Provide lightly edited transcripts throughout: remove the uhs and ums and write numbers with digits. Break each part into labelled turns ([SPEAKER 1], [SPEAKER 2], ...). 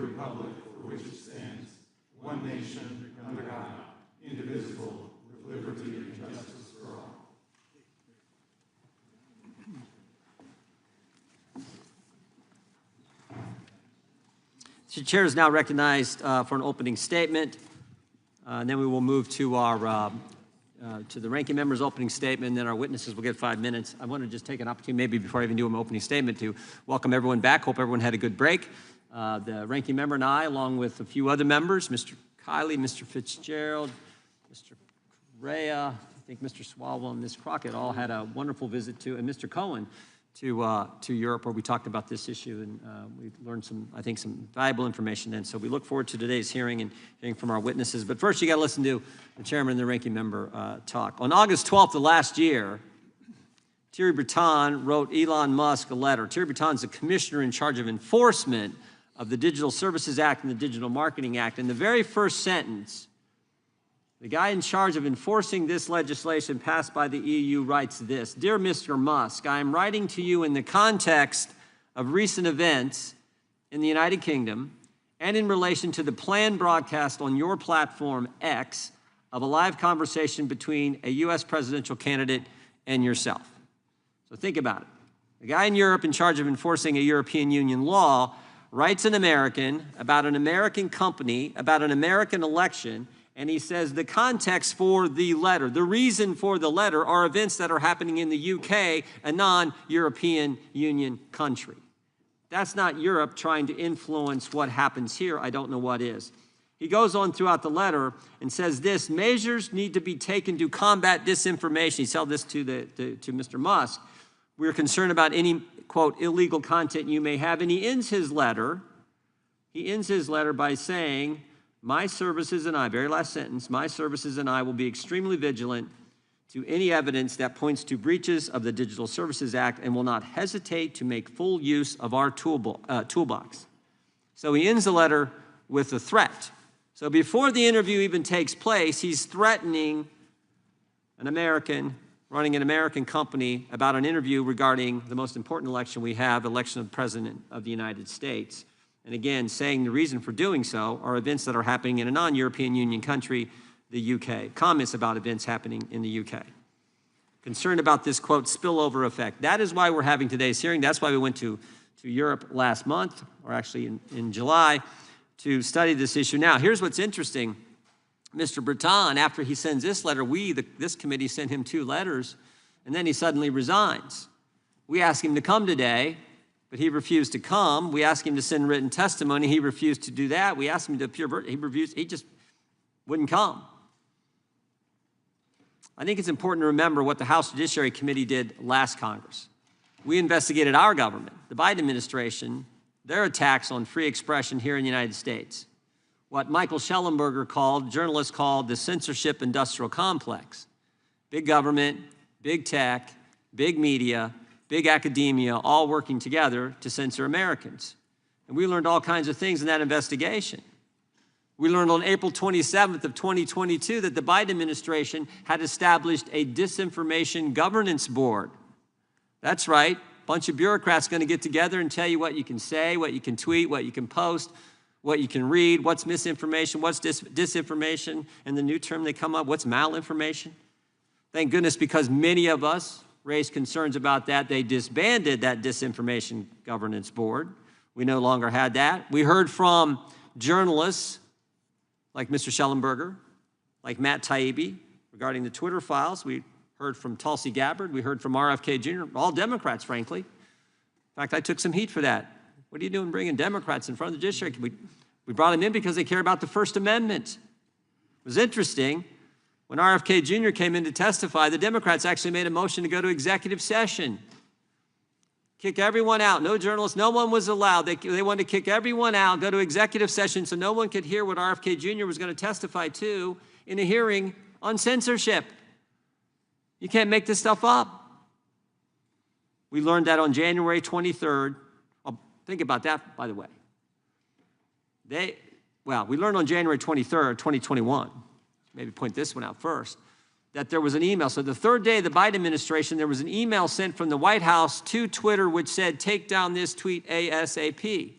[SPEAKER 1] republic for which it stands, one nation, under God, indivisible, with liberty and justice for all.
[SPEAKER 2] The chair is now recognized for an opening statement. And then we will move to our to the ranking member's opening statement, and then our witnesses will get 5 minutes. I want to just take an opportunity, maybe before I even do an opening statement, to welcome everyone back. Hope everyone had a good break. The ranking member and I, along with a few other members, Mr. Kiley, Mr. Fitzgerald, Mr. Correa, I think Mr. Swalwell and Ms. Crockett all had a wonderful visit to, and Mr. Cohen, to Europe, where we talked about this issue, and we learned some, I think, some valuable information then. So we look forward to today's hearing and hearing from our witnesses. But first, you got to listen to the chairman and the ranking member talk. On August 12th of last year, Thierry Breton wrote Elon Musk a letter. Thierry Breton is the commissioner in charge of enforcement of the Digital Services Act and the Digital Marketing Act. In the very first sentence, the guy in charge of enforcing this legislation passed by the EU writes this: "Dear Mr. Musk, I am writing to you in the context of recent events in the United Kingdom and in relation to the planned broadcast on your platform, X, of a live conversation between a U.S. presidential candidate and yourself." So think about it. The guy in Europe in charge of enforcing a European Union law writes an American about an American company, about an American election, and he says the context for the letter, the reason for the letter, are events that are happening in the UK, a non-European Union country. That's not Europe trying to influence what happens here. I don't know what is. He goes on throughout the letter and says this: measures need to be taken to combat disinformation. He said this to Mr. Musk. We're concerned about any, quote, illegal content you may have. And he ends his letter by saying, "My services and I," very last sentence, "my services and I will be extremely vigilant to any evidence that points to breaches of the Digital Services Act and will not hesitate to make full use of our toolbox." So he ends the letter with a threat. So before the interview even takes place, he's threatening an American running an American company about an interview regarding the most important election we have, election of the President of the United States. And again, saying the reason for doing so are events that are happening in a non-European Union country, the UK. Comments about events happening in the UK. Concerned about this, quote, spillover effect. That is why we're having today's hearing. That's why we went to Europe last month, or actually in July, to study this issue. Now, here's what's interesting. Mr. Breton, after he sends this letter, this committee sent him 2 letters, and then he suddenly resigns. We asked him to come today, but he refused to come. We asked him to send written testimony. He refused to do that. We asked him to appear. He refused. He just wouldn't come. I think it's important to remember what the House Judiciary Committee did last Congress. We investigated our government, the Biden administration, their attacks on free expression here in the United States. What Michael Schellenberger journalists called the censorship industrial complex. Big government, big tech, big media, big academia, all working together to censor Americans. And we learned all kinds of things in that investigation. We learned on April 27th of 2022 that the Biden administration had established a disinformation governance board. That's right, a bunch of bureaucrats going to get together and tell you what you can say, what you can tweet, what you can post, what you can read, what's misinformation, what's disinformation, and the new term they come up, what's malinformation. Thank goodness, because many of us raised concerns about that, they disbanded that disinformation governance board. We no longer had that. We heard from journalists like Mr. Schellenberger, like Matt Taibbi, regarding the Twitter files. We heard from Tulsi Gabbard. We heard from RFK Jr., all Democrats, frankly. In fact, I took some heat for that. What are you doing bringing Democrats in front of the judiciary? We brought them in because they care about the First Amendment. It was interesting. When RFK Jr. came in to testify, the Democrats actually made a motion to go to executive session. Kick everyone out. No journalists, no one was allowed. They wanted to kick everyone out, go to executive session so no one could hear what RFK Jr. was going to testify to in a hearing on censorship. You can't make this stuff up. We learned that on January 23rd. Think about that, by the way. We learned on January 23rd, 2021, maybe point this one out first, that there was an email. So the third day of the Biden administration, there was an email sent from the White House to Twitter which said, "Take down this tweet ASAP."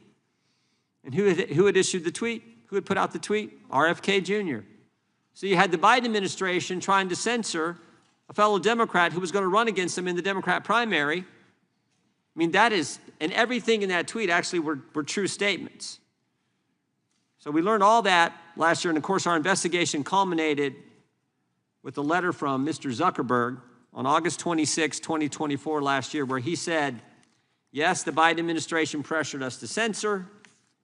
[SPEAKER 2] And who had issued the tweet? Who had put out the tweet? RFK Jr. So you had the Biden administration trying to censor a fellow Democrat who was going to run against him in the Democrat primary. I mean, that is, and everything in that tweet actually were true statements. So we learned all that last year, and of course our investigation culminated with a letter from Mr. Zuckerberg on August 26, 2024 last year, where he said, yes, the Biden administration pressured us to censor.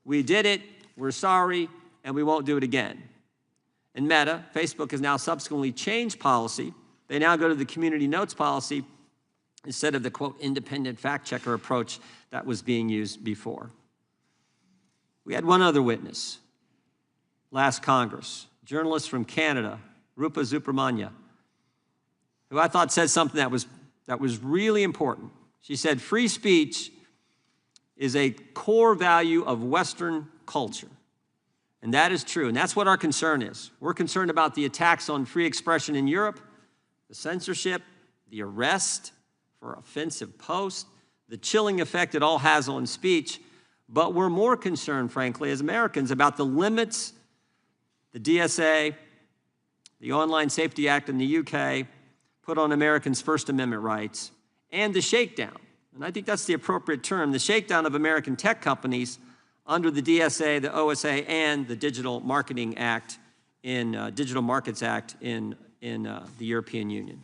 [SPEAKER 2] We did it. We're sorry, and we won't do it again. And Meta, Facebook, has now subsequently changed policy. They now go to the community notes policy instead of the, quote, independent fact checker approach that was being used before. We had one other witness last Congress, a journalist from Canada, Rupa Subramanya, who I thought said something that was really important. She said, free speech is a core value of Western culture. And that is true, and that's what our concern is. We're concerned about the attacks on free expression in Europe, the censorship, the arrest for offensive posts, the chilling effect it all has on speech, but we're more concerned, frankly, as Americans, about the limits the DSA, the Online Safety Act in the UK, put on Americans' First Amendment rights, and the shakedown, and I think that's the appropriate term, the shakedown of American tech companies under the DSA, the OSA, and the Digital Marketing Act Digital Markets Act in the European Union.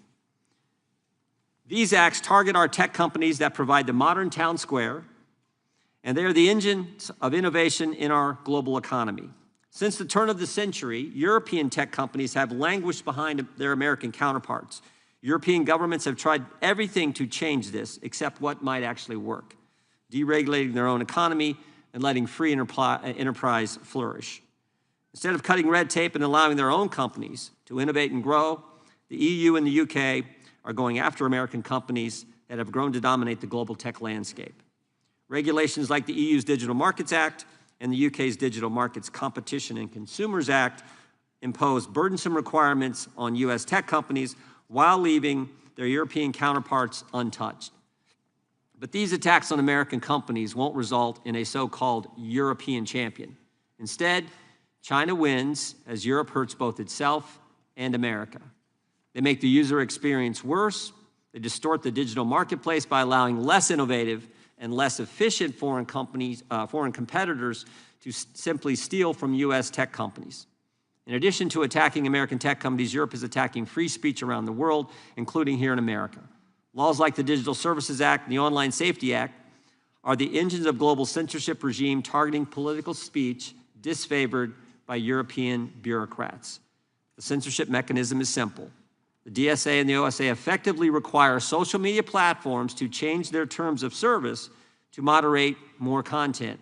[SPEAKER 2] These acts target our tech companies that provide the modern town square, and they are the engines of innovation in our global economy. Since the turn of the century, European tech companies have languished behind their American counterparts. European governments have tried everything to change this except what might actually work, deregulating their own economy and letting free enterprise flourish. Instead of cutting red tape and allowing their own companies to innovate and grow, the EU and the UK are going after American companies that have grown to dominate the global tech landscape. Regulations like the EU's Digital Markets Act and the UK's Digital Markets Competition and Consumers Act impose burdensome requirements on US tech companies while leaving their European counterparts untouched. But these attacks on American companies won't result in a so-called European champion. Instead, China wins as Europe hurts both itself and America. They make the user experience worse. They distort the digital marketplace by allowing less innovative and less efficient foreign competitors to simply steal from US tech companies. In addition to attacking American tech companies, Europe is attacking free speech around the world, including here in America. Laws like the Digital Services Act and the Online Safety Act are the engines of global censorship regime targeting political speech disfavored by European bureaucrats. The censorship mechanism is simple. The DSA and the OSA effectively require social media platforms to change their terms of service to moderate more content.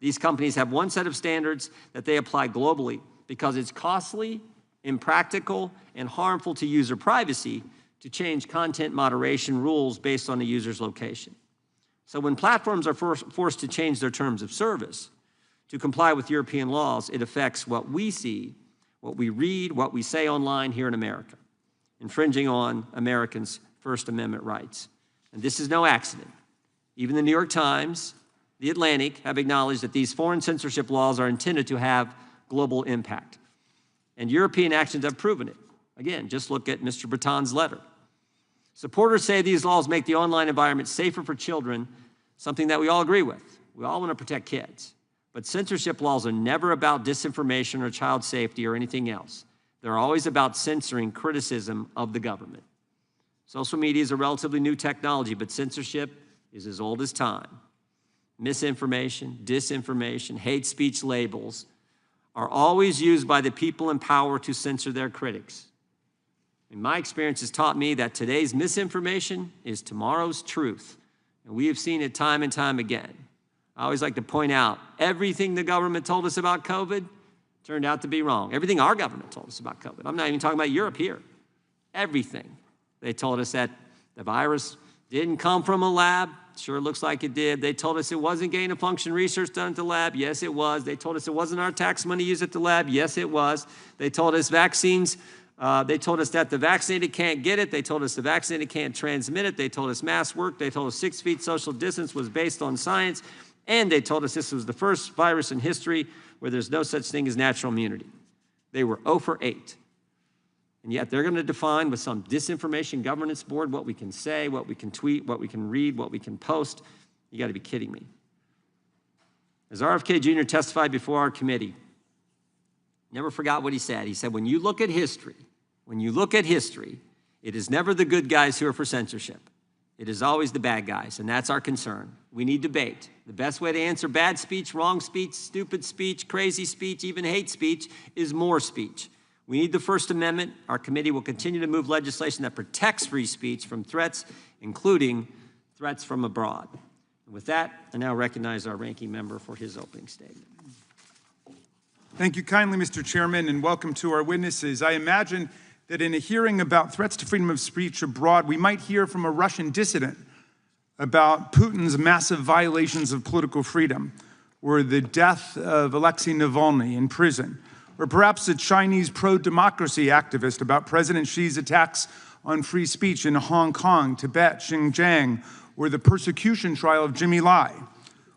[SPEAKER 2] These companies have one set of standards that they apply globally because it's costly, impractical, and harmful to user privacy to change content moderation rules based on the user's location. So when platforms are forced to change their terms of service to comply with European laws, it affects what we see, what we read, what we say online here in America, infringing on Americans' First Amendment rights. And this is no accident. Even the New York Times, The Atlantic have acknowledged that these foreign censorship laws are intended to have global impact. And European actions have proven it. Again, just look at Mr. Breton's letter. Supporters say these laws make the online environment safer for children, something that we all agree with. We all want to protect kids. But censorship laws are never about disinformation or child safety or anything else. They're always about censoring criticism of the government. Social media is a relatively new technology, but censorship is as old as time. Misinformation, disinformation, hate speech labels are always used by the people in power to censor their critics. And my experience has taught me that today's misinformation is tomorrow's truth. And we have seen it time and time again. I always like to point out, everything the government told us about COVID turned out to be wrong. Everything our government told us about COVID. I'm not even talking about Europe here. Everything. They told us that the virus didn't come from a lab. Sure looks like it did. They told us it wasn't gain-of-function research done at the lab. Yes, it was. They told us it wasn't our tax money used at the lab. Yes, it was. They told us vaccines. They told us that the vaccinated can't get it. They told us the vaccinated can't transmit it. They told us masks work. They told us 6 feet social distance was based on science. And they told us this was the first virus in history where there's no such thing as natural immunity. They were 0 for 8. And yet they're going to define with some disinformation governance board what we can say, what we can tweet, what we can read, what we can post. You got to be kidding me. As RFK Jr. testified before our committee, never forgot what he said. He said, when you look at history, it is never the good guys who are for censorship. It is always the bad guys, and that's our concern. We need debate. The best way to answer bad speech, wrong speech, stupid speech, crazy speech, even hate speech is more speech. We need the First Amendment. Our committee will continue to move legislation that protects free speech from threats, including threats from abroad. And with that, I now recognize our ranking member for his opening statement.
[SPEAKER 3] Thank you kindly, Mr. Chairman, and welcome to our witnesses. I imagine that in a hearing about threats to freedom of speech abroad, we might hear from a Russian dissident about Putin's massive violations of political freedom, or the death of Alexei Navalny in prison, or perhaps a Chinese pro-democracy activist about President Xi's attacks on free speech in Hong Kong, Tibet, Xinjiang, or the persecution trial of Jimmy Lai.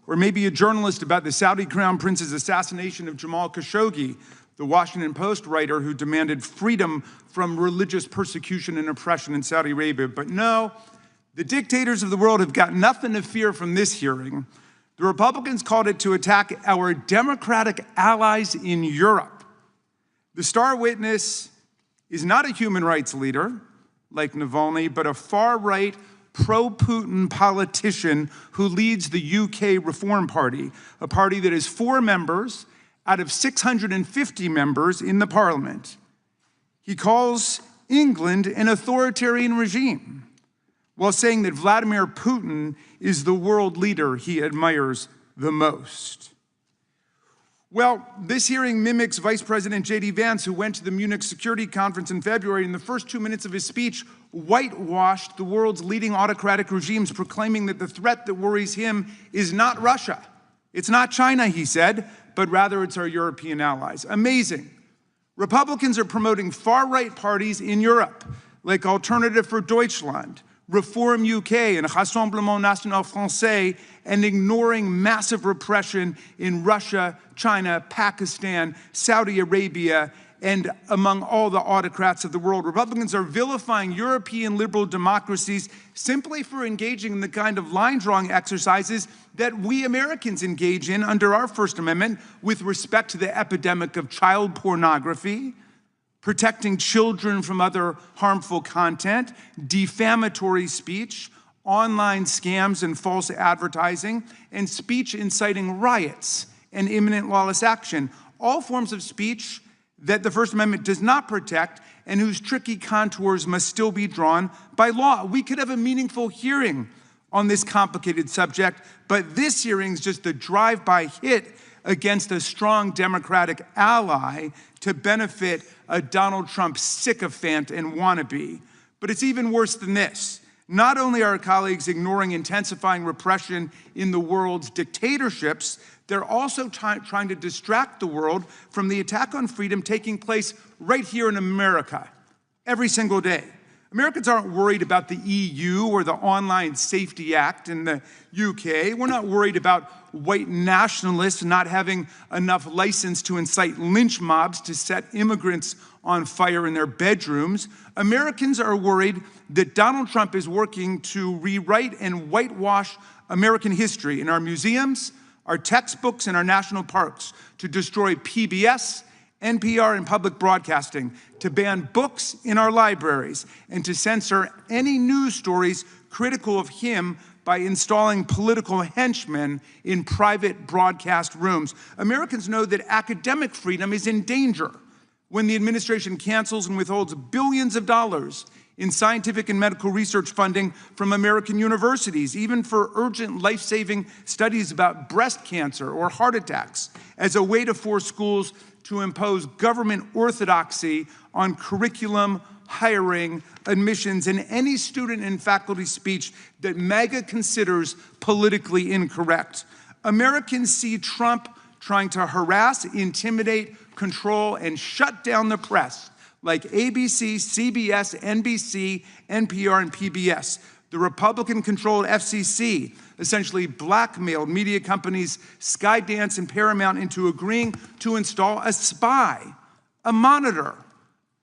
[SPEAKER 3] Or maybe a journalist about the Saudi Crown Prince's assassination of Jamal Khashoggi, the Washington Post writer who demanded freedom from religious persecution and oppression in Saudi Arabia. But no, the dictators of the world have got nothing to fear from this hearing. The Republicans called it to attack our democratic allies in Europe. The star witness is not a human rights leader like Navalny, but a far-right, pro-Putin politician who leads the UK Reform Party, a party that has 4 members out of 650 members in the parliament. He calls England an authoritarian regime, while saying that Vladimir Putin is the world leader he admires the most. Well, this hearing mimics Vice President J.D. Vance, who went to the Munich Security Conference in February. In the first 2 minutes of his speech, whitewashed the world's leading autocratic regimes, proclaiming that the threat that worries him is not Russia. It's not China, he said, but rather it's our European allies. Amazing. Republicans are promoting far-right parties in Europe, like Alternative for Deutschland, Reform UK, and Rassemblement National Français, and ignoring massive repression in Russia, China, Pakistan, Saudi Arabia, and among all the autocrats of the world. Republicans are vilifying European liberal democracies simply for engaging in the kind of line-drawing exercises that we Americans engage in under our First Amendment with respect to the epidemic of child pornography, protecting children from other harmful content, defamatory speech, online scams and false advertising, and speech inciting riots and imminent lawless action. All forms of speech that the First Amendment does not protect and whose tricky contours must still be drawn by law. We could have a meaningful hearing on this complicated subject, but this hearing is just a drive-by hit against a strong Democratic ally to benefit a Donald Trump sycophant and wannabe. But it's even worse than this. Not only are our colleagues ignoring intensifying repression in the world's dictatorships, they're also trying to distract the world from the attack on freedom taking place right here in America every single day. Americans aren't worried about the EU or the Online Safety Act in the UK. We're not worried about white nationalists not having enough license to incite lynch mobs to set immigrants on fire in their bedrooms. Americans are worried that Donald Trump is working to rewrite and whitewash American history in our museums, our textbooks, and our national parks, to destroy PBS, NPR, and public broadcasting, to ban books in our libraries, and to censor any news stories critical of him by installing political henchmen in private broadcast rooms. Americans know that academic freedom is in danger when the administration cancels and withholds billions of dollars in scientific and medical research funding from American universities, even for urgent life-saving studies about breast cancer or heart attacks, as a way to force schools to impose government orthodoxy on curriculum, hiring, admissions, and any student and faculty speech that MAGA considers politically incorrect. Americans see Trump trying to harass, intimidate, control, and shut down the press, like ABC, CBS, NBC, NPR, and PBS. The Republican-controlled FCC essentially blackmailed media companies Skydance and Paramount into agreeing to install a spy, a monitor,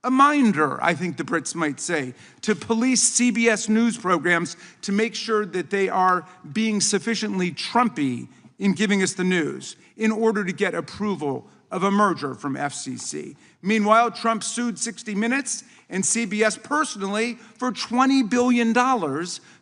[SPEAKER 3] a minder, I think the Brits might say, to police CBS News programs to make sure that they are being sufficiently Trumpy in giving us the news in order to get approval of a merger from FCC. Meanwhile, Trump sued 60 Minutes and CBS personally for $20 billion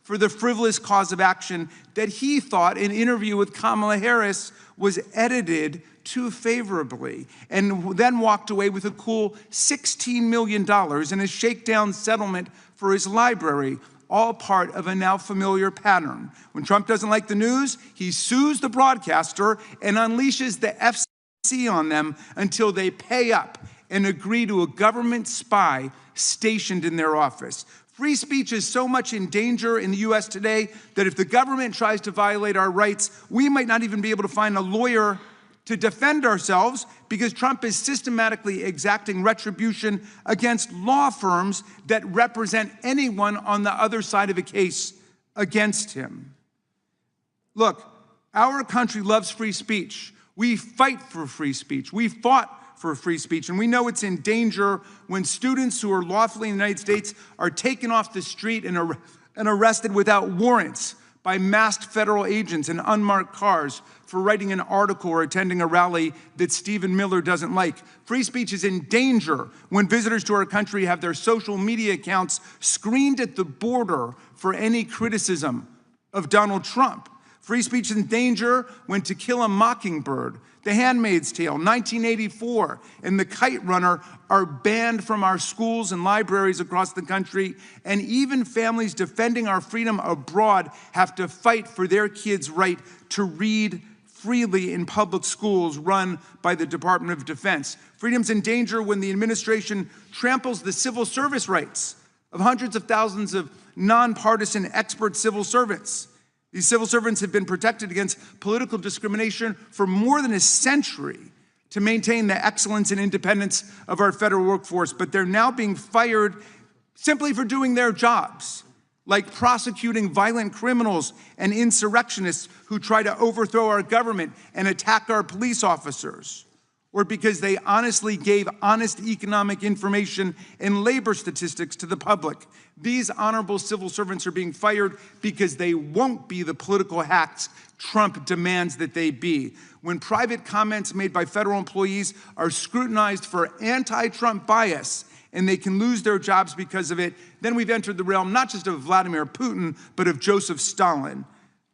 [SPEAKER 3] for the frivolous cause of action that he thought an interview with Kamala Harris was edited too favorably, and then walked away with a cool $16 million in a shakedown settlement for his library, all part of a now familiar pattern. When Trump doesn't like the news, he sues the broadcaster and unleashes the FCC on them until they pay up and agree to a government spy stationed in their office. Free speech is so much in danger in the US today that if the government tries to violate our rights, we might not even be able to find a lawyer to defend ourselves because Trump is systematically exacting retribution against law firms that represent anyone on the other side of a case against him. Look, our country loves free speech. We fight for free speech. We fought for free speech, and we know it's in danger when students who are lawfully in the United States are taken off the street and arrested without warrants by masked federal agents in unmarked cars for writing an article or attending a rally that Stephen Miller doesn't like. Free speech is in danger when visitors to our country have their social media accounts screened at the border for any criticism of Donald Trump. Free speech is in danger when To Kill a Mockingbird, The Handmaid's Tale, 1984, and The Kite Runner are banned from our schools and libraries across the country, and even families defending our freedom abroad have to fight for their kids' right to read freely in public schools run by the Department of Defense. Freedom's in danger when the administration tramples the civil service rights of hundreds of thousands of nonpartisan expert civil servants. These civil servants have been protected against political discrimination for more than a century to maintain the excellence and independence of our federal workforce, but they're now being fired simply for doing their jobs, like prosecuting violent criminals and insurrectionists who try to overthrow our government and attack our police officers, or because they honestly gave honest economic information and labor statistics to the public. These honorable civil servants are being fired because they won't be the political hacks Trump demands that they be. When private comments made by federal employees are scrutinized for anti-Trump bias and they can lose their jobs because of it, then we've entered the realm not just of Vladimir Putin, but of Joseph Stalin.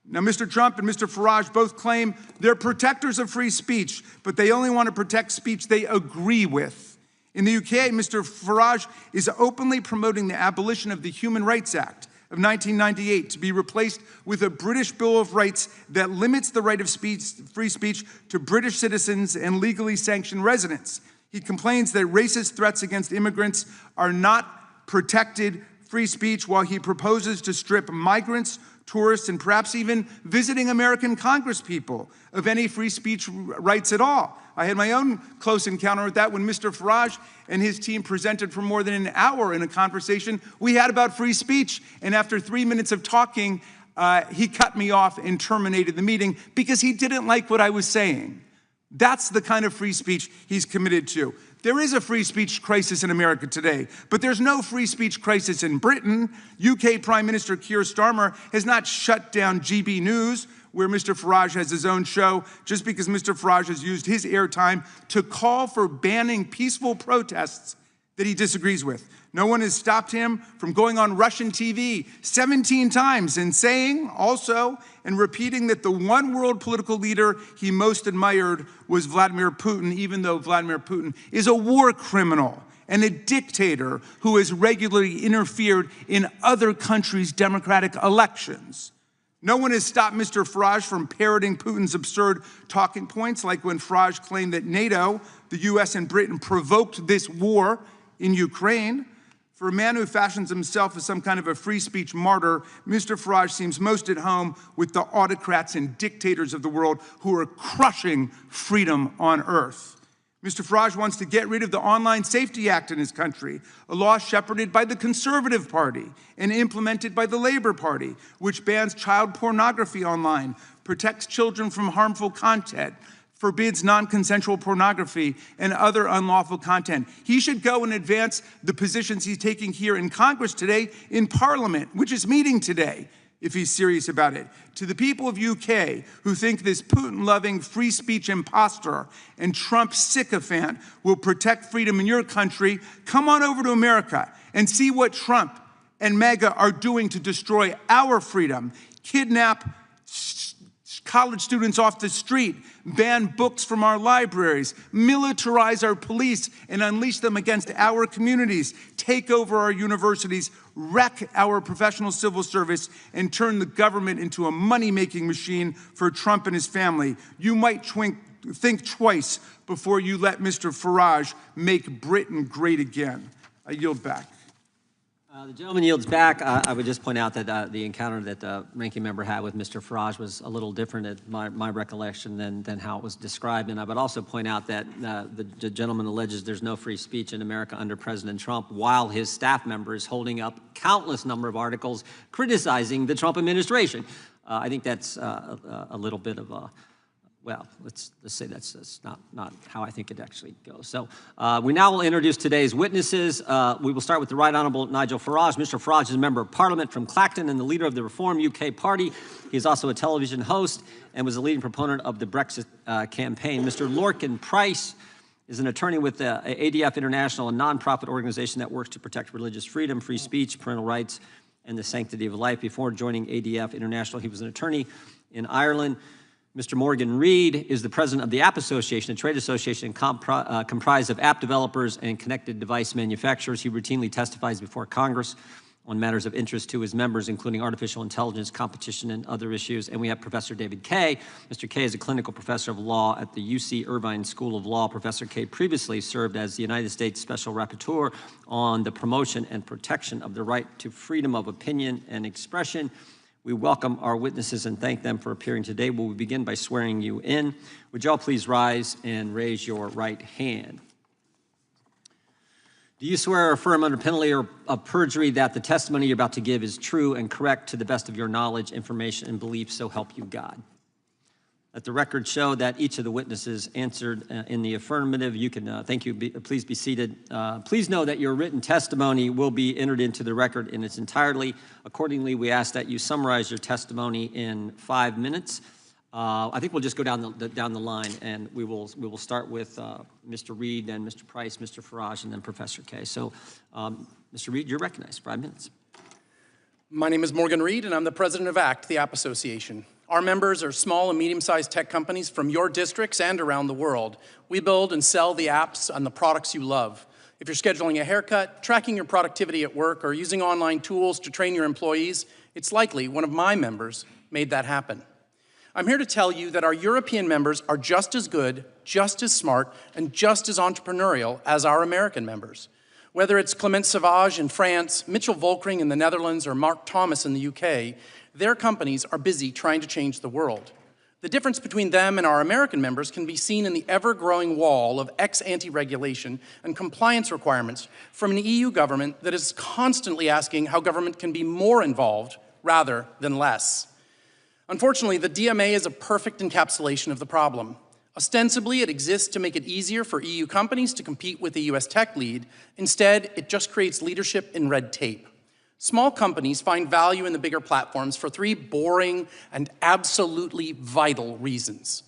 [SPEAKER 3] Now, Mr. Trump and Mr. Farage both claim they're protectors of free speech, but they only want to protect speech they agree with. In the UK, Mr. Farage is openly promoting the abolition of the Human Rights Act of 1998 to be replaced with a British Bill of Rights that limits the right of free speech to British citizens and legally sanctioned residents. He complains that racist threats against immigrants are not protected free speech, while he proposes to strip migrants, tourists, and perhaps even visiting American congresspeople of any free speech rights at all. I had my own close encounter with that when Mr. Farage and his team presented for more than an hour in a conversation we had about free speech. And after 3 minutes of talking, he cut me off and terminated the meeting because he didn't like what I was saying. That's the kind of free speech he's committed to. There is a free speech crisis in America today, but there's no free speech crisis in Britain. UK Prime Minister Keir Starmer has not shut down GB News, where Mr. Farage has his own show, just because Mr. Farage has used his airtime to call for banning peaceful protests that he disagrees with. No one has stopped him from going on Russian TV 17 times and saying also and repeating that the one world political leader he most admired was Vladimir Putin, even though Vladimir Putin is a war criminal and a dictator who has regularly interfered in other countries' democratic elections. No one has stopped Mr. Farage from parroting Putin's absurd talking points, like when Farage claimed that NATO, the US, and Britain provoked this war in Ukraine. For a man who fashions himself as some kind of a free speech martyr, Mr. Farage seems most at home with the autocrats and dictators of the world who are crushing freedom on earth. Mr. Farage wants to get rid of the Online Safety Act in his country, a law shepherded by the Conservative Party and implemented by the Labor Party, which bans child pornography online, protects children from harmful content, forbids non-consensual pornography and other unlawful content. He should go and advance the positions he's taking here in Congress today in Parliament, which is meeting today, if he's serious about it. To the people of UK who think this Putin-loving free speech imposter and Trump sycophant will protect freedom in your country, come on over to America and see what Trump and MAGA are doing to destroy our freedom, kidnap college students off the street, ban books from our libraries, militarize our police and unleash them against our communities, take over our universities, wreck our professional civil service, and turn the government into a money-making machine for Trump and his family. You might think twice before you let Mr. Farage make Britain great again. I yield back.
[SPEAKER 2] The gentleman yields back. I would just point out that the encounter that the ranking member had with Mr. Farage was a little different at my recollection than how it was described. And I would also point out that the gentleman alleges there's no free speech in America under President Trump, while his staff member is holding up countless number of articles criticizing the Trump administration. I think that's a little bit of a, well, let's say that's not how I think it actually goes. So we now will introduce today's witnesses. We will start with the Right Honourable Nigel Farage. Mr. Farage is a member of Parliament from Clacton and the leader of the Reform UK Party. He is also a television host and was a leading proponent of the Brexit campaign. Mr. Lorcan Price is an attorney with ADF International, a nonprofit organization that works to protect religious freedom, free speech, parental rights, and the sanctity of life. Before joining ADF International, he was an attorney in Ireland. Mr. Morgan Reed is the president of the App Association, a trade association comprised of app developers and connected device manufacturers. He routinely testifies before Congress on matters of interest to his members, including artificial intelligence, competition, and other issues. And we have Professor David Kaye. Mr. Kaye is a clinical professor of law at the UC Irvine School of Law. Professor Kaye previously served as the United States Special Rapporteur on the promotion and protection of the right to freedom of opinion and expression. We welcome our witnesses and thank them for appearing today. We will begin by swearing you in. Would you all please rise and raise your right hand? Do you swear or affirm under penalty of perjury that the testimony you're about to give is true and correct to the best of your knowledge, information, and belief, so help you God? Let the record show that each of the witnesses answered in the affirmative. You can, thank you, please be seated. Please know that your written testimony will be entered into the record in its entirety. Accordingly, we ask that you summarize your testimony in 5 minutes. I think we'll just go down the line, and we will start with Mr. Reed, then Mr. Price, Mr. Farage, and then Professor Kaye. So, Mr. Reed, you're recognized. 5 minutes.
[SPEAKER 4] My name is Morgan Reed, and I'm the president of ACT, the App Association. Our members are small and medium-sized tech companies from your districts and around the world. We build and sell the apps and the products you love. If you're scheduling a haircut, tracking your productivity at work, or using online tools to train your employees, it's likely one of my members made that happen. I'm here to tell you that our European members are just as good, just as smart, and just as entrepreneurial as our American members. Whether it's Clement Sauvage in France, Mitchell Volkring in the Netherlands, or Mark Thomas in the UK, their companies are busy trying to change the world. The difference between them and our American members can be seen in the ever-growing wall of ex-ante regulation and compliance requirements from an EU government that is constantly asking how government can be more involved rather than less. Unfortunately, the DMA is a perfect encapsulation of the problem. Ostensibly, it exists to make it easier for EU companies to compete with the US tech lead. Instead, it just creates leadership in red tape. Small companies find value in the bigger platforms for 3 boring and absolutely vital reasons.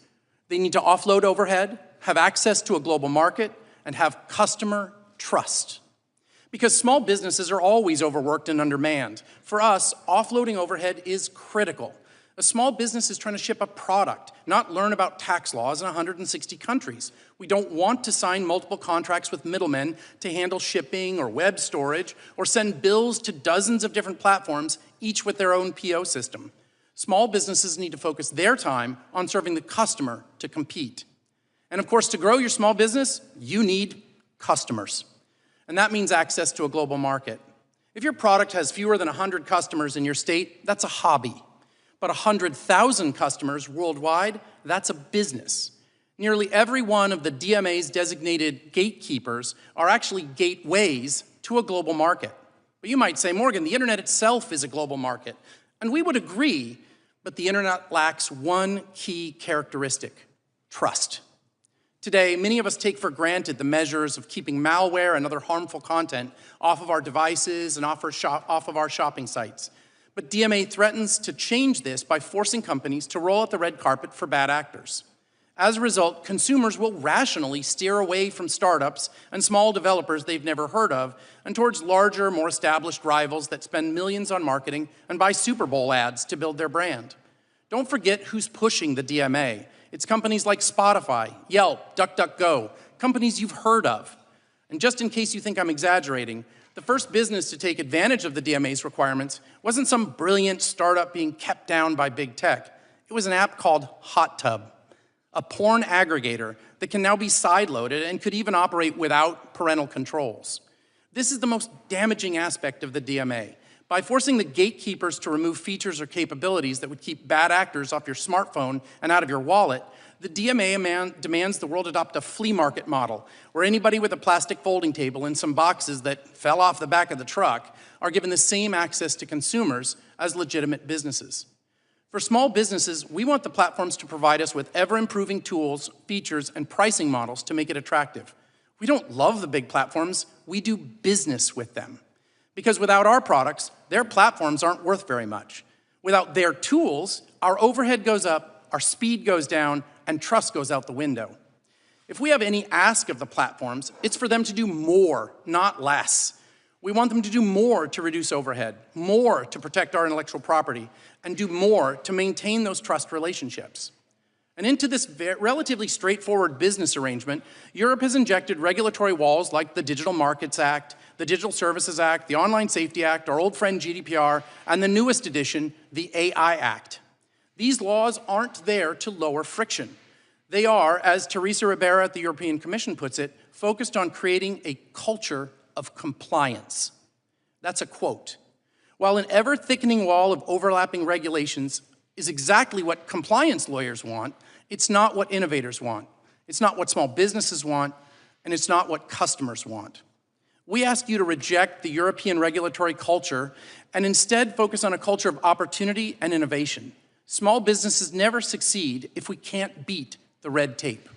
[SPEAKER 4] They need to offload overhead, have access to a global market, and have customer trust. Because small businesses are always overworked and undermanned. For us, offloading overhead is critical. A small business is trying to ship a product, not learn about tax laws in 160 countries. We don't want to sign multiple contracts with middlemen to handle shipping or web storage, or send bills to dozens of different platforms, each with their own PO system. Small businesses need to focus their time on serving the customer to compete. And of course, to grow your small business, you need customers. And that means access to a global market. If your product has fewer than 100 customers in your state, that's a hobby. But 100,000 customers worldwide, that's a business. Nearly every one of the DMA's designated gatekeepers are actually gateways to a global market. But you might say, Morgan, the internet itself is a global market. And we would agree, but the internet lacks one key characteristic: trust. Today, many of us take for granted the measures of keeping malware and other harmful content off of our devices and off of our shopping sites. But DMA threatens to change this by forcing companies to roll out the red carpet for bad actors. As a result, consumers will rationally steer away from startups and small developers they've never heard of and towards larger, more established rivals that spend millions on marketing and buy Super Bowl ads to build their brand. Don't forget who's pushing the DMA. It's companies like Spotify, Yelp, DuckDuckGo, companies you've heard of. And just in case you think I'm exaggerating, the first business to take advantage of the DMA's requirements wasn't some brilliant startup being kept down by big tech. It was an app called Hot Tub, a porn aggregator that can now be sideloaded and could even operate without parental controls. This is the most damaging aspect of the DMA. By forcing the gatekeepers to remove features or capabilities that would keep bad actors off your smartphone and out of your wallet, the DMA demands the world adopt a flea market model, where anybody with a plastic folding table and some boxes that fell off the back of the truck are given the same access to consumers as legitimate businesses. For small businesses, we want the platforms to provide us with ever-improving tools, features, and pricing models to make it attractive. We don't love the big platforms, we do business with them. Because without our products, their platforms aren't worth very much. Without their tools, our overhead goes up, our speed goes down, and trust goes out the window. If we have any ask of the platforms, it's for them to do more, not less. We want them to do more to reduce overhead, more to protect our intellectual property, and do more to maintain those trust relationships. And into this relatively straightforward business arrangement, Europe has injected regulatory walls like the Digital Markets Act, the Digital Services Act, the Online Safety Act, our old friend GDPR, and the newest edition, the AI Act. These laws aren't there to lower friction. They are, as Teresa Ribera at the European Commission puts it, focused on creating a culture of compliance. That's a quote. While an ever-thickening wall of overlapping regulations is exactly what compliance lawyers want, it's not what innovators want. It's not what small businesses want, and it's not what customers want. We ask you to reject the European regulatory culture and instead focus on a culture of opportunity and innovation. Small businesses never succeed if we can't beat the red tape.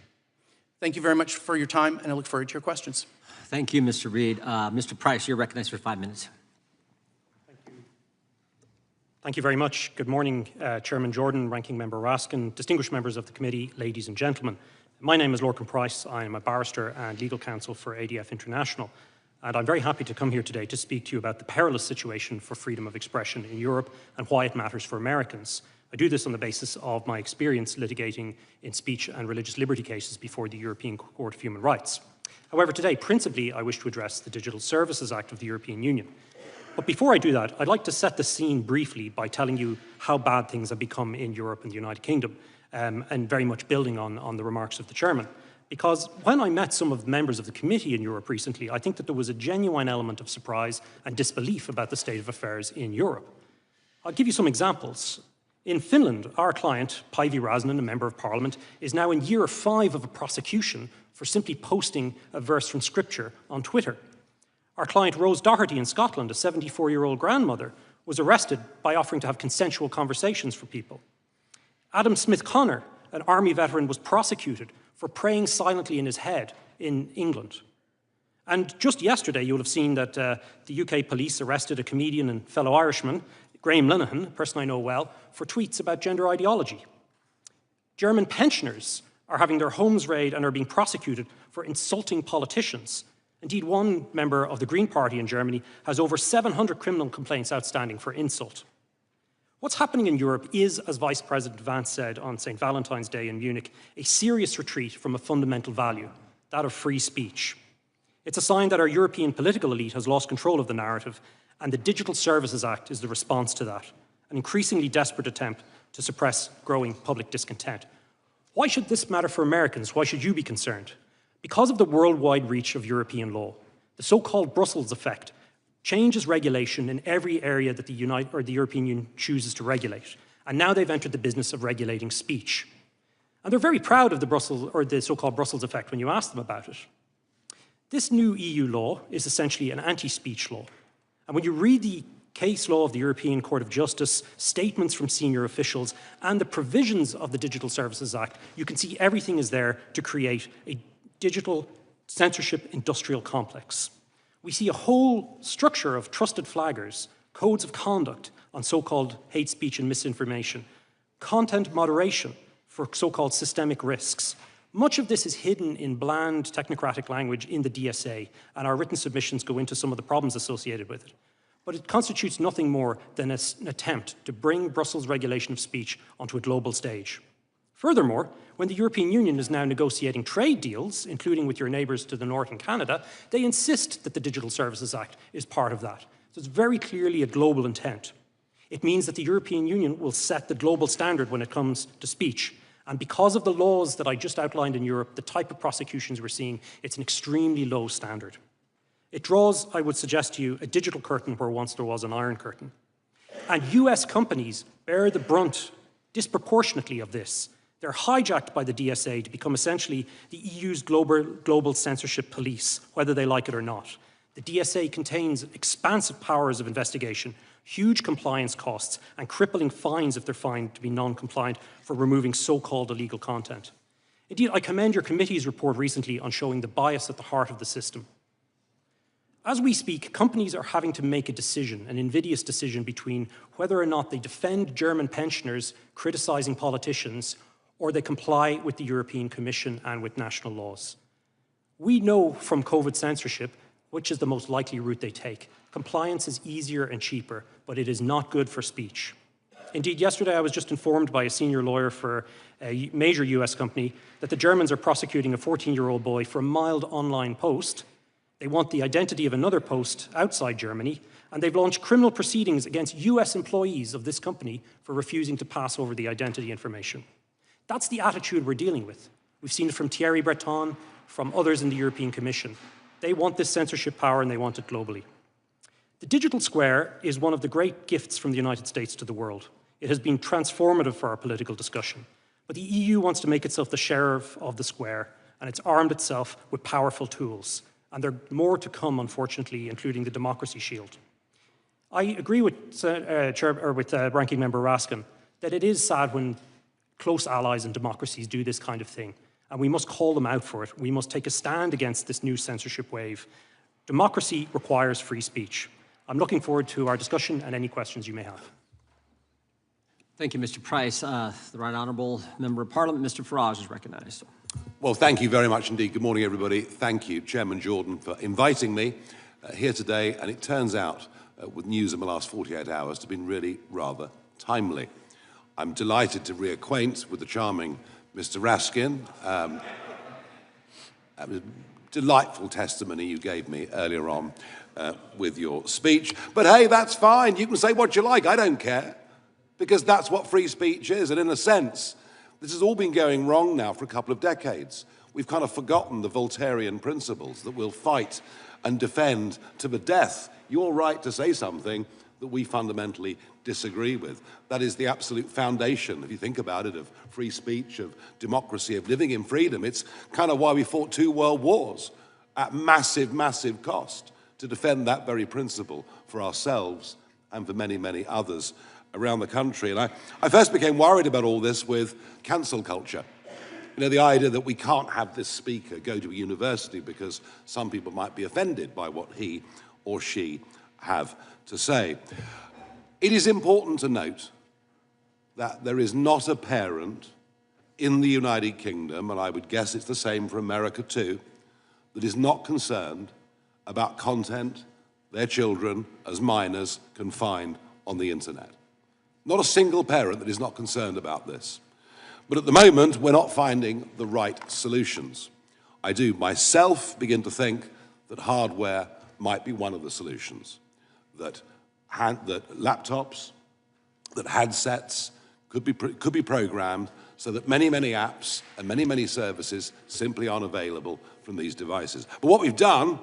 [SPEAKER 4] Thank you very much for your time, and I look forward to your questions.
[SPEAKER 2] Thank you, Mr. Reed. Mr. Price, you're recognized for 5 minutes.
[SPEAKER 5] Thank you very much. Good morning, Chairman Jordan, Ranking Member Raskin, distinguished members of the committee, ladies and gentlemen. My name is Lorcan Price. I am a barrister and legal counsel for ADF International, and I'm very happy to come here today to speak to you about the perilous situation for freedom of expression in Europe and why it matters for Americans. I do this on the basis of my experience litigating in speech and religious liberty cases before the European Court of Human Rights. However, today, principally, I wish to address the Digital Services Act of the European Union. But before I do that, I'd like to set the scene briefly by telling you how bad things have become in Europe and the United Kingdom, and very much building on the remarks of the chairman. Because when I met some of the members of the committee in Europe recently, I think that there was a genuine element of surprise and disbelief about the state of affairs in Europe. I'll give you some examples. In Finland, our client, Päivi Räsänen, a member of parliament, is now in year 5 of a prosecution for simply posting a verse from scripture on Twitter. Our client, Rose Doherty in Scotland, a 74-year-old grandmother, was arrested by offering to have consensual conversations for people. Adam Smith-Connor, an army veteran, was prosecuted for praying silently in his head in England. And just yesterday, you'll have seen that the UK police arrested a comedian and fellow Irishman, Graham Linehan, a person I know well, for tweets about gender ideology. German pensioners are having their homes raided and are being prosecuted for insulting politicians. Indeed, one member of the Green Party in Germany has over 700 criminal complaints outstanding for insult. What's happening in Europe is, as Vice President Vance said on St. Valentine's Day in Munich, a serious retreat from a fundamental value, that of free speech. It's a sign that our European political elite has lost control of the narrative, and the Digital Services Act is the response to that, an increasingly desperate attempt to suppress growing public discontent. Why should this matter for Americans? Why should you be concerned? Because of the worldwide reach of European law, the so-called Brussels effect changes regulation in every area that the European Union chooses to regulate. And now they've entered the business of regulating speech. And they're very proud of the Brussels, or the so-called Brussels effect when you ask them about it. This new EU law is essentially an anti-speech law. And when you read the case law of the European Court of Justice, statements from senior officials, and the provisions of the Digital Services Act, you can see everything is there to create a digital censorship industrial complex. We see a whole structure of trusted flaggers, codes of conduct on so-called hate speech and misinformation, content moderation for so-called systemic risks. Much of this is hidden in bland technocratic language in the DSA, and our written submissions go into some of the problems associated with it. But it constitutes nothing more than an attempt to bring Brussels regulation of speech onto a global stage. Furthermore, when the European Union is now negotiating trade deals, including with your neighbours to the north in Canada, they insist that the Digital Services Act is part of that. So it's very clearly a global intent. It means that the European Union will set the global standard when it comes to speech. And because of the laws that I just outlined in Europe, the type of prosecutions we're seeing, it's an extremely low standard. It draws, I would suggest to you, a digital curtain where once there was an iron curtain. And US companies bear the brunt disproportionately of this. They're hijacked by the DSA to become essentially the EU's global censorship police, whether they like it or not. The DSA contains expansive powers of investigation, huge compliance costs, and crippling fines if they're found to be non-compliant for removing so-called illegal content. Indeed, I commend your committee's report recently on showing the bias at the heart of the system. As we speak, companies are having to make a decision, an invidious decision between whether or not they defend German pensioners criticising politicians or they comply with the European Commission and with national laws. We know from COVID censorship which is the most likely route they take. Compliance is easier and cheaper, but it is not good for speech. Indeed, yesterday I was just informed by a senior lawyer for a major US company that the Germans are prosecuting a 14-year-old boy for a mild online post. They want the identity of another post outside Germany, and they've launched criminal proceedings against US employees of this company for refusing to pass over the identity information. That's the attitude we're dealing with. We've seen it from Thierry Breton, from others in the European Commission. They want this censorship power and they want it globally. The digital square is one of the great gifts from the United States to the world. It has been transformative for our political discussion. But the EU wants to make itself the sheriff of the square, and it's armed itself with powerful tools. And there are more to come, unfortunately, including the Democracy Shield. I agree with Ranking Member Raskin that it is sad when close allies and democracies do this kind of thing, and we must call them out for it. We must take a stand against this new censorship wave. Democracy requires free speech. I'm looking forward to our discussion and any questions you may have.
[SPEAKER 2] Thank you, Mr. Price. The Right Honourable Member of Parliament, Mr. Farage, is recognised.
[SPEAKER 6] Well, thank you very much indeed. Good morning, everybody. Thank you, Chairman Jordan, for inviting me here today. And it turns out, with news in the last 48 hours, to have been really rather timely. I'm delighted to reacquaint with the charming Mr. Raskin. That was delightful testimony you gave me earlier on with your speech. But hey, that's fine. You can say what you like. I don't care. Because that's what free speech is. And in a sense, this has all been going wrong now for a couple of decades. We've kind of forgotten the Voltairean principles that we'll fight and defend to the death your right to say something that we fundamentally disagree with. That is the absolute foundation, if you think about it, of free speech, of democracy, of living in freedom. It's kind of why we fought 2 world wars at massive, massive cost to defend that very principle for ourselves and for many, many others around the country. And I first became worried about all this with cancel culture. You know, the idea that we can't have this speaker go to a university because some people might be offended by what he or she have to say. It is important to note that there is not a parent in the United Kingdom, and I would guess it's the same for America too, that is not concerned about content their children as minors can find on the internet. Not a single parent that is not concerned about this. But at the moment, we're not finding the right solutions. I do myself begin to think that hardware might be one of the solutions. That laptops, that handsets could be programmed so that many, many apps and many, many services simply aren't available from these devices. But what we've done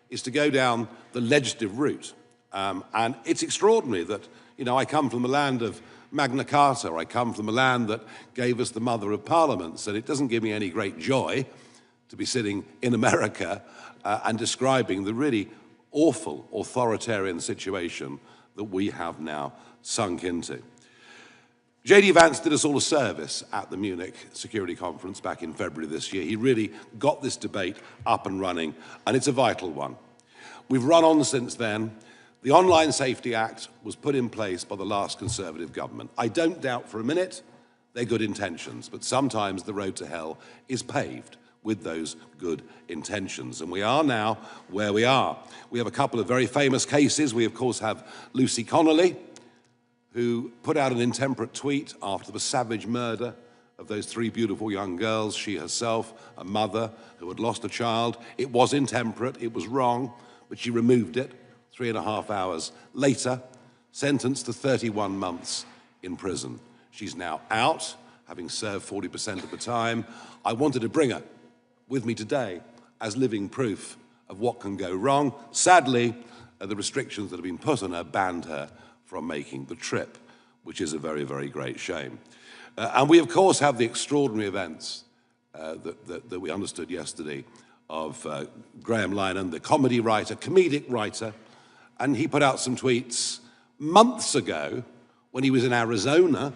[SPEAKER 6] is to go down the legislative route. And it's extraordinary that, you know, I come from the land of Magna Carta. I come from the land that gave us the mother of parliaments, and it doesn't give me any great joy to be sitting in America and describing the really awful authoritarian situation that we have now sunk into. J.D. Vance did us all a service at the Munich Security Conference back in February this year. He really got this debate up and running, and it's a vital one. We've run on since then. The Online Safety Act was put in place by the last Conservative government. I don't doubt for a minute they're good intentions, but sometimes the road to hell is paved with those good intentions. And we are now where we are. We have a couple of very famous cases. We, of course, have Lucy Connolly, who put out an intemperate tweet after the savage murder of those 3 beautiful young girls, she herself, a mother who had lost a child. It was intemperate, it was wrong, but she removed it 3.5 hours later, sentenced to 31 months in prison. She's now out, having served 40% of the time. I wanted to bring her with me today as living proof of what can go wrong. Sadly, the restrictions that have been put on her banned her from making the trip, which is a very, very great shame. And we, of course, have the extraordinary events that we understood yesterday of Graham Linehan, the comedic writer, and he put out some tweets months ago when he was in Arizona,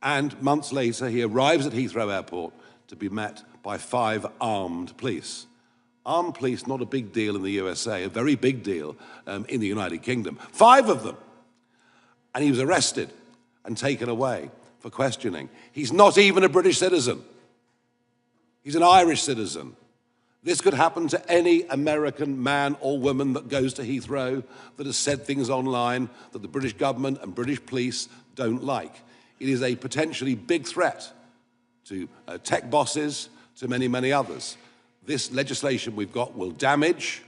[SPEAKER 6] and months later he arrives at Heathrow Airport to be met by 5 armed police. Armed police, not a big deal in the USA, a very big deal in the United Kingdom. 5 of them. And he was arrested and taken away for questioning. He's not even a British citizen. He's an Irish citizen. This could happen to any American man or woman that goes to Heathrow that has said things online that the British government and British police don't like. It is a potentially big threat to tech bosses, to many, many others. This legislation we've got will damage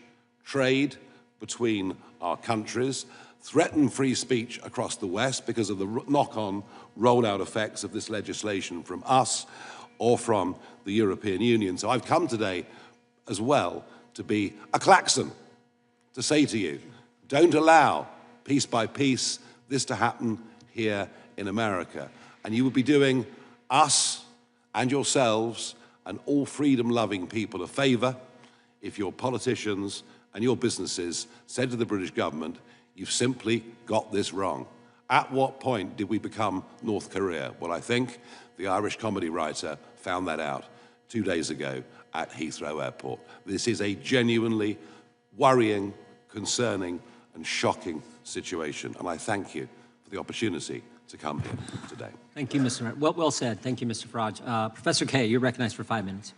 [SPEAKER 6] trade between our countries, threaten free speech across the West because of the knock-on rollout effects of this legislation from us or from the European Union. So I've come today as well to be a klaxon, to say to you, don't allow, piece by piece, this to happen here in America. And you would be doing us and yourselves and all freedom-loving people a favor if your politicians and your businesses said to the British government, you've simply got this wrong. At what point did we become North Korea? Well, I think the Irish comedy writer found that out 2 days ago at Heathrow Airport. This is a genuinely worrying, concerning, and shocking situation, and I thank you for the opportunity to come here today.
[SPEAKER 2] Thank you, Mr. Well said. Thank you, Mr. Farage. Professor Kaye, you're recognized for 5 minutes.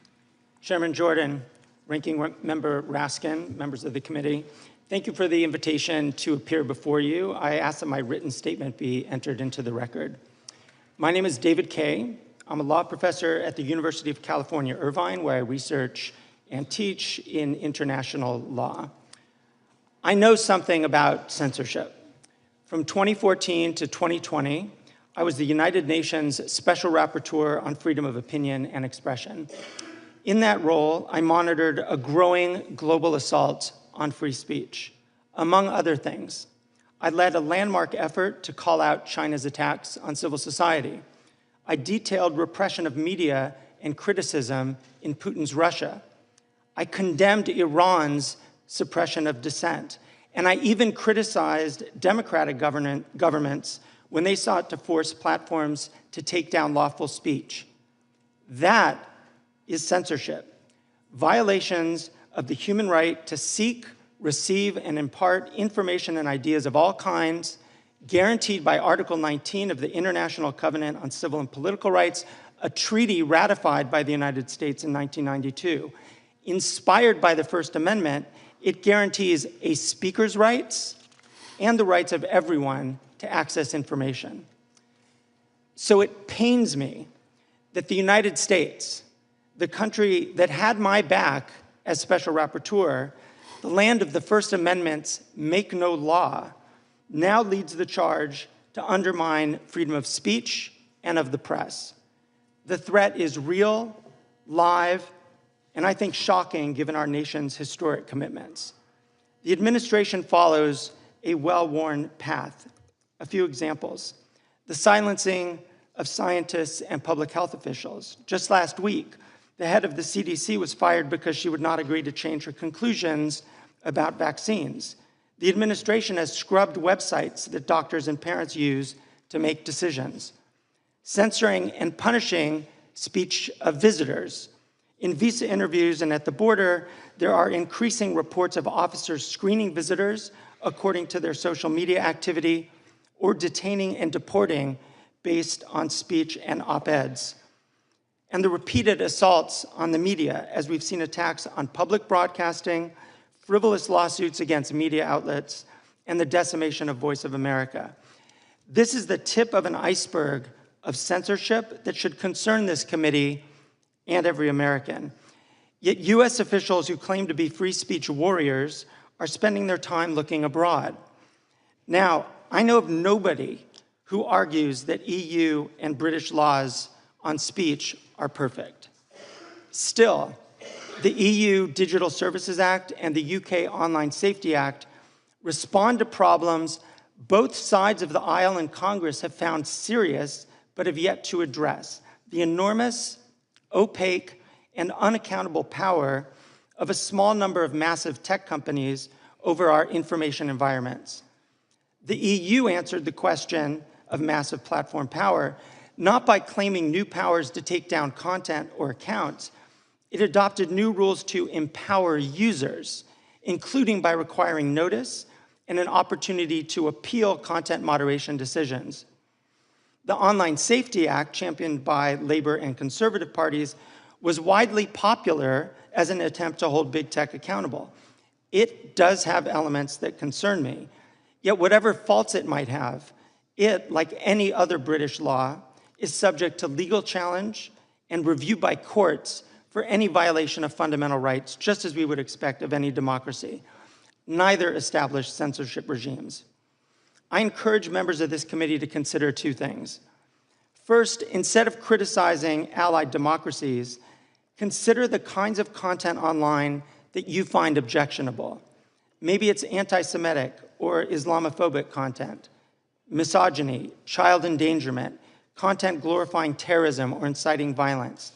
[SPEAKER 7] Chairman Jordan, Ranking Member Raskin, members of the committee, thank you for the invitation to appear before you. I ask that my written statement be entered into the record. My name is David Kaye. I'm a law professor at the University of California, Irvine, where I research and teach in international law. I know something about censorship. From 2014 to 2020, I was the United Nations Special Rapporteur on Freedom of Opinion and Expression. In that role, I monitored a growing global assault on free speech. Among other things, I led a landmark effort to call out China's attacks on civil society. I detailed repression of media and criticism in Putin's Russia. I condemned Iran's suppression of dissent. And I even criticized democratic governments when they sought to force platforms to take down lawful speech. That is censorship. Violations of the human right to seek, receive, and impart information and ideas of all kinds, guaranteed by Article 19 of the International Covenant on Civil and Political Rights, a treaty ratified by the United States in 1992. Inspired by the First Amendment, it guarantees a speaker's rights and the rights of everyone to access information. So it pains me that the United States, the country that had my back as Special Rapporteur, the land of the First Amendment's make no law, now leads the charge to undermine freedom of speech and of the press. The threat is real, live, and I think shocking given our nation's historic commitments. The administration follows a well-worn path. A few examples. The silencing of scientists and public health officials. Just last week, the head of the CDC was fired because she would not agree to change her conclusions about vaccines. The administration has scrubbed websites that doctors and parents use to make decisions. Censoring and punishing speech of visitors. In visa interviews and at the border, there are increasing reports of officers screening visitors according to their social media activity or detaining and deporting based on speech and op-eds. And the repeated assaults on the media, as we've seen attacks on public broadcasting, frivolous lawsuits against media outlets, and the decimation of Voice of America. This is the tip of an iceberg of censorship that should concern this committee and every American. Yet US officials who claim to be free speech warriors are spending their time looking abroad. Now, I know of nobody who argues that EU and British laws on speech are perfect. Still, the EU Digital Services Act and the UK Online Safety Act respond to problems both sides of the aisle in Congress have found serious but have yet to address: the enormous, opaque, and unaccountable power of a small number of massive tech companies over our information environments. The EU answered the question of massive platform power not by claiming new powers to take down content or accounts. It adopted new rules to empower users, including by requiring notice and an opportunity to appeal content moderation decisions. The Online Safety Act, championed by Labor and conservative parties, was widely popular as an attempt to hold big tech accountable. It does have elements that concern me, yet whatever faults it might have, it, like any other British law, is subject to legal challenge and review by courts for any violation of fundamental rights, just as we would expect of any democracy. Neither established censorship regimes. I encourage members of this committee to consider two things. First, instead of criticizing allied democracies, consider the kinds of content online that you find objectionable. Maybe it's anti-Semitic or Islamophobic content, misogyny, child endangerment, content glorifying terrorism or inciting violence.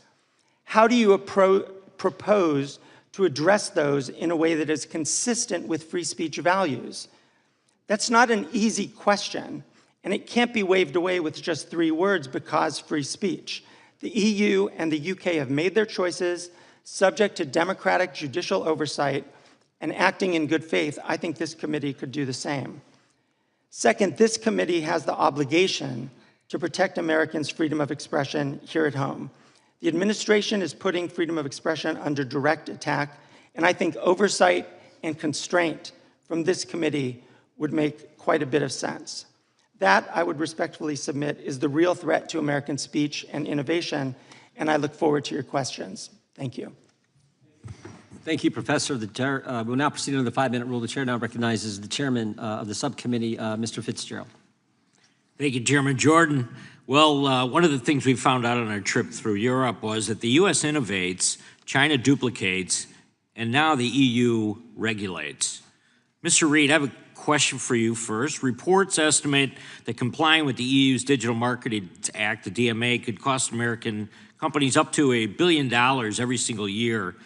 [SPEAKER 7] How do you propose to address those in a way that is consistent with free speech values? That's not an easy question, and it can't be waved away with just 3 words: because free speech. The EU and the UK have made their choices, subject to democratic judicial oversight, and acting in good faith. I think this committee could do the same. Second, this committee has the obligation to protect Americans' freedom of expression here at home. The administration is putting freedom of expression under direct attack, and I think oversight and constraint from this committee would make quite a bit of sense. That, I would respectfully submit, is the real threat to American speech and innovation, and I look forward to your questions. Thank you.
[SPEAKER 2] Thank you, Professor. The chair, we'll now proceed under the 5-minute rule. The chair now recognizes the chairman of the subcommittee, Mr. Fitzgerald.
[SPEAKER 8] Thank you, Chairman Jordan. Well, one of the things we found out on our trip through Europe was that the U.S. innovates, China duplicates, and now the EU regulates. Mr. Reid, I have a question for you first. Reports estimate that complying with the EU's Digital Marketing Act, the DMA, could cost American companies up to $1 billion every single year.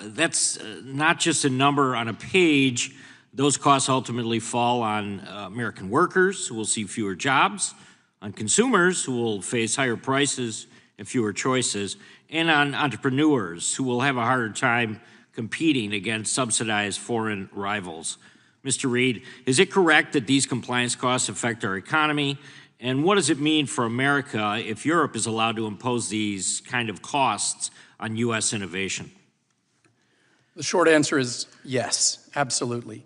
[SPEAKER 8] That's not just a number on a page. Those costs ultimately fall on American workers, who will see fewer jobs, on consumers, who will face higher prices and fewer choices, and on entrepreneurs, who will have a harder time competing against subsidized foreign rivals. Mr. Reid, is it correct that these compliance costs affect our economy? And what does it mean for America if Europe is allowed to impose these kind of costs on U.S. innovation?
[SPEAKER 4] The short answer is yes, absolutely.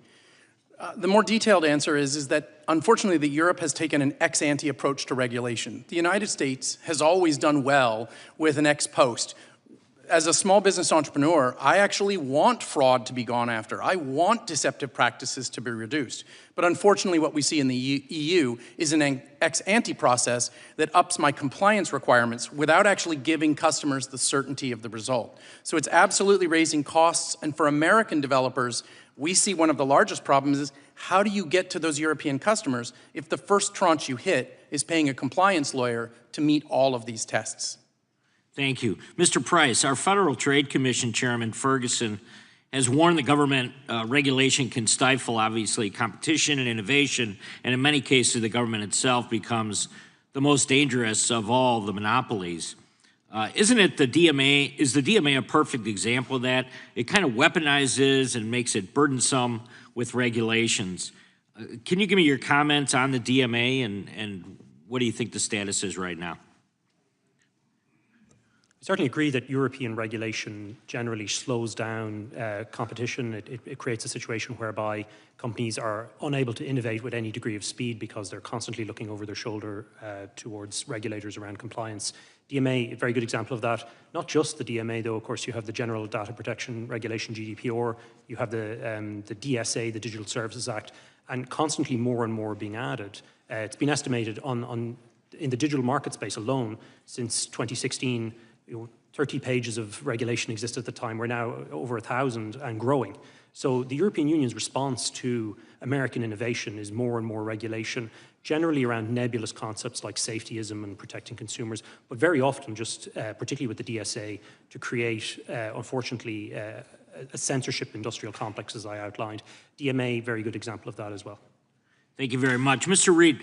[SPEAKER 4] The more detailed answer is that, unfortunately, that Europe has taken an ex-ante approach to regulation. The United States has always done well with an ex post. As a small business entrepreneur, I actually want fraud to be gone after. I want deceptive practices to be reduced. But unfortunately, what we see in the EU is an ex-ante process that ups my compliance requirements without actually giving customers the certainty of the result. So it's absolutely raising costs, and for American developers, We see one of the largest problems is how do you get to those European customers if the first tranche you hit is paying a compliance lawyer to meet all of these tests?
[SPEAKER 8] Thank you. Mr. Price, our Federal Trade Commission Chairman Ferguson has warned the government regulation can stifle, obviously, competition and innovation, and in many cases, the government itself becomes the most dangerous of all the monopolies. Isn't it the DMA, is the DMA a perfect example of that? It kind of weaponizes and makes it burdensome with regulations. Can you give me your comments on the DMA and what do you think the status is right now?
[SPEAKER 5] I certainly agree that European regulation generally slows down competition. It creates a situation whereby companies are unable to innovate with any degree of speed because they're constantly looking over their shoulder towards regulators around compliance. DMA, a very good example of that. Not just the DMA, though. Of course, you have the General Data Protection Regulation, GDPR. You have the DSA, the Digital Services Act, and constantly more and more being added. It's been estimated in the digital market space alone since 2016. 30 pages of regulation existed at the time. We're now over 1,000 and growing. So the European Union's response to American innovation is more and more regulation, generally around nebulous concepts like safetyism and protecting consumers, but very often just, particularly with the DSA, to create, unfortunately, a censorship industrial complex, as I outlined. DMA, very good example of that as well.
[SPEAKER 8] Thank you very much. Mr. Reid,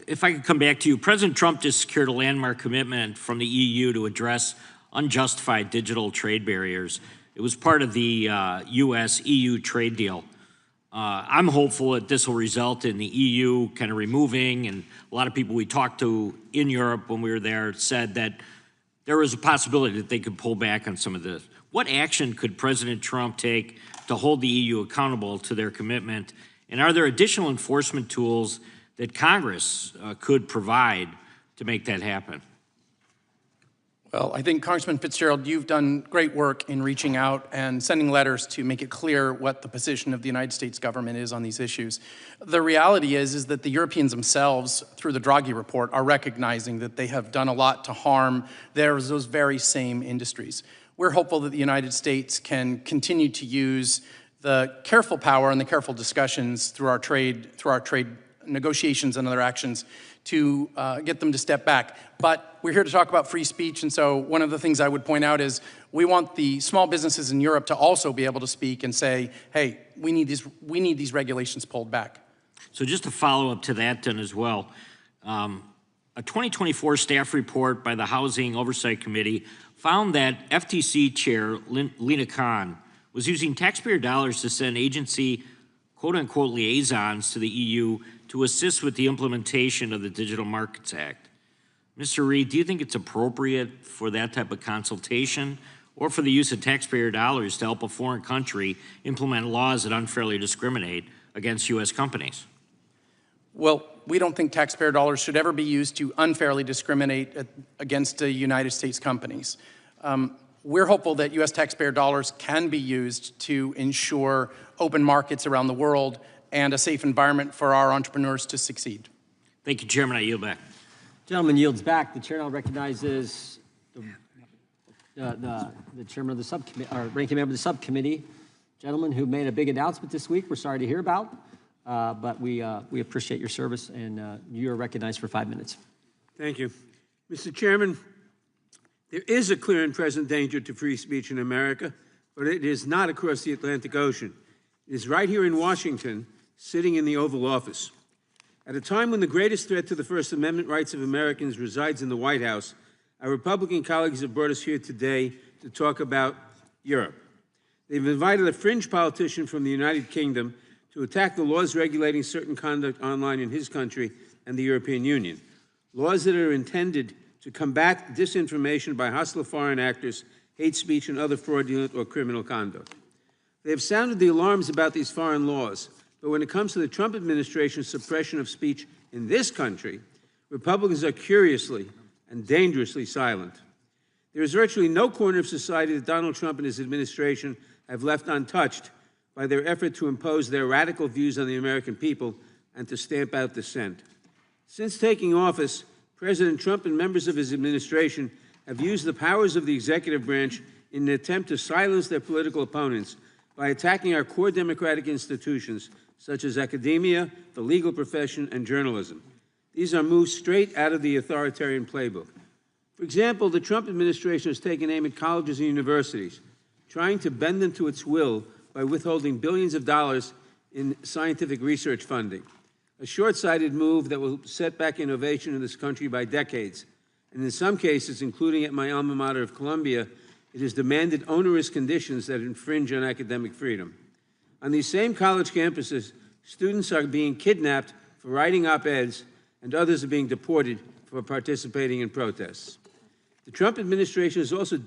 [SPEAKER 8] if I could come back to you, President Trump just secured a landmark commitment from the EU to address unjustified digital trade barriers. It was part of the U.S.-EU trade deal. I'm hopeful that this will result in the EU kind of removing, and a lot of people we talked to in Europe when we were there said that there was a possibility that they could pull back on some of this. What action could President Trump take to hold the EU accountable to their commitment? And are there additional enforcement tools that Congress could provide to make that happen?
[SPEAKER 4] Well, I think, Congressman Fitzgerald, you've done great work in reaching out and sending letters to make it clear what the position of the United States government is on these issues. The reality is that the Europeans themselves, through the Draghi report, are recognizing that they have done a lot to harm those very same industries. We're hopeful that the United States can continue to use the careful power and the careful discussions through our trade negotiations and other actions to get them to step back. But we're here to talk about free speech, and so one of the things I would point out is we want the small businesses in Europe to also be able to speak and say, hey, we need these regulations pulled back.
[SPEAKER 8] So just to follow up to that then as well, a 2024 staff report by the Housing Oversight Committee found that FTC Chair Lina Khan was using taxpayer dollars to send agency quote-unquote liaisons to the EU to assist with the implementation of the Digital Markets Act. Mr. Reid, do you think it's appropriate for that type of consultation or for the use of taxpayer dollars to help a foreign country implement laws that unfairly discriminate against U.S. companies?
[SPEAKER 4] Well, we don't think taxpayer dollars should ever be used to unfairly discriminate against United States companies. We're hopeful that U.S. taxpayer dollars can be used to ensure open markets around the world and a safe environment for our entrepreneurs to succeed.
[SPEAKER 8] Thank you, Chairman. I yield back.
[SPEAKER 2] Gentleman yields back. The chair now recognizes the chairman of the subcommittee, or ranking member of the subcommittee, gentleman who made a big announcement this week. We're sorry to hear about, but we appreciate your service, and you are recognized for 5 minutes.
[SPEAKER 9] Thank you. Mr. Chairman, there is a clear and present danger to free speech in America, but it is not across the Atlantic Ocean. It is right here in Washington, sitting in the Oval Office. At a time when the greatest threat to the First Amendment rights of Americans resides in the White House, our Republican colleagues have brought us here today to talk about Europe. They've invited a fringe politician from the United Kingdom to attack the laws regulating certain conduct online in his country and the European Union, laws that are intended to combat disinformation by hostile foreign actors, hate speech, and other fraudulent or criminal conduct. They have sounded the alarms about these foreign laws, but when it comes to the Trump administration's suppression of speech in this country, Republicans are curiously and dangerously silent. There is virtually no corner of society that Donald Trump and his administration have left untouched by their effort to impose their radical views on the American people and to stamp out dissent. Since taking office, President Trump and members of his administration have used the powers of the executive branch in an attempt to silence their political opponents by attacking our core democratic institutions, such as academia, the legal profession, and journalism. These are moves straight out of the authoritarian playbook. For example, the Trump administration has taken aim at colleges and universities, trying to bend them to its will by withholding billions of dollars in scientific research funding, a short-sighted move that will set back innovation in this country by decades. And in some cases, including at my alma mater of Columbia, it has demanded onerous conditions that infringe on academic freedom. On these same college campuses, students are being kidnapped for writing op-eds, and others are being deported for participating in protests. The Trump administration has also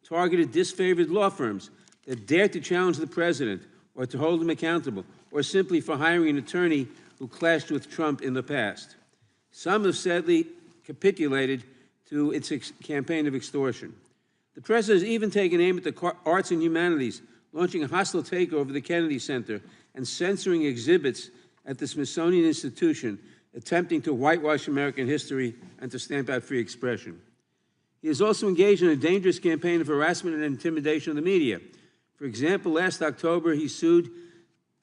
[SPEAKER 9] targeted disfavored law firms that dare to challenge the president or to hold him accountable, or simply for hiring an attorney who clashed with Trump in the past. Some have sadly capitulated to its campaign of extortion. The president has even taken aim at the arts and humanities, launching a hostile takeover of the Kennedy Center and censoring exhibits at the Smithsonian Institution, attempting to whitewash American history and to stamp out free expression. He has also engaged in a dangerous campaign of harassment and intimidation of the media. For example, last October, he sued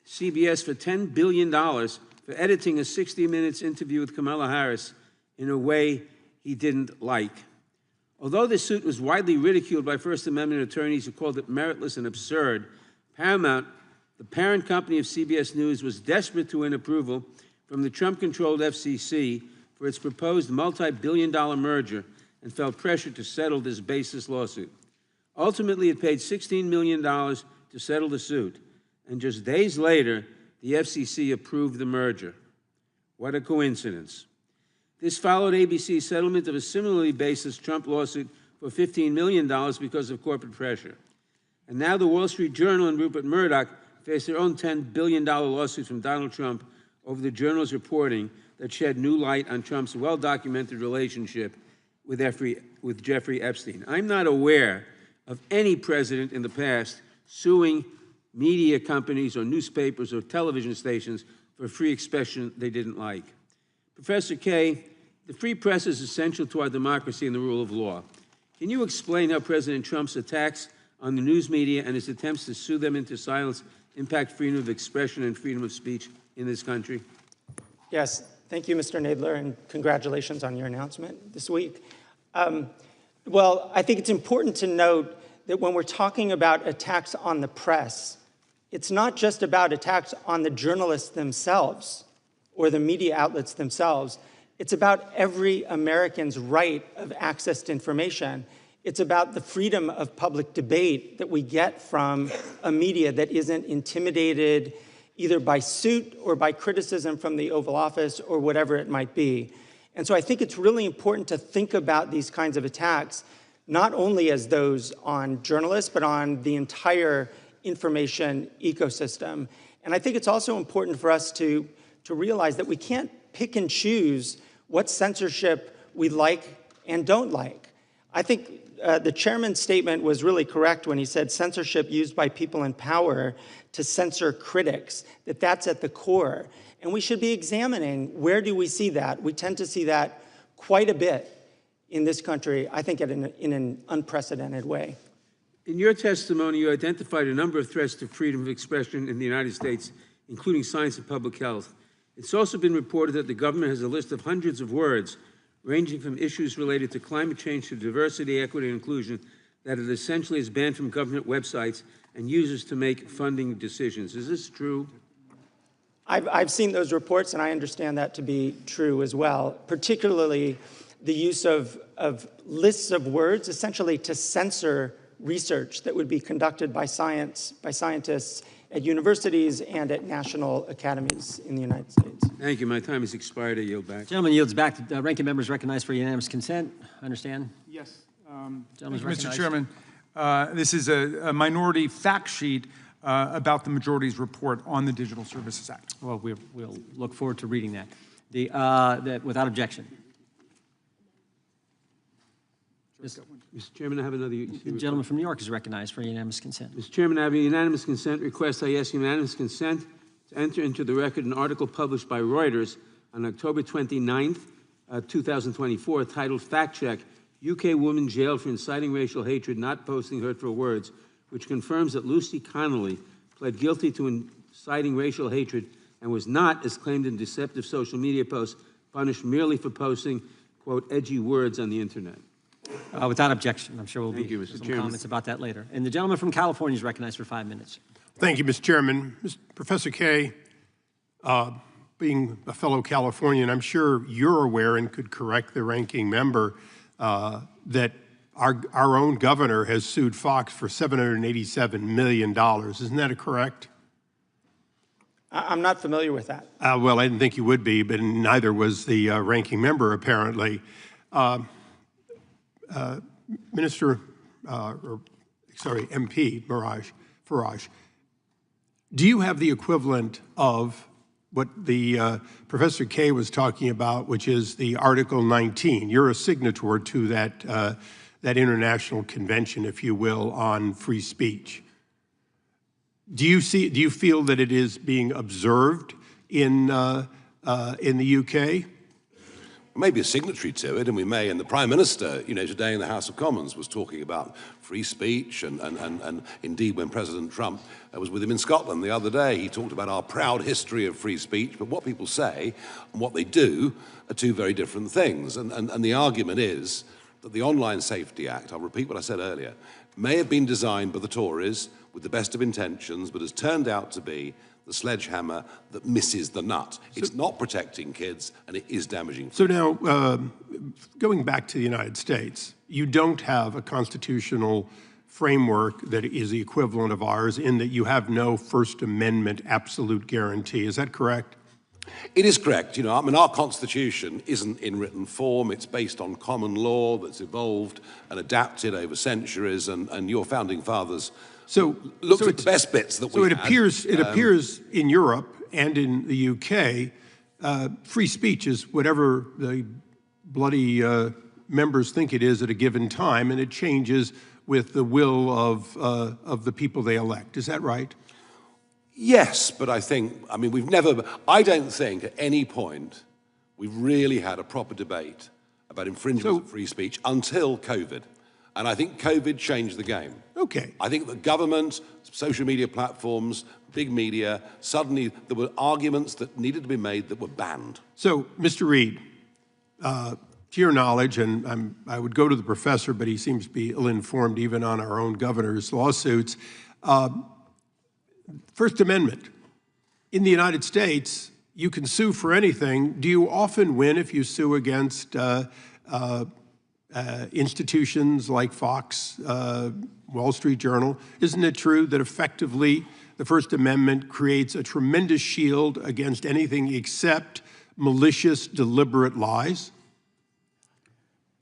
[SPEAKER 9] CBS for $10 billion for editing a 60 Minutes interview with Kamala Harris in a way he didn't like. Although this suit was widely ridiculed by First Amendment attorneys who called it meritless and absurd, Paramount, the parent company of CBS News, was desperate to win approval from the Trump-controlled FCC for its proposed multi-billion-dollar merger and felt pressure to settle this baseless lawsuit. Ultimately, it paid $16 million to settle the suit, and just days later, the FCC approved the merger. What a coincidence. This followed ABC's settlement of a similarly baseless Trump lawsuit for $15 million because of corporate pressure. And now the Wall Street Journal and Rupert Murdoch face their own $10 billion lawsuit from Donald Trump over the Journal's reporting that shed new light on Trump's well-documented relationship with Jeffrey Epstein. I'm not aware of any president in the past suing media companies or newspapers or television stations for free expression they didn't like. Professor Kaye, the free press is essential to our democracy and the rule of law. Can you explain how President Trump's attacks on the news media and his attempts to sue them into silence impact freedom of expression and freedom of speech in this country?
[SPEAKER 7] Yes, thank you, Mr. Nadler, and congratulations on your announcement this week. Well, I think it's important to note that when we're talking about attacks on the press, it's not just about attacks on the journalists themselves or the media outlets themselves. It's about every American's right of access to information. It's about the freedom of public debate that we get from a media that isn't intimidated either by suit or by criticism from the Oval Office or whatever it might be. And so I think it's really important to think about these kinds of attacks, not only as those on journalists, but on the entire information ecosystem. And I think it's also important for us to realize that we can't pick and choose what censorship we like and don't like. I think the chairman's statement was really correct when he said censorship used by people in power to censor critics, that's at the core. And we should be examining where do we see that. We tend to see that quite a bit in this country, I think in an unprecedented way.
[SPEAKER 9] In your testimony, you identified a number of threats to freedom of expression in the United States, including science and public health. It's also been reported that the government has a list of hundreds of words, ranging from issues related to climate change to diversity, equity, and inclusion, that it essentially is banned from government websites and users to make funding decisions. Is this true?
[SPEAKER 7] I've seen those reports, and I understand that to be true as well, particularly the use of lists of words, essentially to censor research that would be conducted by scientists at universities and at national academies in the United States.
[SPEAKER 9] Thank you. My time has expired. I yield back.
[SPEAKER 2] Gentleman yields back. The ranking member is recognized for unanimous consent. Understand?
[SPEAKER 3] Yes.
[SPEAKER 2] Gentleman's
[SPEAKER 3] Mr.
[SPEAKER 2] recognized.
[SPEAKER 3] Chairman, this is a minority fact sheet about the majority's report on the Digital Services Act.
[SPEAKER 2] Well, we'll look forward to reading that. Without objection.
[SPEAKER 9] Mr. Chairman, I have another.
[SPEAKER 2] The gentleman from New York is recognized for unanimous consent.
[SPEAKER 9] Mr. Chairman, I have a unanimous consent request. I ask unanimous consent to enter into the record an article published by Reuters on October 29th, 2024, titled Fact Check, UK Woman Jailed for Inciting Racial Hatred, Not Posting Hurtful Words, which confirms that Lucy Connolly pled guilty to inciting racial hatred and was not, as claimed in deceptive social media posts, punished merely for posting, quote, edgy words on the internet.
[SPEAKER 2] Without objection. I'm sure we'll
[SPEAKER 9] Thank
[SPEAKER 2] be
[SPEAKER 9] you, Mr.
[SPEAKER 2] some
[SPEAKER 9] Chairman.
[SPEAKER 2] comments about that later. And the gentleman from California is recognized for 5 minutes.
[SPEAKER 10] Thank you, Mr. Chairman. Professor Kaye, being a fellow Californian, I'm sure you're aware and could correct the ranking member that our own governor has sued Fox for $787 million. Isn't that correct?
[SPEAKER 7] I'm not familiar with that.
[SPEAKER 10] Well, I didn't think you would be, but neither was the ranking member, apparently. MP Farage, do you have the equivalent of what the Professor Kaye was talking about, which is the Article 19? You're a signatory to that, that international convention, if you will, on free speech. Do you feel that it is being observed in the UK?
[SPEAKER 6] Maybe a signatory to it, and we may. And the Prime Minister, today in the House of Commons was talking about free speech, and indeed when President Trump was with him in Scotland the other day, he talked about our proud history of free speech, but what people say and what they do are two very different things. And the argument is that the Online Safety Act, I'll repeat what I said earlier, may have been designed by the Tories with the best of intentions, but has turned out to be the sledgehammer that misses the nut. It's not protecting kids, and it is damaging.
[SPEAKER 10] So now, going back to the United States, you don't have a constitutional framework that is the equivalent of ours in that you have no First Amendment absolute guarantee. Is that correct?
[SPEAKER 6] It is correct. Our Constitution isn't in written form. It's based on common law that's evolved and adapted over centuries, and your founding fathers looked at the best bits that we had.
[SPEAKER 10] So it appears in Europe and in the UK, free speech is whatever the bloody members think it is at a given time, and it changes with the will of the people they elect. Is that right?
[SPEAKER 6] Yes, but I don't think at any point we've really had a proper debate about infringements of free speech until COVID. And I think COVID changed the game.
[SPEAKER 10] Okay.
[SPEAKER 6] I think the government, social media platforms, big media, suddenly there were arguments that needed to be made that were banned.
[SPEAKER 10] So, Mr. Reed, to your knowledge, and I would go to the professor, but he seems to be ill-informed even on our own governor's lawsuits. First Amendment. In the United States, you can sue for anything. Do you often win if you sue against institutions like Fox, Wall Street Journal? Isn't it true that effectively the First Amendment creates a tremendous shield against anything except malicious, deliberate lies?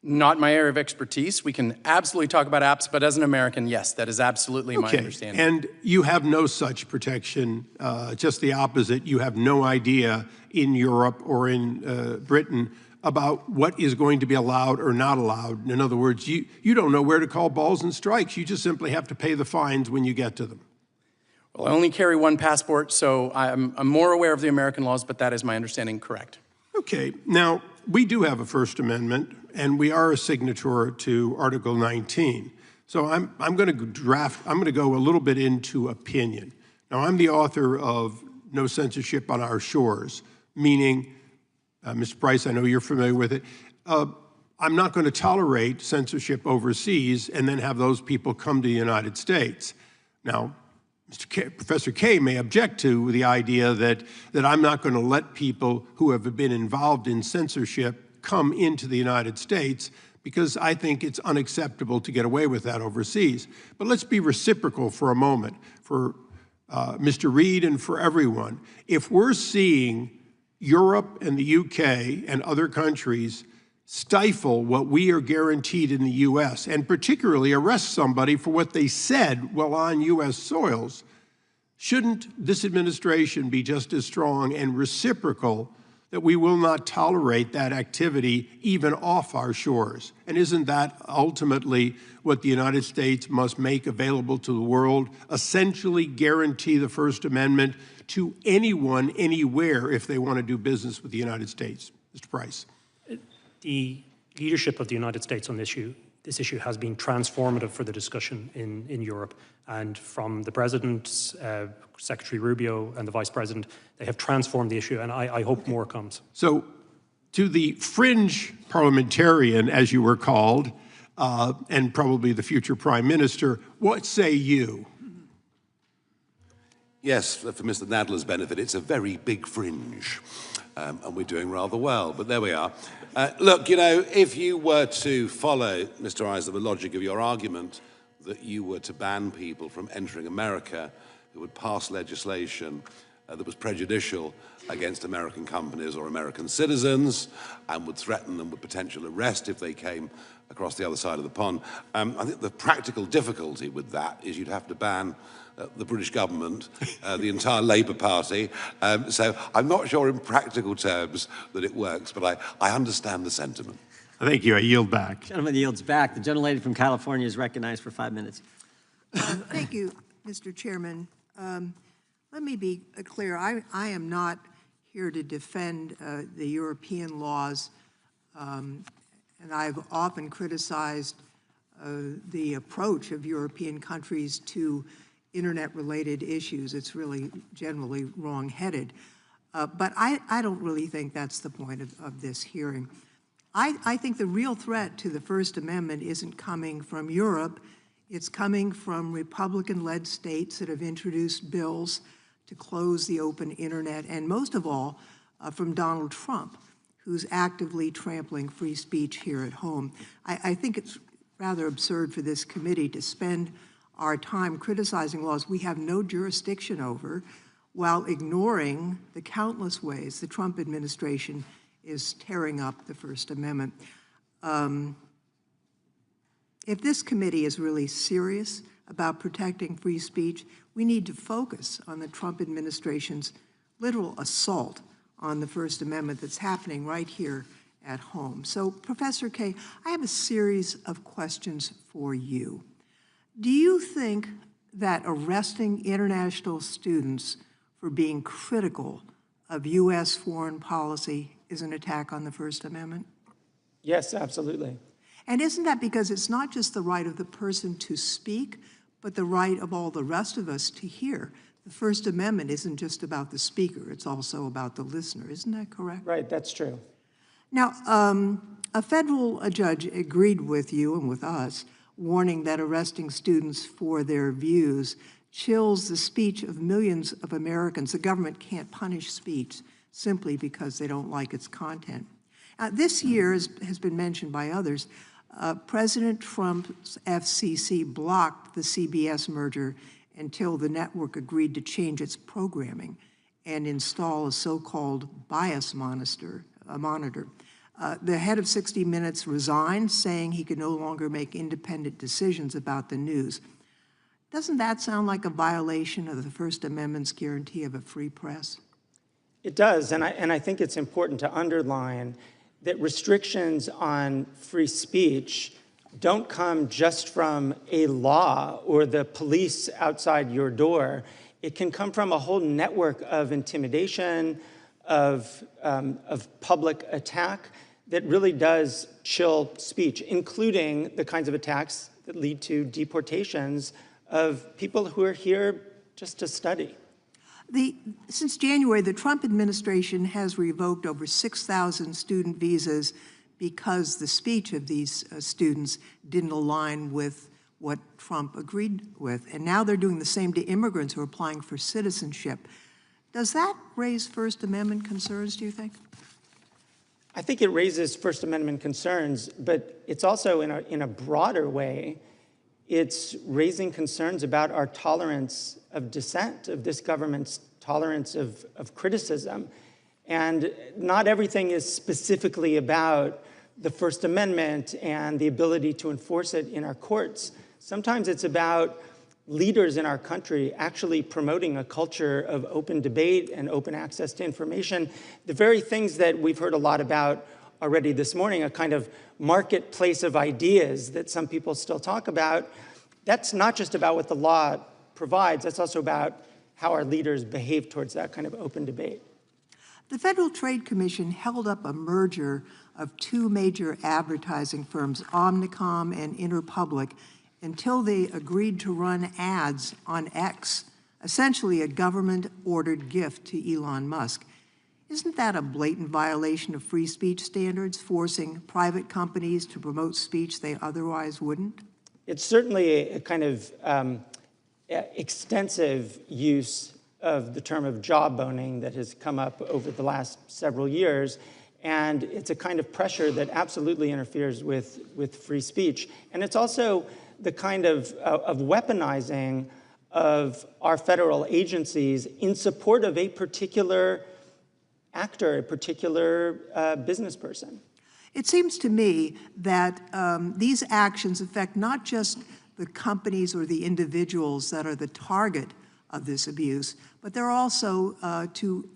[SPEAKER 4] Not my area of expertise. We can absolutely talk about apps, but as an American, yes, that is absolutely my understanding.
[SPEAKER 10] And you have no such protection, just the opposite. You have no idea in Europe or in Britain about what is going to be allowed or not allowed. In other words, you don't know where to call balls and strikes. You just simply have to pay the fines when you get to them.
[SPEAKER 4] Well, I only carry one passport, so I'm more aware of the American laws, but that is my understanding correct.
[SPEAKER 10] Okay, now, we do have a First Amendment, and we are a signatory to Article 19. So I'm going to go a little bit into opinion. Now, I'm the author of No Censorship on Our Shores, meaning, Mr. Price, I know you're familiar with it, I'm not going to tolerate censorship overseas and then have those people come to the United States. Now, Professor Kaye may object to the idea that I'm not going to let people who have been involved in censorship come into the United States because I think it's unacceptable to get away with that overseas. But let's be reciprocal for a moment for Mr. Reed and for everyone. If we're seeing Europe and the UK and other countries stifle what we are guaranteed in the U.S., and particularly arrest somebody for what they said while on U.S. soils, shouldn't this administration be just as strong and reciprocal that we will not tolerate that activity even off our shores? And isn't that ultimately what the United States must make available to the world, essentially guarantee the First Amendment to anyone, anywhere, if they want to do business with the United States? Mr. Price.
[SPEAKER 5] The leadership of the United States on this issue this issue has been transformative for the discussion in Europe. And from the President, Secretary Rubio, and the Vice President, they have transformed the issue, and I hope more comes.
[SPEAKER 10] So, to the fringe parliamentarian, as you were called, and probably the future Prime Minister, what say you?
[SPEAKER 6] Yes, for Mr. Nadler's benefit, it's a very big fringe, and we're doing rather well, but there we are. Look, you know, if you were to follow, Mr. Eisler, the logic of your argument that you were to ban people from entering America who would pass legislation that was prejudicial against American companies or American citizens and would threaten them with potential arrest if they came across the other side of the pond, I think the practical difficulty with that is you'd have to ban the British government, the entire Labour Party. So I'm not sure in practical terms that it works, but I understand the sentiment.
[SPEAKER 10] Thank you. I yield back.
[SPEAKER 2] Gentleman yields back. The gentlelady from California is recognized for 5 minutes.
[SPEAKER 11] Thank you, Mr. Chairman. Let me be clear. I am not here to defend the European laws, and I've often criticized the approach of European countries to internet-related issues. It's really generally wrong-headed. But I don't really think that's the point of this hearing. I think the real threat to the First Amendment isn't coming from Europe. It's coming from Republican-led states that have introduced bills to close the open internet, and most of all, from Donald Trump, who's actively trampling free speech here at home. I think it's rather absurd for this committee to spend our time criticizing laws we have no jurisdiction over while ignoring the countless ways the Trump administration is tearing up the First Amendment. If this committee is really serious about protecting free speech, we need to focus on the Trump administration's literal assault on the First Amendment that's happening right here at home. So, Professor Kaye, I have a series of questions for you. Do you think that arresting international students for being critical of U.S. foreign policy is an attack on the First Amendment?
[SPEAKER 7] Yes, absolutely.
[SPEAKER 11] And isn't that because it's not just the right of the person to speak, but the right of all the rest of us to hear? The First Amendment isn't just about the speaker, it's also about the listener. Isn't that correct?
[SPEAKER 7] Right, that's true.
[SPEAKER 11] Now, a federal judge agreed with you and with us, warning that arresting students for their views chills the speech of millions of Americans. The government can't punish speech simply because they don't like its content. This year, as has been mentioned by others, President Trump's FCC blocked the CBS merger until the network agreed to change its programming and install a so-called bias monitor. The head of 60 Minutes resigned, saying he could no longer make independent decisions about the news. Doesn't that sound like a violation of the First Amendment's guarantee of a free press?
[SPEAKER 7] It does, and I think it's important to underline that restrictions on free speech don't come just from a law or the police outside your door. It can come from a whole network of intimidation, of public attack that really does chill speech, including the kinds of attacks that lead to deportations of people who are here just to study.
[SPEAKER 11] Since January, the Trump administration has revoked over 6,000 student visas because the speech of these students didn't align with what Trump agreed with. And now they're doing the same to immigrants who are applying for citizenship. Does that raise First Amendment concerns, do you think?
[SPEAKER 7] I think it raises First Amendment concerns, but it's also, in a broader way, it's raising concerns about our tolerance of dissent, of this government's tolerance of criticism. And not everything is specifically about the First Amendment and the ability to enforce it in our courts. Sometimes it's about leaders in our country actually promoting a culture of open debate and open access to information. The very things that we've heard a lot about already this morning, a kind of marketplace of ideas that some people still talk about, that's not just about what the law provides, that's also about how our leaders behave towards that kind of open debate.
[SPEAKER 11] The Federal Trade Commission held up a merger of two major advertising firms, Omnicom and Interpublic, until they agreed to run ads on X, essentially a government-ordered gift to Elon Musk. Isn't that a blatant violation of free speech standards, forcing private companies to promote speech they otherwise wouldn't?
[SPEAKER 7] It's certainly a kind of extensive use of the term of jawboning that has come up over the last several years, and it's a kind of pressure that absolutely interferes with free speech. And it's also the kind of weaponizing of our federal agencies in support of a particular actor, a particular business person.
[SPEAKER 11] It seems to me that these actions affect not just the companies or the individuals that are the target of this abuse, but they're also to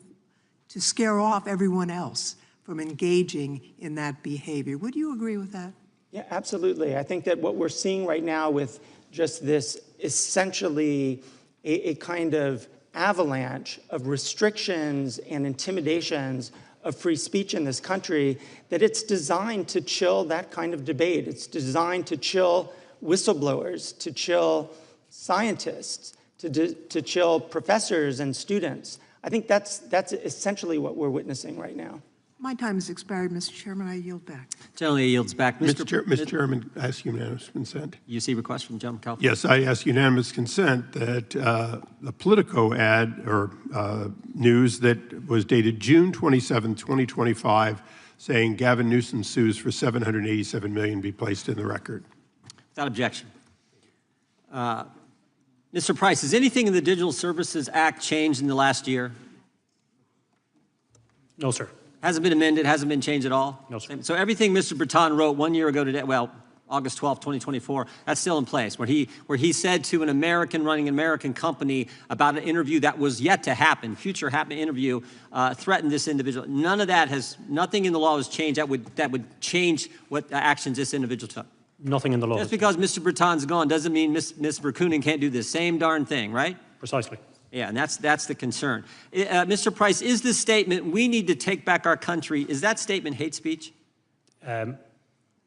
[SPEAKER 11] scare off everyone else from engaging in that behavior. Would you agree with that?
[SPEAKER 7] Yeah, absolutely. I think that what we're seeing right now with just this essentially a kind of avalanche of restrictions and intimidations of free speech in this country, that it's designed to chill that kind of debate. It's designed to chill whistleblowers, to chill scientists, to chill professors and students. I think that's essentially what we're witnessing right now.
[SPEAKER 11] My time has expired, Mr. Chairman. I yield back.
[SPEAKER 2] Generally yields back.
[SPEAKER 10] Mr. Chairman, I ask unanimous consent.
[SPEAKER 2] You see request from General California?
[SPEAKER 10] Yes, I ask unanimous consent that the Politico ad or news that was dated June 27, 2025, saying Gavin Newsom sues for $787 million be placed in the record.
[SPEAKER 2] Without objection. Mr. Price, has anything in the Digital Services Act changed in the last year?
[SPEAKER 5] No, sir.
[SPEAKER 2] Hasn't been amended, hasn't been changed at all?
[SPEAKER 5] No, sir.
[SPEAKER 2] So everything Mr. Breton wrote 1 year ago today, well, August 12, 2024, that's still in place, where he said to an American running an American company about an interview that was yet to happen, future happening interview, threatened this individual. None of that has, nothing in the law has changed that would change what actions this individual took.
[SPEAKER 5] Nothing in the law.
[SPEAKER 2] Just because Mr. Breton's gone doesn't mean Ms. Verkunen can't do the same darn thing, right?
[SPEAKER 5] Precisely.
[SPEAKER 2] Yeah, and that's the concern. Mr. Price, is this statement, we need to take back our country, is that statement hate speech?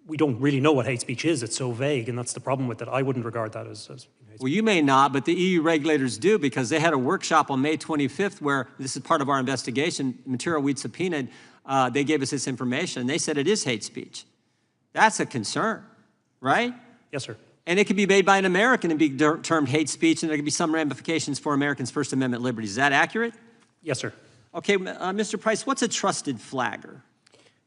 [SPEAKER 5] We don't really know what hate speech is. It's so vague, and that's the problem with it. I wouldn't regard that as hate speech.
[SPEAKER 2] Well, you may not, but the EU regulators do, because they had a workshop on May 25th where, this is part of our investigation, material we'd subpoenaed, they gave us this information, and they said it is hate speech. That's a concern, right?
[SPEAKER 5] Yes, sir.
[SPEAKER 2] And it could be made by an American and be termed hate speech, and there could be some ramifications for Americans' First Amendment liberties. Is that accurate?
[SPEAKER 5] Yes, sir.
[SPEAKER 2] Okay, Mr. Price, what's a trusted flagger?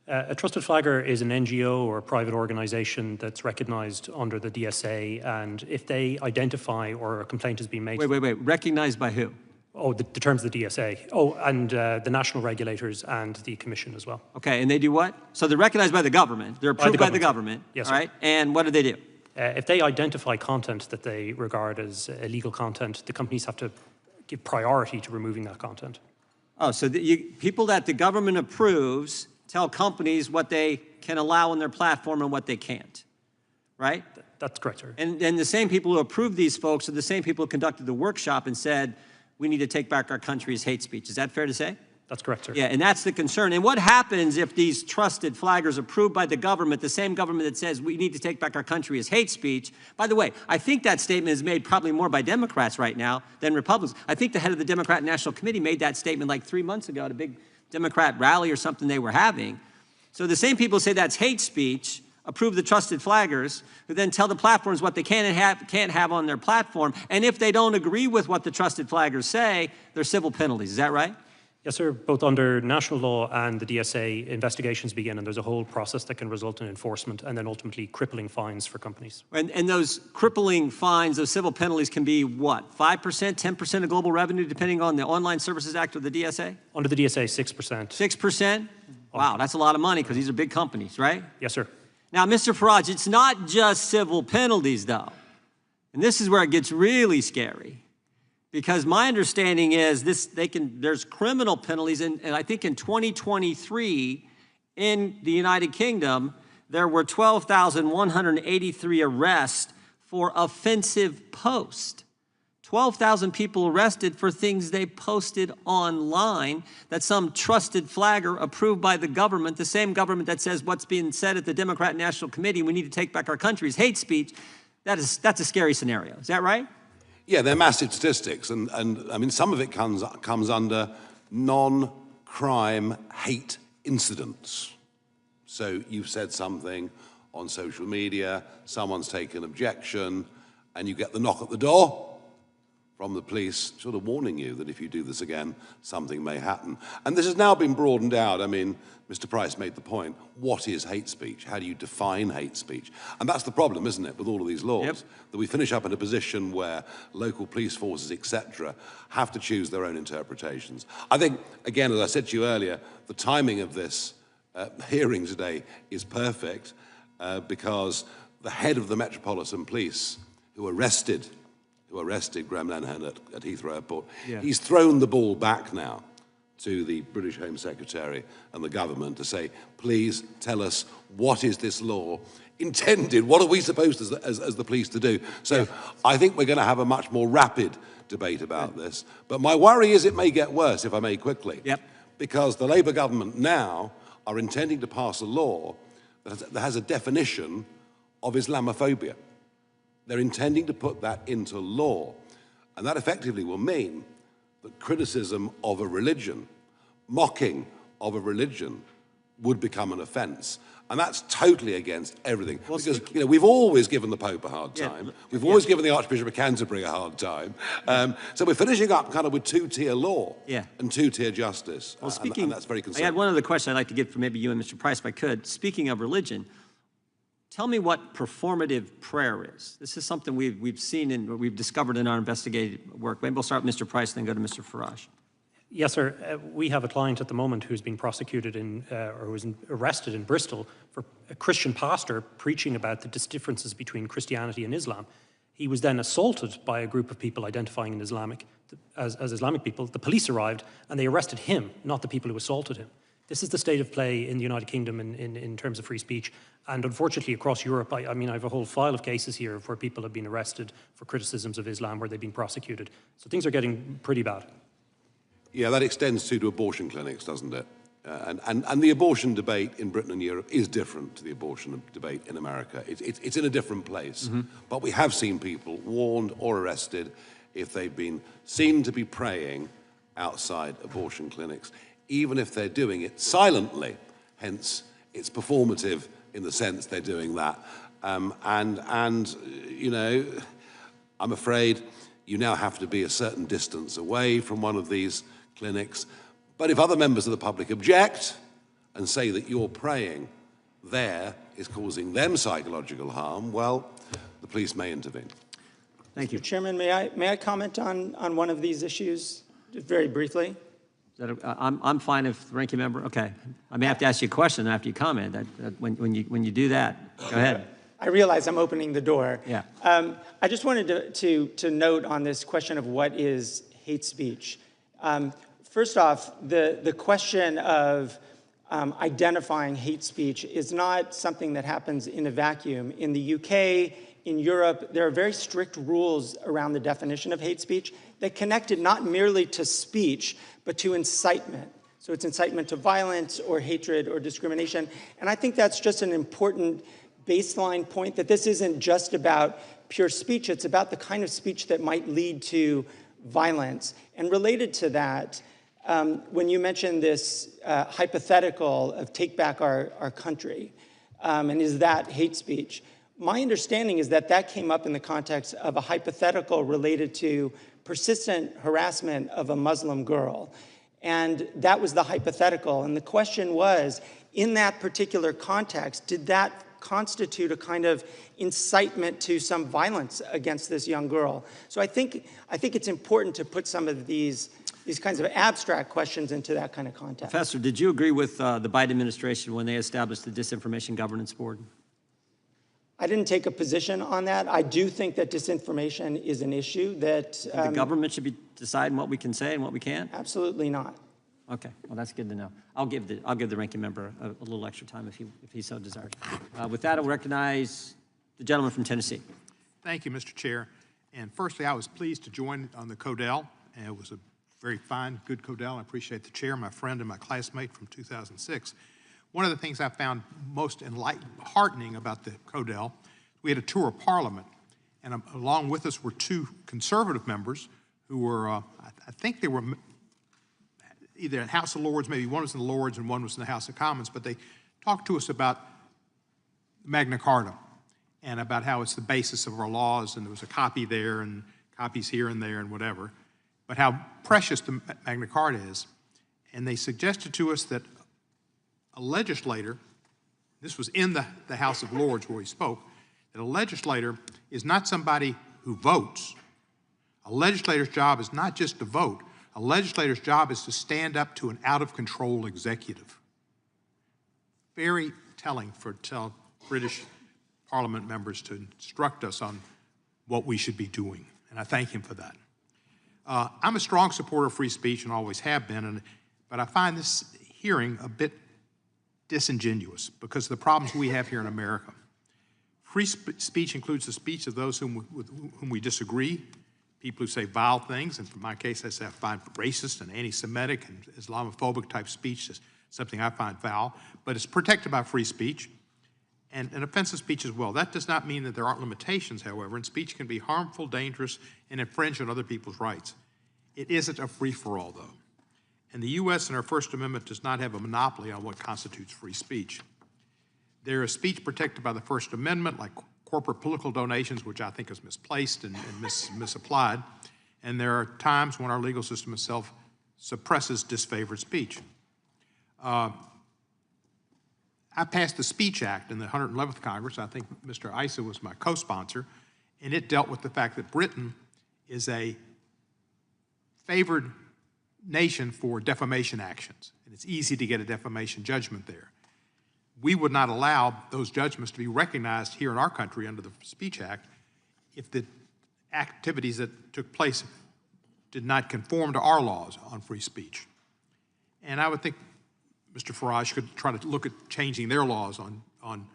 [SPEAKER 5] A trusted flagger is an NGO or a private organization that's recognized under the DSA, and if they identify or a complaint has been made...
[SPEAKER 2] Wait. Recognized by who?
[SPEAKER 5] Oh, the terms of the DSA. Oh, and the national regulators and the commission as well.
[SPEAKER 2] Okay, and they do what? So they're recognized by the government. They're approved by the government.
[SPEAKER 5] Yes,
[SPEAKER 2] all right? And what do they do?
[SPEAKER 5] If they identify content that they regard as illegal content, the companies have to give priority to removing that content.
[SPEAKER 2] Oh, so people that the government approves tell companies what they can allow on their platform and what they can't, right?
[SPEAKER 5] That's correct, sir.
[SPEAKER 2] And the same people who approved these folks are the same people who conducted the workshop and said, we need to take back our country as hate speech. Is that fair to say?
[SPEAKER 5] That's correct, sir.
[SPEAKER 2] Yeah, and that's the concern. And what happens if these trusted flaggers approved by the government, the same government that says we need to take back our country as hate speech? By the way, I think that statement is made probably more by Democrats right now than Republicans. I think the head of the Democrat National Committee made that statement like 3 months ago at a big Democrat rally or something they were having. So the same people say that's hate speech, approve the trusted flaggers, who then tell the platforms what they can and can't have on their platform. And if they don't agree with what the trusted flaggers say, there's civil penalties. Is that right?
[SPEAKER 5] Yes, sir. Both under national law and the DSA, investigations begin, and there's a whole process that can result in enforcement and then ultimately crippling fines for companies.
[SPEAKER 2] And those crippling fines, those civil penalties can be what, 5%, 10% of global revenue, depending on the Online Services Act or the DSA?
[SPEAKER 5] Under the DSA, 6%.
[SPEAKER 2] 6%? Wow, that's a lot of money because these are big companies, right?
[SPEAKER 5] Yes, sir.
[SPEAKER 2] Now, Mr. Farage, it's not just civil penalties, though. And this is where it gets really scary. Because my understanding is there's criminal penalties, and I think in 2023 in the United Kingdom, there were 12,183 arrests for offensive post. 12,000 people arrested for things they posted online that some trusted flagger approved by the government, the same government that says what's being said at the Democrat National Committee, we need to take back our country, is hate speech. That's a scary scenario. Is that right?
[SPEAKER 6] Yeah, they're massive statistics, and I mean, some of it comes under non-crime hate incidents. So you've said something on social media, someone's taken objection, and you get the knock at the door from the police sort of warning you that if you do this again, something may happen. And this has now been broadened out. I mean, Mr. Price made the point, what is hate speech? How do you define hate speech? And that's the problem, isn't it, with all of these laws, that we finish up in a position where local police forces, etc., have to choose their own interpretations. I think, again, as I said to you earlier, the timing of this hearing today is perfect because the head of the Metropolitan Police, who arrested Graham Linehan at Heathrow Airport, he's thrown the ball back now to the British Home Secretary and the government to say, please tell us, what is this law intended? What are we supposed as the police to do? So I think we're going to have a much more rapid debate about this. But my worry is it may get worse, if I may quickly, because the Labour government now are intending to pass a law that has a definition of Islamophobia. They're intending to put that into law. And that effectively will mean that criticism of a religion, mocking of a religion, would become an offence. And that's totally against everything. Well, because, you know, we've always given the Pope a hard time. We've always given the Archbishop of Canterbury a hard time. So we're finishing up kind of with two-tier law and two-tier justice.
[SPEAKER 2] Well,
[SPEAKER 6] and that's very concerning.
[SPEAKER 2] I had one other question I'd like to get from maybe you and Mr. Price, if I could. Speaking of religion, tell me what performative prayer is. This is something we've seen and we've discovered in our investigative work. Maybe we'll start with Mr. Price, then go to Mr. Farage.
[SPEAKER 5] Yes, sir. We have a client at the moment who's been prosecuted or was arrested in Bristol for a Christian pastor preaching about the differences between Christianity and Islam. He was then assaulted by a group of people identifying as Islamic people. The police arrived and they arrested him, not the people who assaulted him. This is the state of play in the United Kingdom in terms of free speech. And unfortunately, across Europe, I mean, I have a whole file of cases here where people have been arrested for criticisms of Islam, where they've been prosecuted. So things are getting pretty bad.
[SPEAKER 6] Yeah, that extends to abortion clinics, doesn't it? And the abortion debate in Britain and Europe is different to the abortion debate in America. It's in a different place. But we have seen people warned or arrested if they've been seen to be praying outside abortion clinics, even if they're doing it silently. Hence, it's performative in the sense they're doing that. And you know, I'm afraid you now have to be a certain distance away from one of these clinics. But if other members of the public object and say that your praying there is causing them psychological harm, well, the police may intervene.
[SPEAKER 2] Thank you.
[SPEAKER 7] Mr. Chairman, may I comment on one of these issues, just very briefly?
[SPEAKER 2] I'm fine if the ranking member, okay. I may have to ask you a question after you comment. When you do that, go ahead.
[SPEAKER 7] I realize I'm opening the door.
[SPEAKER 2] Yeah.
[SPEAKER 7] I just wanted to note on this question of what is hate speech. First off, the question of identifying hate speech is not something that happens in a vacuum. In the UK, in Europe, there are very strict rules around the definition of hate speech that connect it not merely to speech, but to incitement. So it's incitement to violence or hatred or discrimination. And I think that's just an important baseline point, that this isn't just about pure speech, it's about the kind of speech that might lead to violence. And related to that, when you mentioned this hypothetical of take back our country, and is that hate speech? My understanding is that that came up in the context of a hypothetical related to persistent harassment of a Muslim girl. And that was the hypothetical. And the question was, in that particular context, did that constitute a kind of incitement to some violence against this young girl? So I think it's important to put some of these kinds of abstract questions into that kind of context.
[SPEAKER 2] Professor, did you agree with the Biden administration when they established the Disinformation Governance Board?
[SPEAKER 7] I didn't take a position on that. I do think that disinformation is an issue that...
[SPEAKER 2] the government should be deciding what we can say and what we can't?
[SPEAKER 7] Absolutely not.
[SPEAKER 2] Okay, well, that's good to know. I'll give the ranking member a little extra time if he so desires. With that, I'll recognize the gentleman from Tennessee.
[SPEAKER 12] Thank you, Mr. Chair. And firstly, I was pleased to join on the Codell, and it was a very fine, good Codell. I appreciate the chair, my friend and my classmate from 2006. One of the things I found most heartening about the Codell, we had a tour of Parliament, and along with us were two conservative members who were, I think they were either in the House of Lords, maybe one was in the Lords and one was in the House of Commons, but they talked to us about Magna Carta and about how it's the basis of our laws, and there was a copy there and copies here and there and whatever, but how precious the Magna Carta is. And they suggested to us that a legislator, this was in the House of Lords where he spoke, that a legislator is not somebody who votes. A legislator's job is not just to vote. A legislator's job is to stand up to an out-of-control executive. Very telling for British Parliament members to instruct us on what we should be doing, and I thank him for that. I'm a strong supporter of free speech and always have been, but I find this hearing a bit disingenuous because of the problems we have here in America. Free speech includes the speech of those with whom we disagree, people who say vile things, and in my case, I find racist and anti-Semitic and Islamophobic type speech is something I find foul, but it's protected by free speech and offensive speech as well. That does not mean that there aren't limitations, however, and speech can be harmful, dangerous, and infringe on other people's rights. It isn't a free-for-all, though. And the U.S. and our First Amendment does not have a monopoly on what constitutes free speech. There is speech protected by the First Amendment, like corporate political donations, which I think is misplaced and misapplied. And there are times when our legal system itself suppresses disfavored speech. I passed the Speech Act in the 111th Congress. I think Mr. Issa was my co-sponsor, and it dealt with the fact that Britain is a favored nation for defamation actions, and it's easy to get a defamation judgment there. We would not allow those judgments to be recognized here in our country under the Speech Act if the activities that took place did not conform to our laws on free speech. And I would think Mr. Farage could try to look at changing their laws on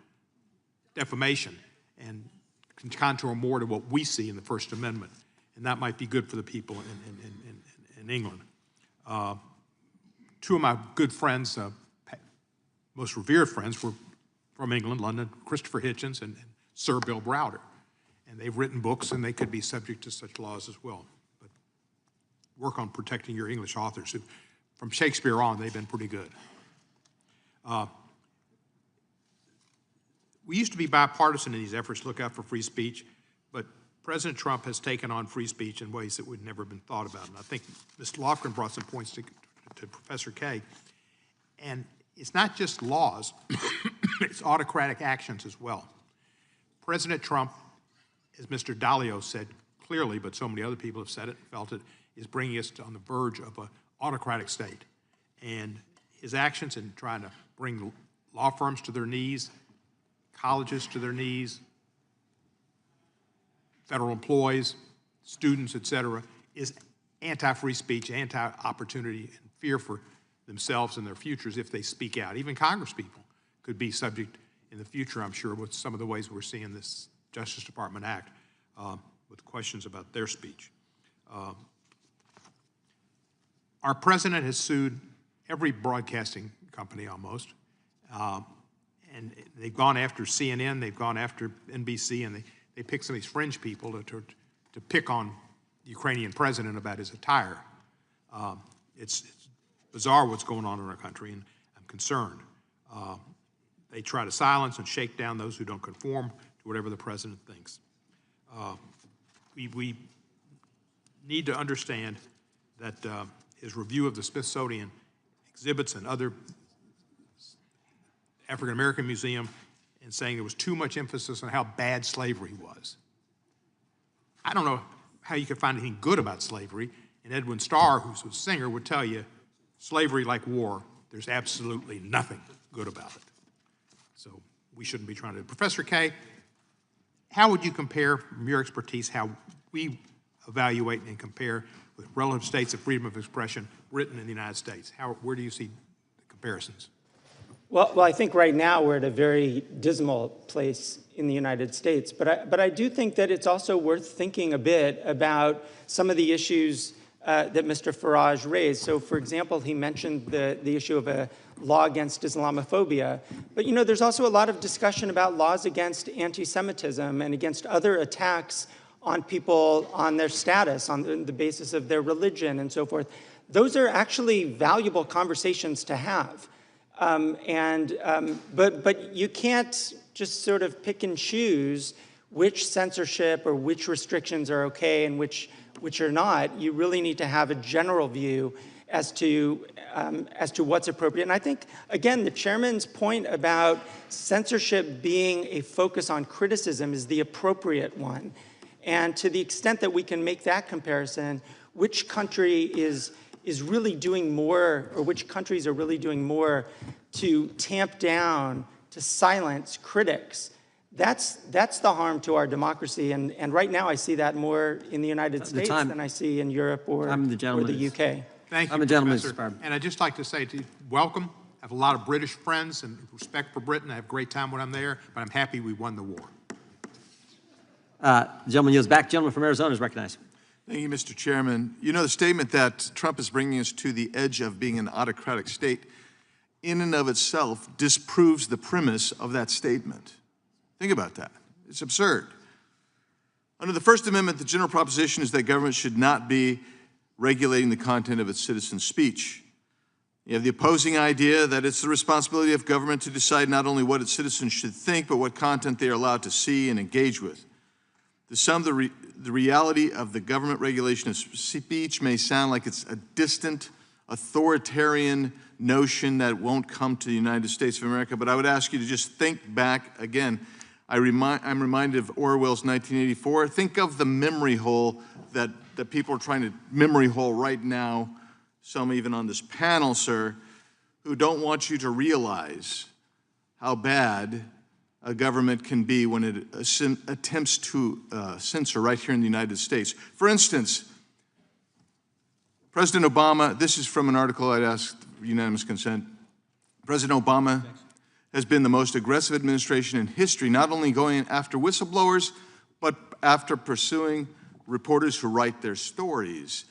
[SPEAKER 12] defamation and contour more to what we see in the First Amendment, and that might be good for the people in England. Two of my good friends, most revered friends, were from England, London, Christopher Hitchens and Sir Bill Browder. And they've written books, and they could be subject to such laws as well. But work on protecting your English authors. From Shakespeare on, they've been pretty good. We used to be bipartisan in these efforts to look out for free speech, but President Trump has taken on free speech in ways that would never have been thought about. And I think Mr. Lofgren brought some points to Professor Kay. And it's not just laws, it's autocratic actions as well. President Trump, as Mr. Dalio said clearly, but so many other people have said it, felt it, is bringing us on the verge of an autocratic state. And his actions in trying to bring law firms to their knees, colleges to their knees, federal employees, students, et cetera, is anti-free speech, anti-opportunity, and fear for themselves and their futures if they speak out. Even Congress people could be subject in the future, I'm sure, with some of the ways we're seeing this Justice Department act with questions about their speech. Our president has sued every broadcasting company almost, and they've gone after CNN, they've gone after NBC, and they pick some of these fringe people to pick on the Ukrainian president about his attire. It's bizarre what's going on in our country, and I'm concerned. They try to silence and shake down those who don't conform to whatever the president thinks. We need to understand that his review of the Smithsonian exhibits and other African American museum and saying there was too much emphasis on how bad slavery was. I don't know how you could find anything good about slavery, and Edwin Starr, who's a singer, would tell you slavery, like war, there's absolutely nothing good about it. So we shouldn't be trying to. Professor Kay, how would you compare, from your expertise, how we evaluate and compare with relative states of freedom of expression written in the United States? Where do you see the comparisons?
[SPEAKER 7] Well, I think right now we're at a very dismal place in the United States, but I do think that it's also worth thinking a bit about some of the issues that Mr. Farage raised. So, for example, he mentioned the issue of a law against Islamophobia, but there's also a lot of discussion about laws against anti-Semitism and against other attacks on people on their status, on the basis of their religion and so forth. Those are actually valuable conversations to have. But you can't just sort of pick and choose which censorship or which restrictions are okay and which are not. You really need to have a general view as to what's appropriate. And I think, again, the chairman's point about censorship being a focus on criticism is the appropriate one. And to the extent that we can make that comparison, which country is really doing more, or which countries are really doing more to tamp down, to silence critics, that's the harm to our democracy. And right now I see that more in the United States than I see in Europe or the UK.
[SPEAKER 12] Thank you, Professor. And I'd just like to say to you, welcome. I have a lot of British friends and respect for Britain. I have a great time when I'm there, but I'm happy we won the war.
[SPEAKER 2] The gentleman yields back. Gentleman from Arizona is recognized.
[SPEAKER 13] Thank you, Mr. Chairman. The statement that Trump is bringing us to the edge of being an autocratic state in and of itself disproves the premise of that statement. Think about that. It's absurd. Under the First Amendment, the general proposition is that government should not be regulating the content of its citizens' speech. You have the opposing idea that it's the responsibility of government to decide not only what its citizens should think, but what content they are allowed to see and engage with. To some, the reality of the government regulation of speech may sound like it's a distant, authoritarian notion that won't come to the United States of America, but I would ask you to just think back again. I'm reminded of Orwell's 1984. Think of the memory hole that people are trying to memory hole right now, some even on this panel, sir, who don't want you to realize how bad a government can be when it attempts to censor right here in the United States. For instance, President Obama, this is from an article I'd ask for unanimous consent. President Obama has been the most aggressive administration in history, not only going after whistleblowers, but after pursuing reporters who write their stories.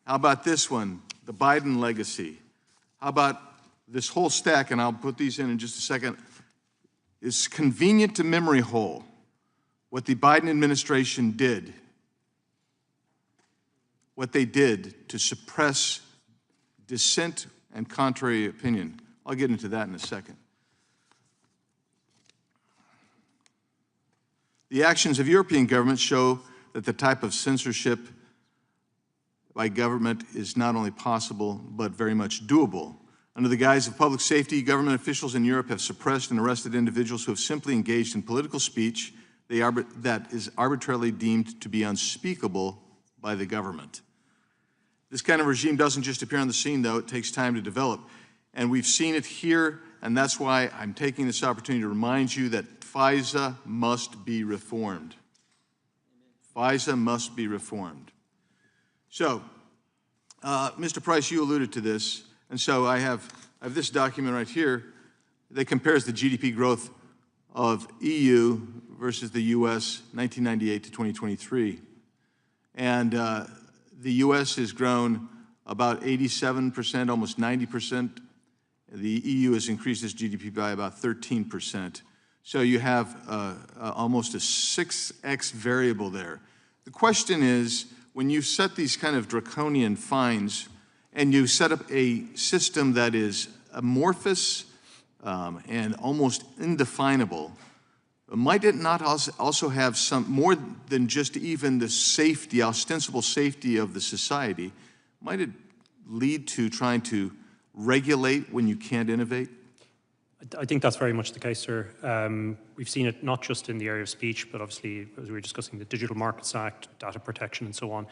[SPEAKER 13] How about this one, the Biden legacy? How about this whole stack, and I'll put these in just a second. It's convenient to memory hole what the Biden administration did, what they did to suppress dissent and contrary opinion. I'll get into that in a second. The actions of European governments show that the type of censorship by government is not only possible, but very much doable. Under the guise of public safety, government officials in Europe have suppressed and arrested individuals who have simply engaged in political speech that is arbitrarily deemed to be unspeakable by the government. This kind of regime doesn't just appear on the scene, though. It takes time to develop. And we've seen it here, and that's why I'm taking this opportunity to remind you that FISA must be reformed. FISA must be reformed. So, Mr. Price, you alluded to this. And so I have this document right here that compares the GDP growth of EU versus the U.S. 1998 to 2023. And the U.S. has grown about 87%, almost 90%. The EU has increased its GDP by about 13%. So you have almost a 6x variable there. The question is, when you set these kind of draconian fines, and you set up a system that is amorphous and almost indefinable, might it not also have some more than just even the safety, ostensible safety of the society? Might it lead to trying to regulate when you can't innovate?
[SPEAKER 5] I think that's very much the case, sir. We've seen it not just in the area of speech, but obviously, as we were discussing, the Digital Markets Act, data protection, and so on.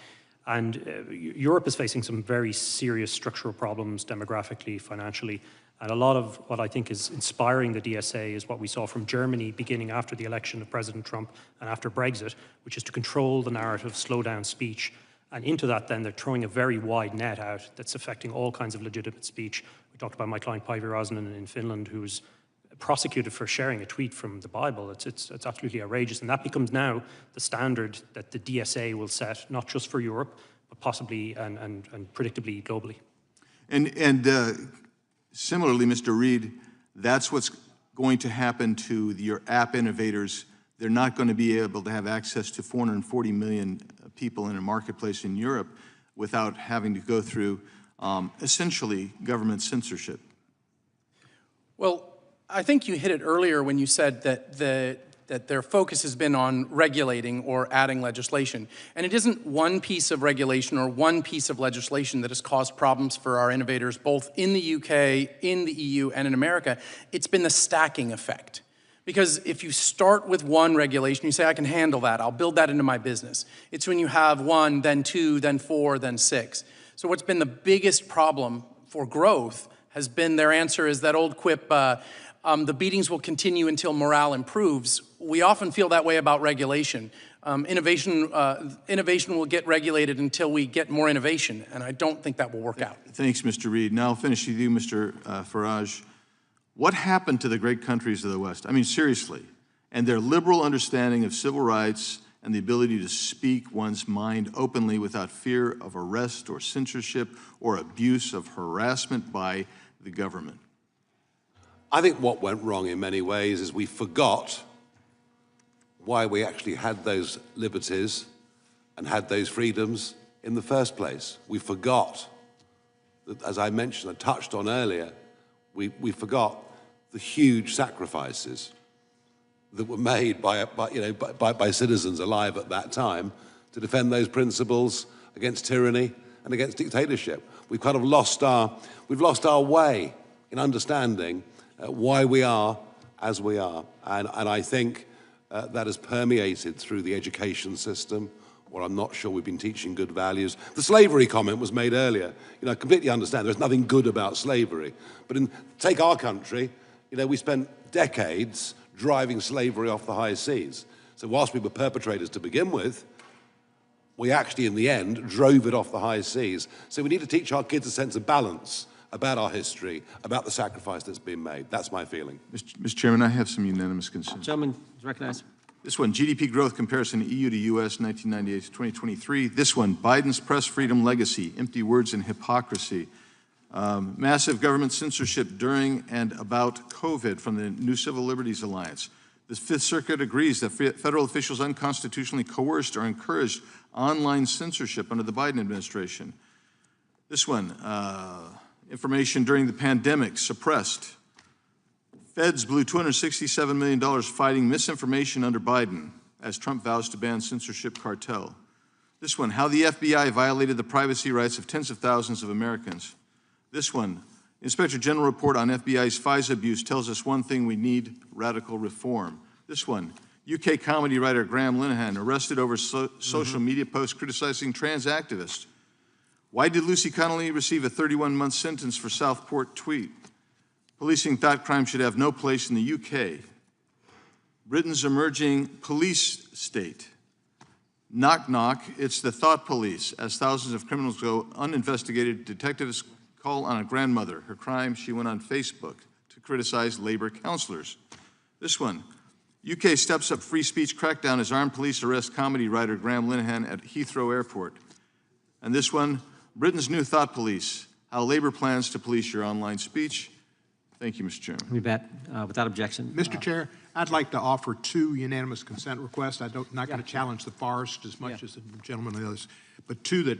[SPEAKER 5] And Europe is facing some very serious structural problems demographically, financially. And a lot of what I think is inspiring the DSA is what we saw from Germany beginning after the election of President Trump and after Brexit, which is to control the narrative, slow down speech. And into that, then, they're throwing a very wide net out that's affecting all kinds of legitimate speech. We talked about my client, Päivi Räsänen, in Finland, who's prosecuted for sharing a tweet from the Bible. It's absolutely outrageous. And that becomes now the standard that the DSA will set, not just for Europe, but possibly and predictably globally.
[SPEAKER 13] And similarly, Mr. Reid, that's what's going to happen to your app innovators. They're not going to be able to have access to 440 million people in a marketplace in Europe without having to go through essentially government censorship.
[SPEAKER 4] Well, I think you hit it earlier when you said that their focus has been on regulating or adding legislation. And it isn't one piece of regulation or one piece of legislation that has caused problems for our innovators, both in the UK, in the EU, and in America. It's been the stacking effect. Because if you start with one regulation, you say, I can handle that, I'll build that into my business. It's when you have one, then two, then four, then six. So what's been the biggest problem for growth has been their answer is that old quip, the beatings will continue until morale improves. We often feel that way about regulation. Innovation will get regulated until we get more innovation, and I don't think that will work out.
[SPEAKER 13] Thanks, Mr. Reid. Now I'll finish with you, Mr. Farage. What happened to the great countries of the West? I mean, seriously, and their liberal understanding of civil rights and the ability to speak one's mind openly without fear of arrest or censorship or abuse of harassment by the government?
[SPEAKER 6] I think what went wrong in many ways is we forgot why we actually had those liberties and had those freedoms in the first place. We forgot that, as I mentioned, I touched on earlier, we forgot the huge sacrifices that were made by citizens alive at that time to defend those principles against tyranny and against dictatorship. We've kind of lost our way in understanding why we are as we are. And I think that has permeated through the education system, where I'm not sure we've been teaching good values. The slavery comment was made earlier. I completely understand there's nothing good about slavery. But take our country, we spent decades driving slavery off the high seas. So whilst we were perpetrators to begin with, we actually, in the end, drove it off the high seas. So we need to teach our kids a sense of balance about our history, about the sacrifice that's been made. That's my feeling.
[SPEAKER 13] Mr. Chairman, I have some unanimous consent.
[SPEAKER 2] Gentleman is recognized.
[SPEAKER 13] This one, GDP growth comparison EU to US 1998 to 2023. This one, Biden's press freedom legacy, empty words and hypocrisy. Massive government censorship during and about COVID from the New Civil Liberties Alliance. The Fifth Circuit agrees that federal officials unconstitutionally coerced or encouraged online censorship under the Biden administration. This one, information during the pandemic suppressed. Feds blew $267 million fighting misinformation under Biden as Trump vows to ban censorship cartel. This one, how the FBI violated the privacy rights of tens of thousands of Americans. This one, Inspector General report on FBI's FISA abuse tells us one thing: we need radical reform. This one, UK comedy writer Graham Linehan arrested over social media posts criticizing trans activists. Why did Lucy Connolly receive a 31-month sentence for Southport tweet? Policing thought crime should have no place in the UK. Britain's emerging police state. Knock, knock, it's the thought police. As thousands of criminals go uninvestigated, detectives call on a grandmother. Her crime, she went on Facebook to criticize Labour councillors. This one, UK steps up free speech crackdown as armed police arrest comedy writer Graham Linehan at Heathrow Airport. And this one, Britain's new thought police, how Labour plans to police your online speech. Thank you, Mr. Chairman.
[SPEAKER 2] We bet. Without objection.
[SPEAKER 12] Mr. Chair, I'd like to offer two unanimous consent requests. I'm not going to challenge the farce as much as the gentleman and the others, but two that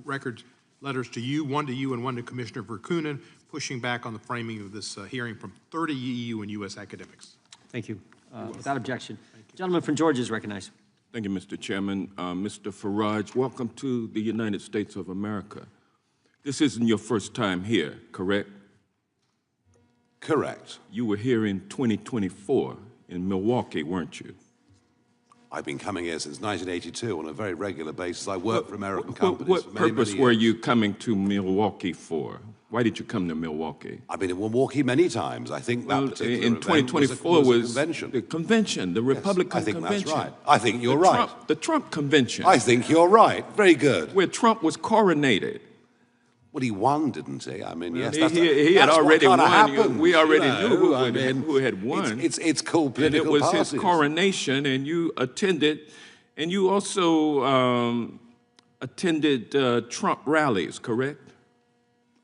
[SPEAKER 12] record letters to you, one to you and one to Commissioner Verkunen, pushing back on the framing of this hearing from 30 EU and US academics.
[SPEAKER 2] Thank you. Without objection. Gentleman from Georgia is recognized.
[SPEAKER 14] Thank you, Mr. Chairman. Mr. Farage, welcome to the United States of America. This isn't your first time here, correct?
[SPEAKER 6] Correct.
[SPEAKER 14] You were here in 2024 in Milwaukee, weren't you?
[SPEAKER 6] I've been coming here since 1982 on a very regular basis. I work for American companies for many,
[SPEAKER 14] What purpose
[SPEAKER 6] many
[SPEAKER 14] were
[SPEAKER 6] years.
[SPEAKER 14] you coming to Milwaukee for? Why did you come to Milwaukee?
[SPEAKER 6] I've been in Milwaukee many times. I think that particular
[SPEAKER 14] in
[SPEAKER 6] event
[SPEAKER 14] 2024
[SPEAKER 6] was a
[SPEAKER 14] was
[SPEAKER 6] convention.
[SPEAKER 14] the convention, the Republican
[SPEAKER 6] I think
[SPEAKER 14] convention.
[SPEAKER 6] that's right. I think you're right.
[SPEAKER 14] The Trump convention.
[SPEAKER 6] I think you're right. Very good.
[SPEAKER 14] Where Trump was coronated.
[SPEAKER 6] Well, he won, didn't he? I mean, yes,
[SPEAKER 14] he had already won.
[SPEAKER 6] Happens,
[SPEAKER 14] we already knew
[SPEAKER 6] who
[SPEAKER 14] had won.
[SPEAKER 6] It's called political
[SPEAKER 14] And it was
[SPEAKER 6] parties.
[SPEAKER 14] his coronation, and you attended, and you also attended Trump rallies, correct?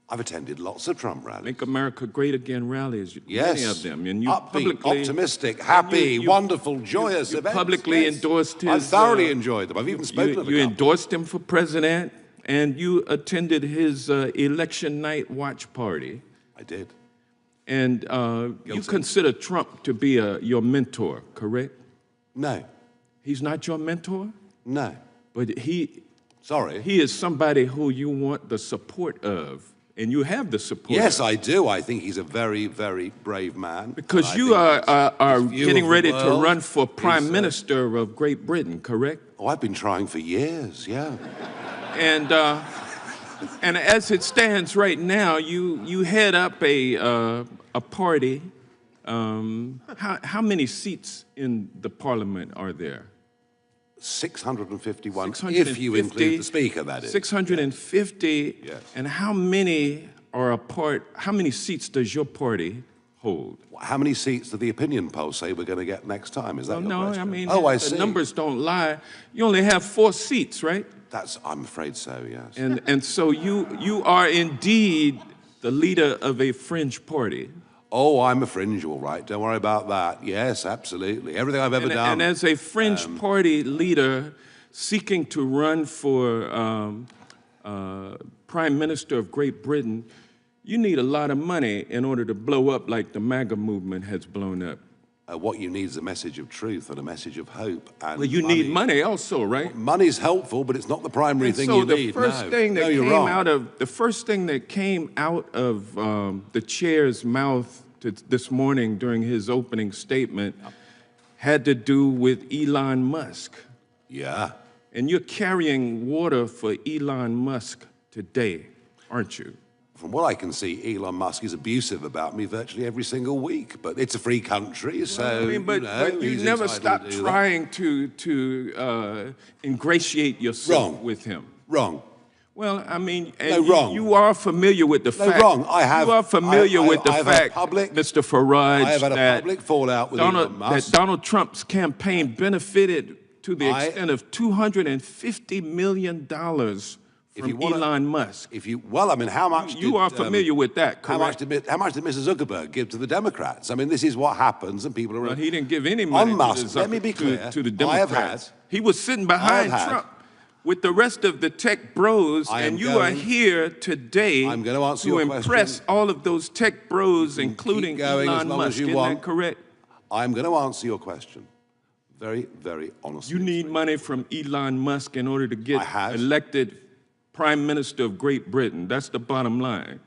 [SPEAKER 6] I've attended lots of Trump rallies.
[SPEAKER 14] Make America Great Again rallies,
[SPEAKER 6] yes.
[SPEAKER 14] many of them. And you
[SPEAKER 6] upbeat,
[SPEAKER 14] publicly,
[SPEAKER 6] optimistic, happy, wonderful, joyous
[SPEAKER 14] you
[SPEAKER 6] events.
[SPEAKER 14] publicly
[SPEAKER 6] yes.
[SPEAKER 14] endorsed his...
[SPEAKER 6] I've thoroughly enjoyed them. I've even spoken of
[SPEAKER 14] You endorsed him for president, and you attended his election night watch party.
[SPEAKER 6] I did.
[SPEAKER 14] And you consider Trump to be your mentor, correct?
[SPEAKER 6] No.
[SPEAKER 14] He's not your mentor?
[SPEAKER 6] No.
[SPEAKER 14] But he...
[SPEAKER 6] Sorry.
[SPEAKER 14] He is somebody who you want the support of. And you have the support.
[SPEAKER 6] Yes, I do. I think he's a very, very brave man.
[SPEAKER 14] Because you are getting ready to run for Prime Minister of Great Britain, correct?
[SPEAKER 6] Oh, I've been trying for years, yeah.
[SPEAKER 14] And as it stands right now, you head up a party. How many seats in the Parliament are there?
[SPEAKER 6] 651, if you include the Speaker, that is.
[SPEAKER 14] 650,
[SPEAKER 6] yes.
[SPEAKER 14] And how many are a part, how many seats does your party hold?
[SPEAKER 6] How many seats do the opinion polls say we're going to get next time? Is that your
[SPEAKER 14] no,
[SPEAKER 6] question?
[SPEAKER 14] I mean,
[SPEAKER 6] I
[SPEAKER 14] the
[SPEAKER 6] see.
[SPEAKER 14] numbers don't lie. You only have 4 seats, right?
[SPEAKER 6] I'm afraid so, yes.
[SPEAKER 14] And so you are indeed the leader of a fringe party.
[SPEAKER 6] Oh, I'm a fringe, all right. Don't worry about that. Yes, absolutely. Everything I've ever done.
[SPEAKER 14] And as a fringe party leader seeking to run for Prime Minister of Great Britain, you need a lot of money in order to blow up like the MAGA movement has blown up.
[SPEAKER 6] What you need is a message of truth and a message of hope. And
[SPEAKER 14] well, you need money also, right?
[SPEAKER 6] Well, money's helpful, but it's not the primary thing you need.
[SPEAKER 14] The first thing that came out of the chair's mouth this morning during his opening statement had to do with Elon Musk.
[SPEAKER 6] Yeah.
[SPEAKER 14] And you're carrying water for Elon Musk today, aren't you?
[SPEAKER 6] From what I can see, Elon Musk is abusive about me virtually every single week. But it's a free country, so
[SPEAKER 14] but you never stop trying to ingratiate yourself with him.
[SPEAKER 6] Wrong.
[SPEAKER 14] Well, I mean,
[SPEAKER 6] wrong.
[SPEAKER 14] You are familiar with the fact.
[SPEAKER 6] Wrong. I have.
[SPEAKER 14] You are familiar with the fact, Mr. Farage,
[SPEAKER 6] I have had a public fallout with Elon Musk.
[SPEAKER 14] That Donald Trump's campaign benefited to the extent of $250 million from Elon Musk.
[SPEAKER 6] Well, I mean, how much?
[SPEAKER 14] You are familiar with that, correct?
[SPEAKER 6] How much did Mr. Zuckerberg give to the Democrats? I mean, this is what happens, and people are.
[SPEAKER 14] Well, he didn't give any money
[SPEAKER 6] on Musk. Let me be clear.
[SPEAKER 14] To the Democrats. He was sitting behind Trump with the rest of the tech bros, and you are here today to impress all of those tech bros, including Elon Musk. Isn't that correct?
[SPEAKER 6] I'm going to answer your question very, very honestly.
[SPEAKER 14] You need money from Elon Musk in order to get elected Prime Minister of Great Britain. That's the bottom line.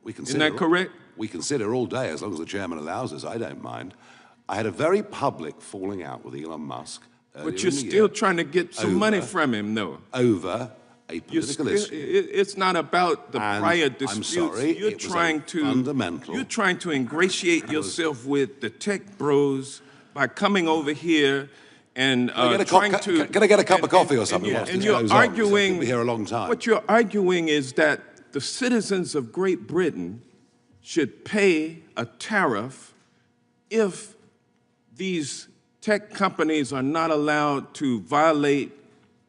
[SPEAKER 14] Isn't that correct?
[SPEAKER 6] We consider all day, as long as the chairman allows us. I don't mind. I had a very public falling out with Elon Musk.
[SPEAKER 14] But you're still trying to get some money from him, though.
[SPEAKER 6] Over a political issue.
[SPEAKER 14] It's not about the prior disputes.
[SPEAKER 6] I'm sorry,
[SPEAKER 14] you're trying to ingratiate yourself with the tech bros by coming over here and trying to.
[SPEAKER 6] Can I get a cup of coffee or something?
[SPEAKER 14] And you're arguing.
[SPEAKER 6] We'll be here a long time.
[SPEAKER 14] What you're arguing is that the citizens of Great Britain should pay a tariff if these tech companies are not allowed to violate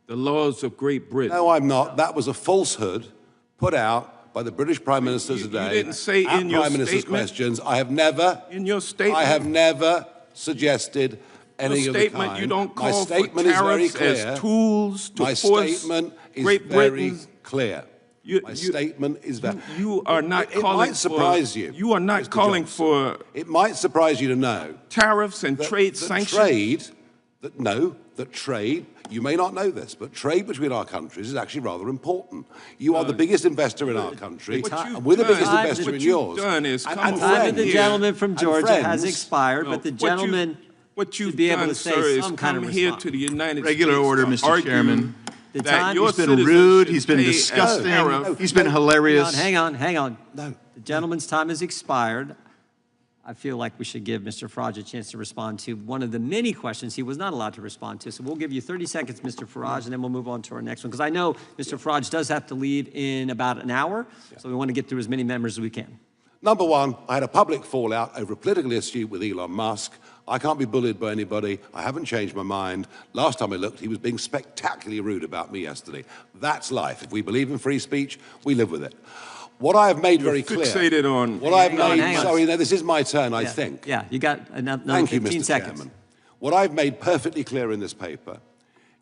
[SPEAKER 14] the laws of Great Britain.
[SPEAKER 6] No, I'm not. That was a falsehood put out by the British Prime Minister today.
[SPEAKER 14] You didn't say in your
[SPEAKER 6] Prime Minister's
[SPEAKER 14] statement.
[SPEAKER 6] questions. I have never.
[SPEAKER 14] In your statement.
[SPEAKER 6] I have never suggested any of the kind.
[SPEAKER 14] You don't call
[SPEAKER 6] My statement
[SPEAKER 14] for
[SPEAKER 6] is very
[SPEAKER 14] tariffs
[SPEAKER 6] clear.
[SPEAKER 14] as tools to
[SPEAKER 6] My
[SPEAKER 14] force
[SPEAKER 6] statement is
[SPEAKER 14] Great
[SPEAKER 6] very
[SPEAKER 14] Britain's.
[SPEAKER 6] clear. My statement is very.
[SPEAKER 14] You are not
[SPEAKER 6] it
[SPEAKER 14] calling
[SPEAKER 6] might surprise
[SPEAKER 14] for.
[SPEAKER 6] you.
[SPEAKER 14] You are not
[SPEAKER 6] Mr.
[SPEAKER 14] calling
[SPEAKER 6] Johnson.
[SPEAKER 14] for.
[SPEAKER 6] It might surprise you to know
[SPEAKER 14] tariffs and trade sanctions.
[SPEAKER 6] Trade, you may not know this, but trade between our countries is actually rather important. You are the biggest investor in our country, and we're the biggest investor in yours.
[SPEAKER 2] Time of the gentleman from Georgia has expired, but the gentleman
[SPEAKER 14] should
[SPEAKER 2] be able to say some kind of response.
[SPEAKER 14] To the United
[SPEAKER 13] Regular
[SPEAKER 14] States
[SPEAKER 13] order, Mr. Chairman.
[SPEAKER 2] The
[SPEAKER 14] that
[SPEAKER 2] time-
[SPEAKER 14] your
[SPEAKER 13] He's been
[SPEAKER 14] citizens
[SPEAKER 13] rude,
[SPEAKER 14] should
[SPEAKER 13] he's been
[SPEAKER 14] pay a
[SPEAKER 13] disgusting,
[SPEAKER 14] tariff.
[SPEAKER 13] he's been hilarious.
[SPEAKER 2] Hang on. No. The gentleman's time has expired. I feel like we should give Mr. Farage a chance to respond to one of the many questions he was not allowed to respond to. So we'll give you 30 seconds, Mr. Farage, and then we'll move on to our next one. Because I know Mr. Farage does have to leave in about an hour, so we want to get through as many members as we can.
[SPEAKER 6] Number one, I had a public fallout over a political issue with Elon Musk. I can't be bullied by anybody. I haven't changed my mind. Last time I looked, he was being spectacularly rude about me yesterday. That's life. If we believe in free speech, we live with it. What I have made very clear...
[SPEAKER 14] Fixated on...
[SPEAKER 6] What I have
[SPEAKER 2] Hang
[SPEAKER 6] made...
[SPEAKER 2] on.
[SPEAKER 6] Sorry, no, this is my turn, I think.
[SPEAKER 2] Yeah, you got another
[SPEAKER 6] Thank you,
[SPEAKER 2] 15
[SPEAKER 6] Mr.
[SPEAKER 2] seconds.
[SPEAKER 6] Chairman. What I've made perfectly clear in this paper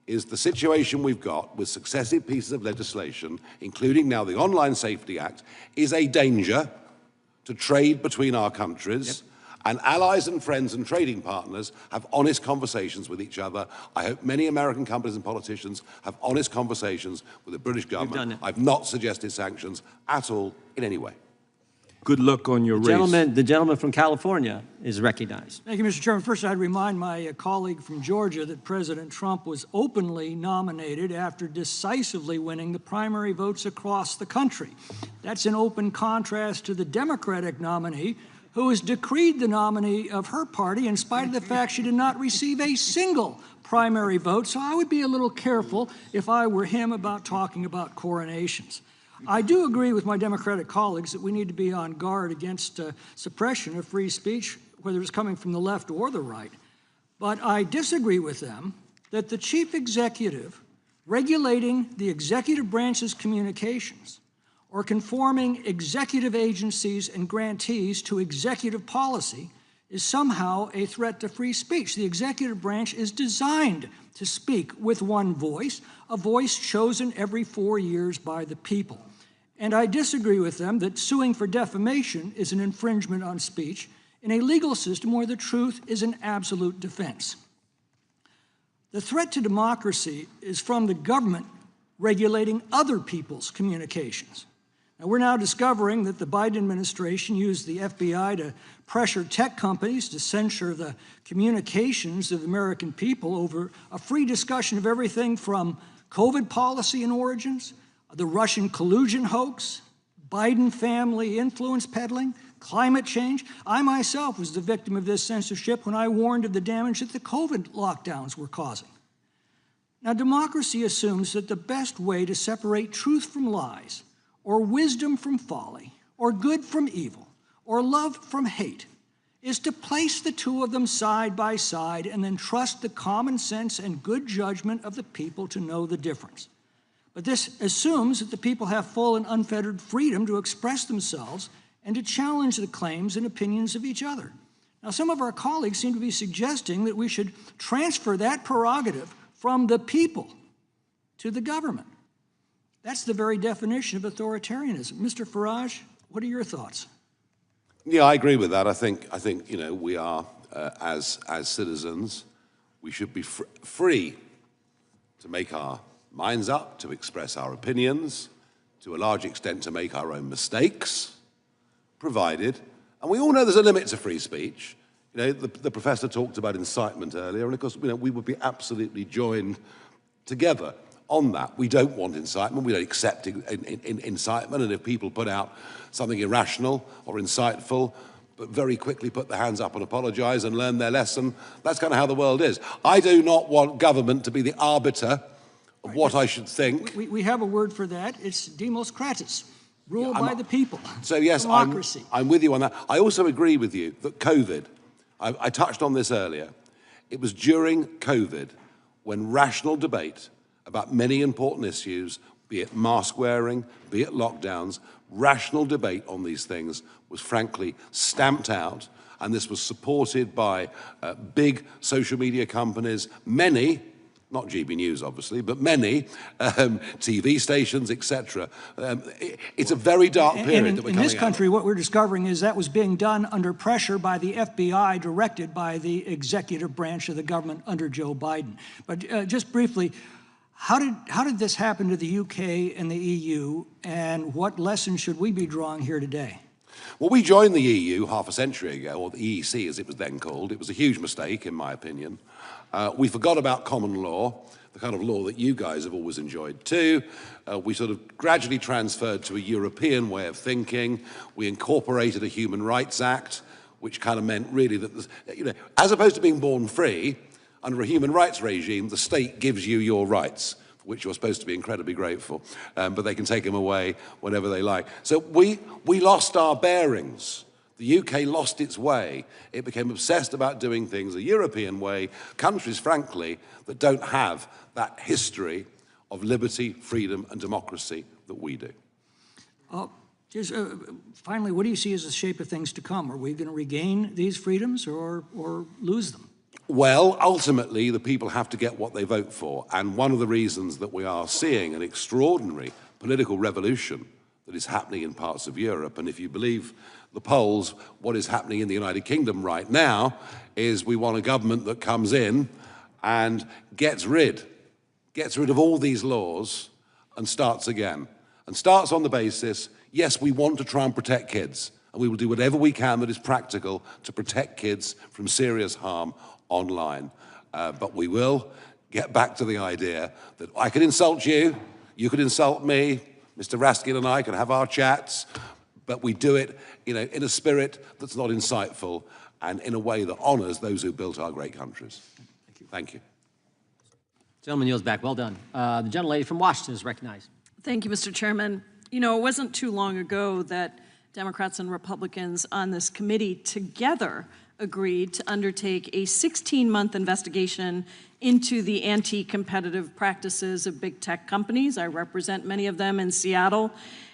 [SPEAKER 6] is the situation we've got with successive pieces of legislation, including now the Online Safety Act, is a danger to trade between our countries, and allies and friends and trading partners have honest conversations with each other. I hope many American companies and politicians have honest conversations with the British government. I've not suggested sanctions at all in any way.
[SPEAKER 14] Good luck on your race.
[SPEAKER 2] The gentleman from California is recognized.
[SPEAKER 15] Thank you, Mr. Chairman. First, I'd remind my colleague from Georgia that President Trump was openly nominated after decisively winning the primary votes across the country. That's in open contrast to the Democratic nominee, who has decreed the nominee of her party in spite of the fact she did not receive a single primary vote. So I would be a little careful if I were him about talking about coronations. I do agree with my Democratic colleagues that we need to be on guard against suppression of free speech, whether it's coming from the left or the right. But I disagree with them that the chief executive regulating the executive branch's communications or conforming executive agencies and grantees to executive policy is somehow a threat to free speech. The executive branch is designed to speak with one voice, a voice chosen every 4 years by the people. And I disagree with them that suing for defamation is an infringement on speech in a legal system where the truth is an absolute defense. The threat to democracy is from the government regulating other people's communications. Now, we're now discovering that the Biden administration used the FBI to pressure tech companies to censor the communications of the American people over a free discussion of everything from COVID policy and origins, the Russian collusion hoax, Biden family influence peddling, climate change. I myself was the victim of this censorship when I warned of the damage that the COVID lockdowns were causing. Now, democracy assumes that the best way to separate truth from lies, or wisdom from folly, or good from evil, or love from hate, is to place the two of them side by side and then trust the common sense and good judgment of the people to know the difference. But this assumes that the people have full and unfettered freedom to express themselves and to challenge the claims and opinions of each other. Now, some of our colleagues seem to be suggesting that we should transfer that prerogative from the people to the government. That's the very definition of authoritarianism. Mr. Farage, what are your thoughts?
[SPEAKER 6] Yeah, I agree with that. I think you know, we are, as citizens, we should be free to make our minds up, to express our opinions, to a large extent to make our own mistakes, provided, and we all know there's a limit to free speech. You know, the professor talked about incitement earlier, and of course, you know, we would be absolutely joined together on that. We don't want incitement, we don't accept incitement, and if people put out something irrational or insightful, but very quickly put their hands up and apologize and learn their lesson, that's kind of how the world is. I do not want government to be the arbiter of what I should think.
[SPEAKER 15] We have a word for that. It's demos kratis, rule by the people.
[SPEAKER 6] So yes,
[SPEAKER 15] democracy.
[SPEAKER 6] I'm with you on that. I also agree with you that COVID, I touched on this earlier, it was during COVID when rational debate about many important issues, be it mask wearing, be it lockdowns, rational debate on these things was frankly stamped out, and this was supported by big social media companies, many, not GB News obviously, but many TV stations, etc. It's a very dark period that we're coming out of.
[SPEAKER 15] In this country, what we're discovering is that was being done under pressure by the FBI, directed by the executive branch of the government under Joe Biden. But just briefly, how did this happen to the UK and the EU, and what lessons should we be drawing here today?
[SPEAKER 6] Well, we joined the EU half a century ago, or the EEC as it was then called. It was a huge mistake, in my opinion. We forgot about common law. the kind of law that you guys have always enjoyed too. We sort of gradually transferred to a European way of thinking. We incorporated a Human Rights Act, which kind of meant really that, as opposed to being born free, under a human rights regime, the state gives you your rights, for which you're supposed to be incredibly grateful, but they can take them away whenever they like. So we lost our bearings. The UK lost its way. It became obsessed about doing things the European way, countries, frankly, that don't have that history of liberty, freedom, and democracy that we do.
[SPEAKER 15] Finally, what do you see as the shape of things to come? Are we going to regain these freedoms or lose them?
[SPEAKER 6] Well, ultimately, the people have to get what they vote for. And one of the reasons that we are seeing an extraordinary political revolution that is happening in parts of Europe, and if you believe the polls, what is happening in the United Kingdom right now is we want a government that comes in and gets rid of all these laws and starts again. And starts on the basis, yes, we want to try and protect kids, and we will do whatever we can that is practical to protect kids from serious harm online. But we will get back to the idea that I could insult you, you could insult me, Mr. Raskin and I could have our chats, but we do it, in a spirit that's not insightful and in a way that honors those who built our great countries. Thank you.
[SPEAKER 2] Gentleman yields back. Well done. The gentlelady from Washington is recognized.
[SPEAKER 16] Thank you, Mr. Chairman. It wasn't too long ago that Democrats and Republicans on this committee together agreed to undertake a 16-month investigation into the anti-competitive practices of big tech companies. I represent many of them in Seattle,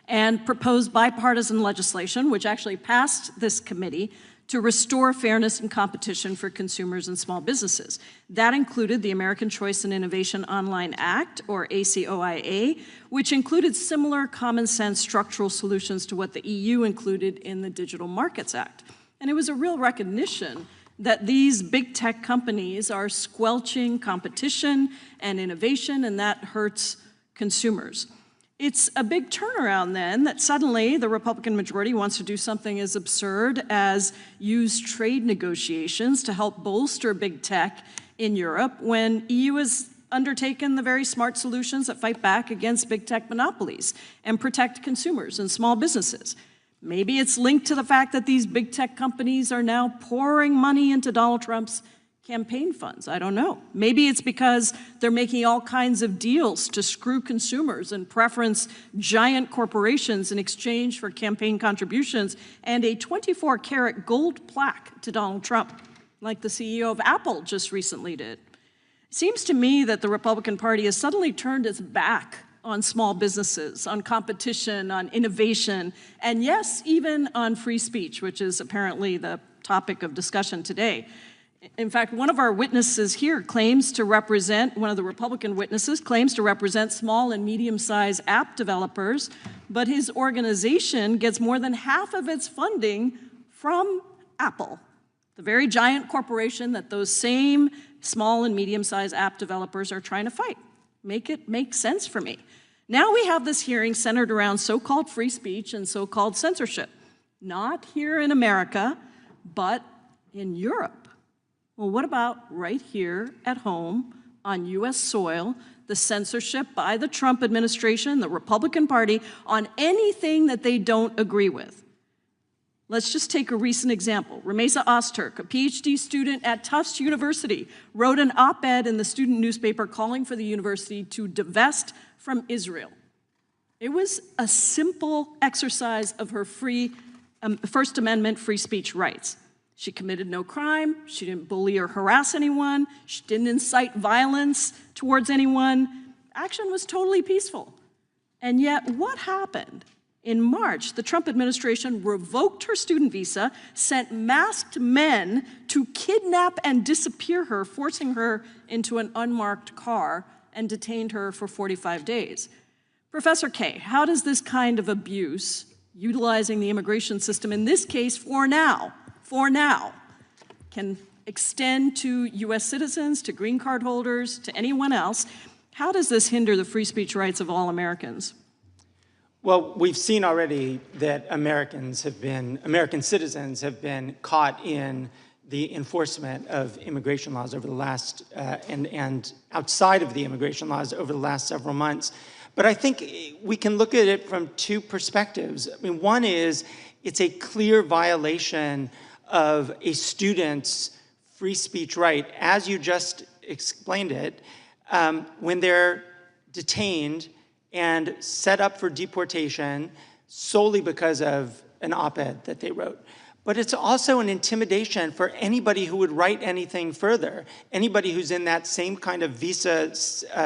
[SPEAKER 16] and proposed bipartisan legislation, which actually passed this committee, to restore fairness and competition for consumers and small businesses. That included the American Choice and Innovation Online Act, or ACOIA, which included similar common sense structural solutions to what the EU included in the Digital Markets Act. And it was a real recognition that these big tech companies are squelching competition and innovation, and that hurts consumers. It's a big turnaround then that suddenly the Republican majority wants to do something as absurd as use trade negotiations to help bolster big tech in Europe when EU has undertaken the very smart solutions that fight back against big tech monopolies and protect consumers and small businesses. Maybe it's linked to the fact that these big tech companies are now pouring money into Donald Trump's campaign funds. I don't know. Maybe it's because they're making all kinds of deals to screw consumers and preference giant corporations in exchange for campaign contributions and a 24-karat gold plaque to Donald Trump, like the CEO of Apple just recently did. It seems to me that the Republican Party has suddenly turned its back on small businesses, on competition, on innovation, and yes, even on free speech, which is apparently the topic of discussion today. In fact, one of our witnesses here claims to represent, one of the Republican witnesses claims to represent small and medium-sized app developers, but his organization gets more than half of its funding from Apple, the very giant corporation that those same small and medium-sized app developers are trying to fight. Make it make sense for me. Now we have this hearing centered around so-called free speech and so-called censorship, not here in America, but in Europe. Well, what about right here at home on U.S. soil, the censorship by the Trump administration, the Republican Party, on anything that they don't agree with? Let's just take a recent example. Ramesa Ozturk, a PhD student at Tufts University, wrote an op-ed in the student newspaper calling for the university to divest from Israel. It was a simple exercise of her First Amendment free speech rights. She committed no crime, she didn't bully or harass anyone, she didn't incite violence towards anyone. Action was totally peaceful. And yet, what happened? In March, the Trump administration revoked her student visa, sent masked men to kidnap and disappear her, forcing her into an unmarked car, and detained her for 45 days. Professor Kaye, how does this kind of abuse, utilizing the immigration system, in this case for now, can extend to U.S. citizens, to green card holders, to anyone else, how does this hinder the free speech rights of all Americans?
[SPEAKER 7] Well, we've seen already that American citizens have been caught in the enforcement of immigration laws over the last, and outside of the immigration laws over the last several months. But I think we can look at it from two perspectives. I mean, one is it's a clear violation of a student's free speech right, as you just explained it, when they're detained and set up for deportation solely because of an op-ed that they wrote. But it's also an intimidation for anybody who would write anything further. Anybody who's in that same kind of visa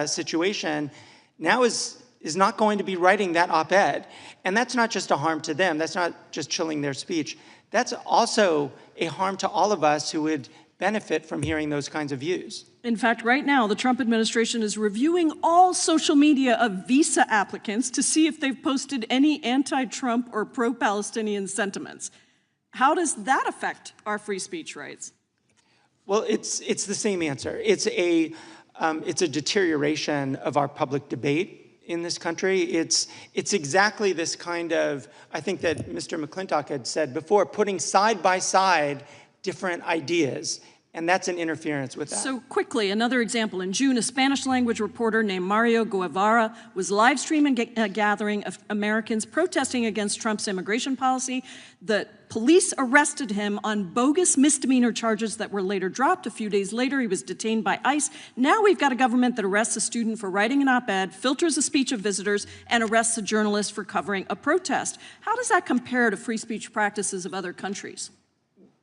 [SPEAKER 7] situation now is not going to be writing that op-ed. And that's not just a harm to them. That's not just chilling their speech. That's also a harm to all of us who would benefit from hearing those kinds of views.
[SPEAKER 16] In fact, right now, the Trump administration is reviewing all social media of visa applicants to see if they've posted any anti-Trump or pro-Palestinian sentiments. How does that affect our free speech rights?
[SPEAKER 7] Well, it's the same answer. It's a deterioration of our public debate in this country. It's exactly this kind of, I think that Mr. McClintock had said before, putting side by side different ideas. And that's an interference with that.
[SPEAKER 16] So quickly, another example. In June, a Spanish-language reporter named Mario Guevara was live streaming a gathering of Americans protesting against Trump's immigration policy. The police arrested him on bogus misdemeanor charges that were later dropped. A few days later, he was detained by ICE. Now we've got a government that arrests a student for writing an op-ed, filters the speech of visitors, and arrests a journalist for covering a protest. How does that compare to free speech practices of other countries?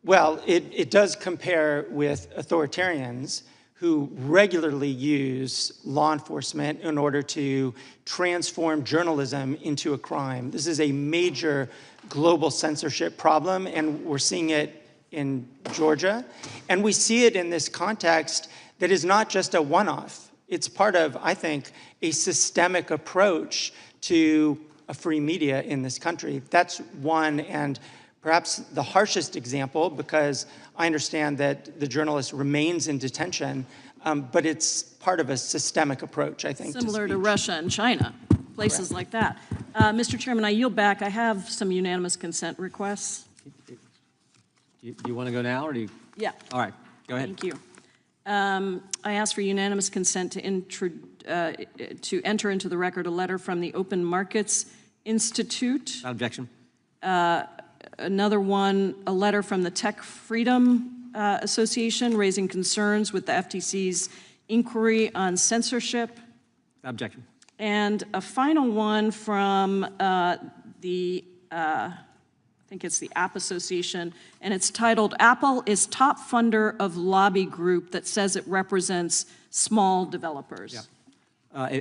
[SPEAKER 7] Well, it does compare with authoritarians who regularly use law enforcement in order to transform journalism into a crime. This is a major global censorship problem, and we're seeing it in Georgia. And we see it in this context that is not just a one-off. It's part of, I think, a systemic approach to a free media in this country. That's one, and perhaps the harshest example, because I understand that the journalist remains in detention, but it's part of a systemic approach, I think.
[SPEAKER 16] Similar to Russia and China, places like that. Mr. Chairman, I yield back. I have some unanimous consent requests.
[SPEAKER 2] Do you want to go now, or do you?
[SPEAKER 16] Yeah.
[SPEAKER 2] All right, go ahead.
[SPEAKER 16] Thank you. I ask for unanimous consent to enter into the record a letter from the Open Markets Institute.
[SPEAKER 2] Without objection.
[SPEAKER 16] Another one, a letter from the Tech Freedom Association raising concerns with the FTC's inquiry on censorship.
[SPEAKER 2] Without objection.
[SPEAKER 16] And a final one from I think it's the App Association, and it's titled, "Apple is top funder of lobby group that says it represents small developers."
[SPEAKER 2] Yeah.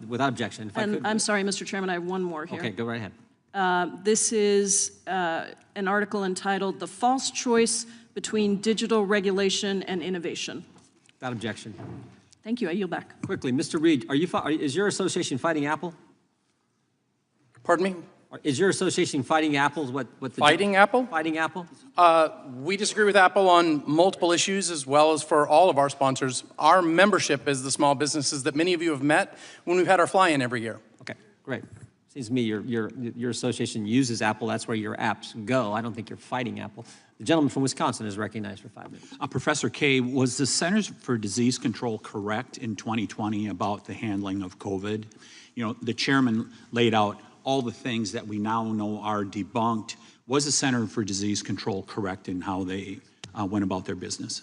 [SPEAKER 2] Without objection. If I could.
[SPEAKER 16] I'm sorry, Mr. Chairman, I have one more here.
[SPEAKER 2] Okay, go right ahead.
[SPEAKER 16] This is an article entitled, "The False Choice Between Digital Regulation and Innovation."
[SPEAKER 2] Without objection.
[SPEAKER 16] Thank you, I yield back.
[SPEAKER 2] Quickly, Mr. Reed, is your association fighting Apple?
[SPEAKER 4] Pardon me?
[SPEAKER 2] Is your association fighting Apple?
[SPEAKER 4] Fighting Apple?
[SPEAKER 2] Fighting Apple?
[SPEAKER 4] We disagree with Apple on multiple issues, as well as for all of our sponsors. Our membership is the small businesses that many of you have met when we've had our fly-in every year.
[SPEAKER 2] Okay, great. Seems to me your association uses Apple. That's where your apps go. I don't think you're fighting Apple. The gentleman from Wisconsin is recognized for 5 minutes.
[SPEAKER 17] Professor Kaye, was the Centers for Disease Control correct in 2020 about the handling of COVID? You know, the chairman laid out all the things that we now know are debunked. Was the Center for Disease Control correct in how they went about their business?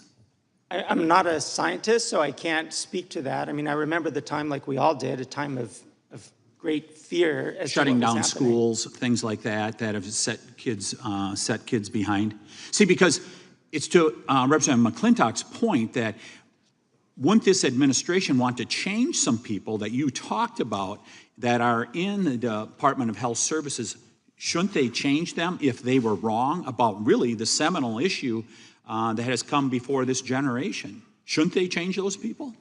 [SPEAKER 7] I'm not a scientist, so I can't speak to that. I mean, I remember the time, like we all did, a time of great fear as
[SPEAKER 17] shutting
[SPEAKER 7] to what was
[SPEAKER 17] down
[SPEAKER 7] happening.
[SPEAKER 17] schools, things like that, that have set kids behind. See, because it's to Representative McClintock's point that wouldn't this administration want to change some people that you talked about that are in the Department of Health Services? Shouldn't they change them if they were wrong about really the seminal issue that has come before this generation? Shouldn't they change those people?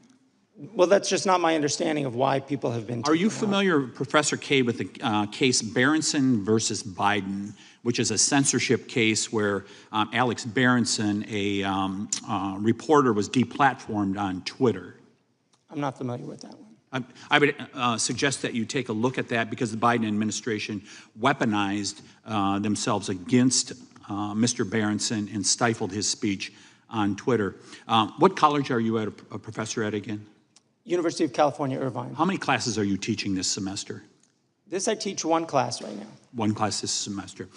[SPEAKER 7] Well, that's just not my understanding of why people have been.
[SPEAKER 17] Are you familiar, Professor Kaye, with the case Berenson versus Biden, which is a censorship case where Alex Berenson, a reporter, was deplatformed on Twitter?
[SPEAKER 7] I'm not familiar with that one.
[SPEAKER 17] I would suggest that you take a look at that because the Biden administration weaponized themselves against Mr. Berenson and stifled his speech on Twitter. What college are you a professor at again?
[SPEAKER 7] University of California, Irvine.
[SPEAKER 17] How many classes are you teaching this semester?
[SPEAKER 7] This I teach one class right now.
[SPEAKER 17] One class this semester.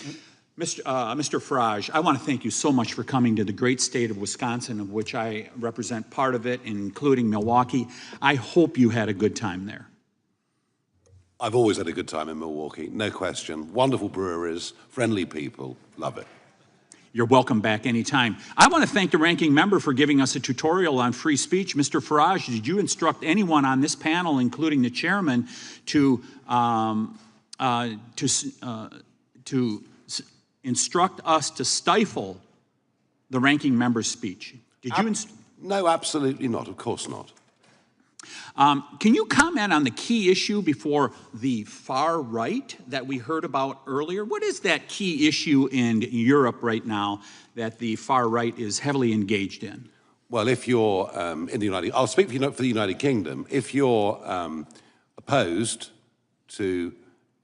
[SPEAKER 17] Mr. Farage, I want to thank you so much for coming to the great state of Wisconsin, of which I represent part of it, including Milwaukee. I hope you had a good time there.
[SPEAKER 6] I've always had a good time in Milwaukee, no question. Wonderful breweries, friendly people, love it.
[SPEAKER 17] You're welcome back anytime. I want to thank the ranking member for giving us a tutorial on free speech. Mr. Farage, did you instruct anyone on this panel, including the chairman, to instruct us to stifle the ranking member's speech? Did you?
[SPEAKER 6] No, absolutely not. Of course not.
[SPEAKER 17] Can you comment on the key issue before the far right that we heard about earlier? What is that key issue in Europe right now that the far right is heavily engaged in?
[SPEAKER 6] Well, if you're in the United, I'll speak for the United Kingdom. If you're opposed to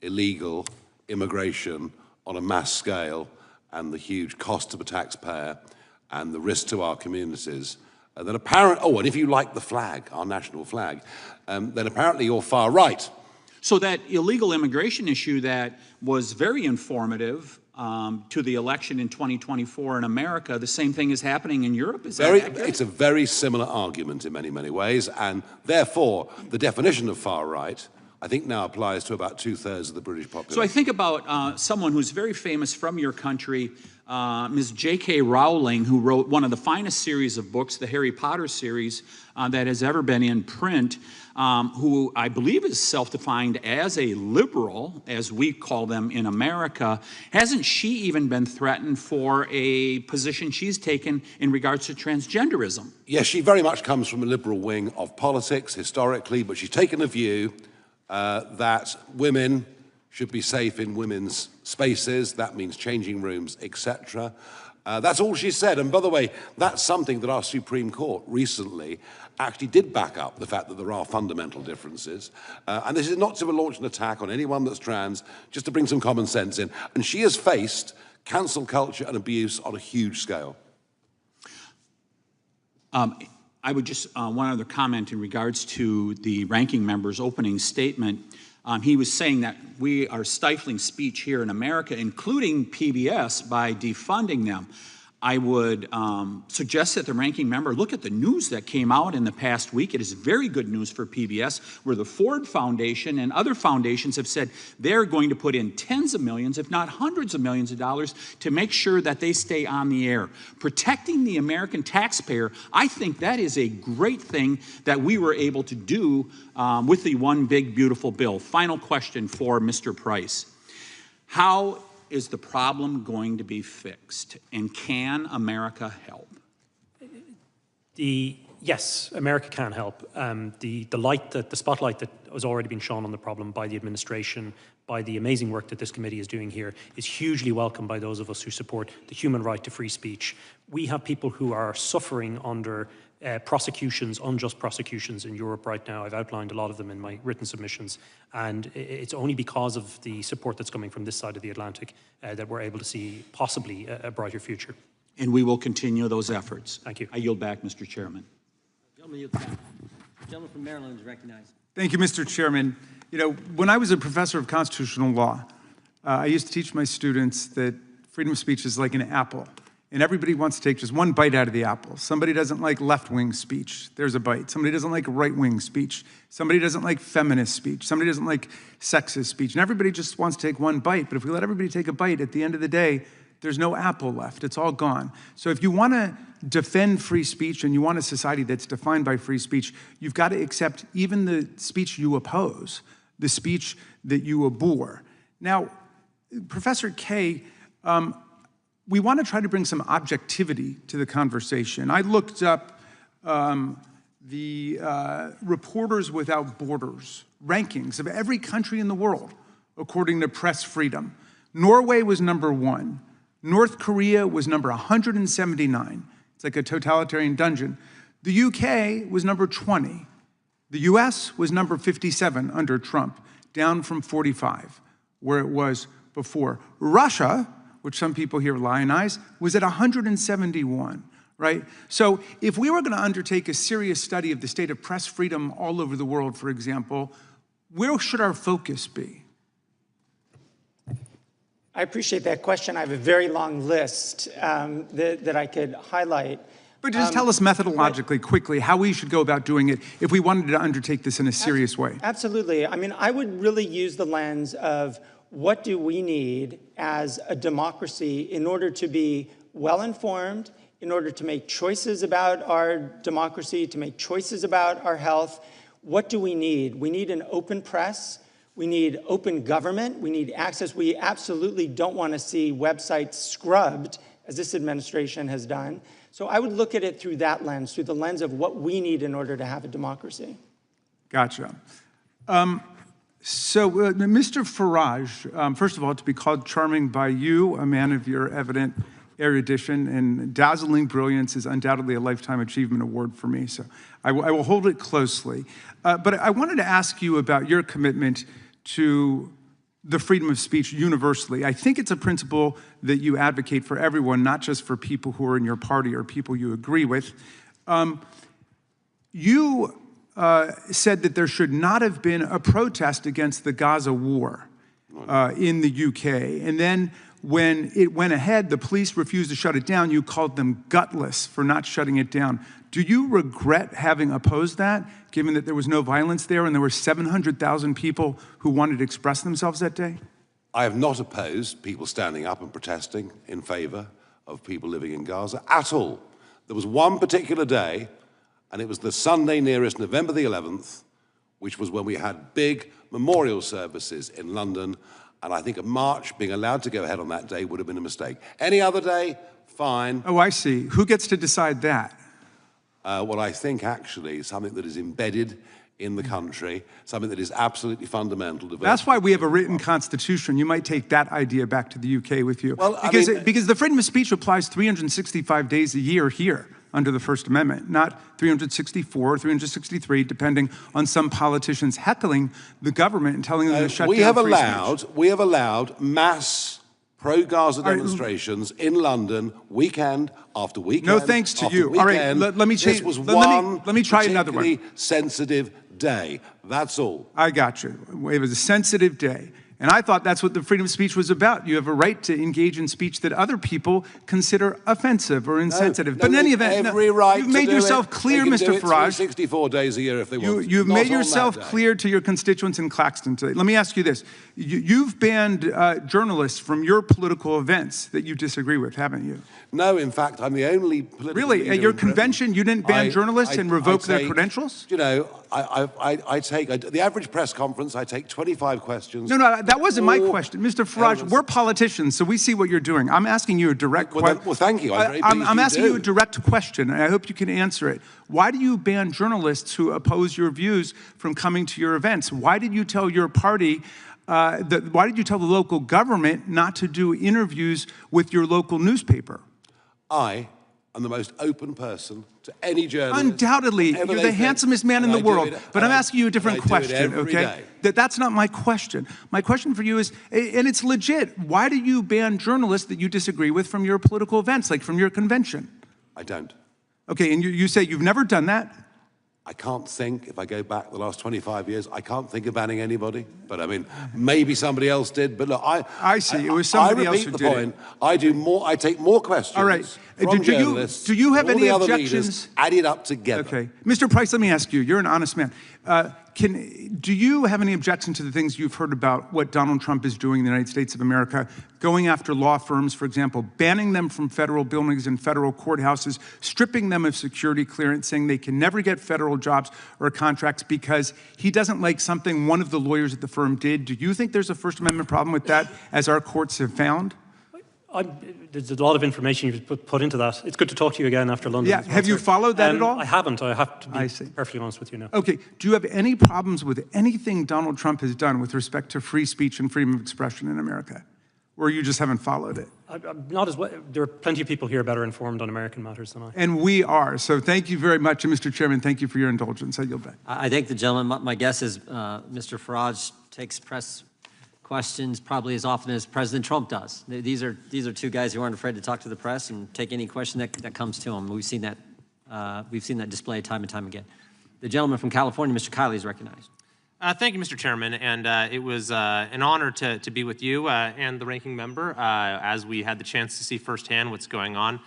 [SPEAKER 6] illegal immigration on a mass scale and the huge cost to the taxpayer and the risk to our communities, then and if you like the flag, our national flag, then apparently you're far right.
[SPEAKER 17] So that illegal immigration issue that was very informative to the election in 2024 in America, the same thing is happening in Europe? Is that accurate?
[SPEAKER 6] It's a very similar argument in many, many ways, and therefore the definition of far right, I think, now applies to about 2/3 of the British population.
[SPEAKER 17] So I think about someone who's very famous from your country, Ms. J.K. Rowling, who wrote one of the finest series of books, the Harry Potter series, that has ever been in print, who I believe is self-defined as a liberal, as we call them in America. Hasn't she even been threatened for a position she's taken in regards to transgenderism?
[SPEAKER 6] Yes, she very much comes from a liberal wing of politics historically, but she's taken a view that women should be safe in women's spaces. That means changing rooms, etc. That's all she said. And by the way, that's something that our Supreme Court recently actually did back up, the fact that there are fundamental differences. And this is not to launch an attack on anyone that's trans, just to bring some common sense in. And she has faced cancel culture and abuse on a huge scale.
[SPEAKER 17] I would just, one other comment in regards to the ranking member's opening statement. He was saying that we are stifling speech here in America, including PBS, by defunding them. I would suggest that the ranking member look at the news that came out in the past week. It is very good news for PBS, where the Ford Foundation and other foundations have said they're going to put in tens of millions, if not hundreds of millions of dollars, to make sure that they stay on the air. Protecting the American taxpayer, I think that is a great thing that we were able to do with the One Big Beautiful Bill. Final question for Mr. Price. How is the problem going to be fixed, and can America help?
[SPEAKER 5] Yes, America can help. The spotlight that has already been shone on the problem by the administration, by the amazing work that this committee is doing here, is hugely welcome by those of us who support the human right to free speech. We have people who are suffering under prosecutions, unjust prosecutions in Europe right now. I've outlined a lot of them in my written submissions, and it's only because of the support that's coming from this side of the Atlantic that we're able to see possibly a brighter future.
[SPEAKER 17] And we will continue those efforts.
[SPEAKER 5] Thank you.
[SPEAKER 17] I yield back, Mr. Chairman.
[SPEAKER 2] The gentleman from Maryland is recognized.
[SPEAKER 3] Thank you, Mr. Chairman. You know, when I was a professor of constitutional law, I used to teach my students that freedom of speech is like an apple. And everybody wants to take just one bite out of the apple. Somebody doesn't like left-wing speech. There's a bite. Somebody doesn't like right-wing speech. Somebody doesn't like feminist speech. Somebody doesn't like sexist speech. And everybody just wants to take one bite. But if we let everybody take a bite, at the end of the day, there's no apple left. It's all gone. So if you want to defend free speech and you want a society that's defined by free speech, you've got to accept even the speech you oppose, the speech that you abhor. Now, Professor Kaye, we want to try to bring some objectivity to the conversation. I looked up the Reporters Without Borders rankings of every country in the world, according to press freedom. Norway was number 1. North Korea was number 179. It's like a totalitarian dungeon. The UK was number 20. The US was number 57 under Trump, down from 45, where it was before. Russia, which some people here lionize, was at 171. right? So if we were going to undertake a serious study of the state of press freedom all over the world, for example, where should our focus be?
[SPEAKER 7] I appreciate that question. I have a very long list that I could highlight.
[SPEAKER 3] But just tell us methodologically, quickly, how we should go about doing it if we wanted to undertake this in a serious way.
[SPEAKER 7] Absolutely. I mean, I would really use the lens of what do we need as a democracy in order to be well-informed, in order to make choices about our democracy, to make choices about our health. What do we need? We need an open press. We need open government. We need access. We absolutely don't want to see websites scrubbed, as this administration has done. So I would look at it through that lens, through the lens of what we need in order to have a democracy.
[SPEAKER 3] Gotcha. Mr. Farage, first of all, to be called charming by you, a man of your evident erudition and dazzling brilliance, is undoubtedly a Lifetime Achievement Award for me, so I will hold it closely. But I wanted to ask you about your commitment to the freedom of speech universally. I think it's a principle that you advocate for everyone, not just for people who are in your party or people you agree with. You said that there should not have been a protest against the Gaza war in the UK. And then when it went ahead, the police refused to shut it down. You called them gutless for not shutting it down. Do you regret having opposed that, given that there was no violence there and there were 700,000 people who wanted to express themselves that day?
[SPEAKER 6] I have not opposed people standing up and protesting in favor of people living in Gaza at all. There was one particular day, and it was the Sunday nearest November the 11th, which was when we had big memorial services in London, and I think a march being allowed to go ahead on that day would have been a mistake. Any other day, fine.
[SPEAKER 3] Oh, I see. Who gets to decide that?
[SPEAKER 6] Well, I think actually something that is embedded in the country, something that is absolutely fundamental to
[SPEAKER 3] That's why we have a written constitution. You might take that idea back to the UK with you.
[SPEAKER 6] Well,
[SPEAKER 3] because the freedom of speech applies 365 days a year here under the First Amendment, not 364 or 363, depending on some politicians heckling the government and telling them to shut down free speech.
[SPEAKER 6] We have allowed mass pro-Gaza demonstrations in London, weekend after weekend.
[SPEAKER 3] No thanks to you. All right, let me change.
[SPEAKER 6] This was
[SPEAKER 3] let me try another one.
[SPEAKER 6] Particularly sensitive day. That's all.
[SPEAKER 3] I got you. It was a sensitive day. And I thought that's what the freedom of speech was about. You have a right to engage in speech that other people consider offensive or insensitive. But in any event, you've made yourself clear, Mr. Farage.
[SPEAKER 6] 64 days a year if they want.
[SPEAKER 3] You've made yourself clear to your constituents in Claxton today. Let me ask you this. You've banned journalists from your political events that you disagree with, haven't you?
[SPEAKER 6] No, in fact, I'm the only political
[SPEAKER 3] Really?
[SPEAKER 6] leader
[SPEAKER 3] At your
[SPEAKER 6] in Britain.
[SPEAKER 3] convention, you didn't ban journalists and revoke their credentials?
[SPEAKER 6] You know, I take, the average press conference, I take 25 questions.
[SPEAKER 3] No, that wasn't my question. Mr. Farage, we're politicians, so we see what you're doing. I'm asking you a direct question.
[SPEAKER 6] Well, thank you.
[SPEAKER 3] I'm asking you a direct question, and I hope you can answer it. Why do you ban journalists who oppose your views from coming to your events? Why did you tell your party, why did you tell the local government not to do interviews with your local newspaper?
[SPEAKER 6] I am the most open person to any journalist.
[SPEAKER 3] Undoubtedly, you're the handsomest man in the world. But I'm asking you a different question, okay? That's not my question. My question for you is, and it's legit, why do you ban journalists that you disagree with from your political events, like from your convention?
[SPEAKER 6] I don't.
[SPEAKER 3] Okay, and you say you've never done that?
[SPEAKER 6] I can't think, if I go back the last 25 years, I can't think of banning anybody. But I mean, maybe somebody else did. But look,
[SPEAKER 3] I see. It was somebody else who did it.
[SPEAKER 6] I repeat the point. I take more questions.
[SPEAKER 3] All right.
[SPEAKER 6] From journalists.
[SPEAKER 3] Do you have any
[SPEAKER 6] all the other
[SPEAKER 3] objections?
[SPEAKER 6] leaders added up together.
[SPEAKER 3] Okay, Mr. Price, let me ask you. You're an honest man. Do you have any objection to the things you've heard about what Donald Trump is doing in the United States of America, going after law firms, for example, banning them from federal buildings and federal courthouses, stripping them of security clearance, saying they can never get federal jobs or contracts because he doesn't like something one of the lawyers at the firm did? Do you think there's a First Amendment problem with that, as our courts have found?
[SPEAKER 5] There's a lot of information you've put into that. It's good to talk to you again after London.
[SPEAKER 3] Yeah, have you followed that at all?
[SPEAKER 5] I haven't. I have to be perfectly honest with you now.
[SPEAKER 3] Okay, do you have any problems with anything Donald Trump has done with respect to free speech and freedom of expression in America? Or you just haven't followed it?
[SPEAKER 5] I'm not as well. There are plenty of people here better informed on American matters than I.
[SPEAKER 3] And we are. So thank you very much. And Mr. Chairman, thank you for your indulgence. I yield back.
[SPEAKER 2] I thank the gentleman. My guess is Mr. Farage takes press questions probably as often as President Trump does. These are two guys who aren't afraid to talk to the press and take any question that comes to them. We've seen that displayed time and time again. The gentleman from California, Mr. Kiley, is recognized.
[SPEAKER 18] Thank you, Mr. Chairman, and it was an honor to be with you and the ranking member as we had the chance to see firsthand what's going on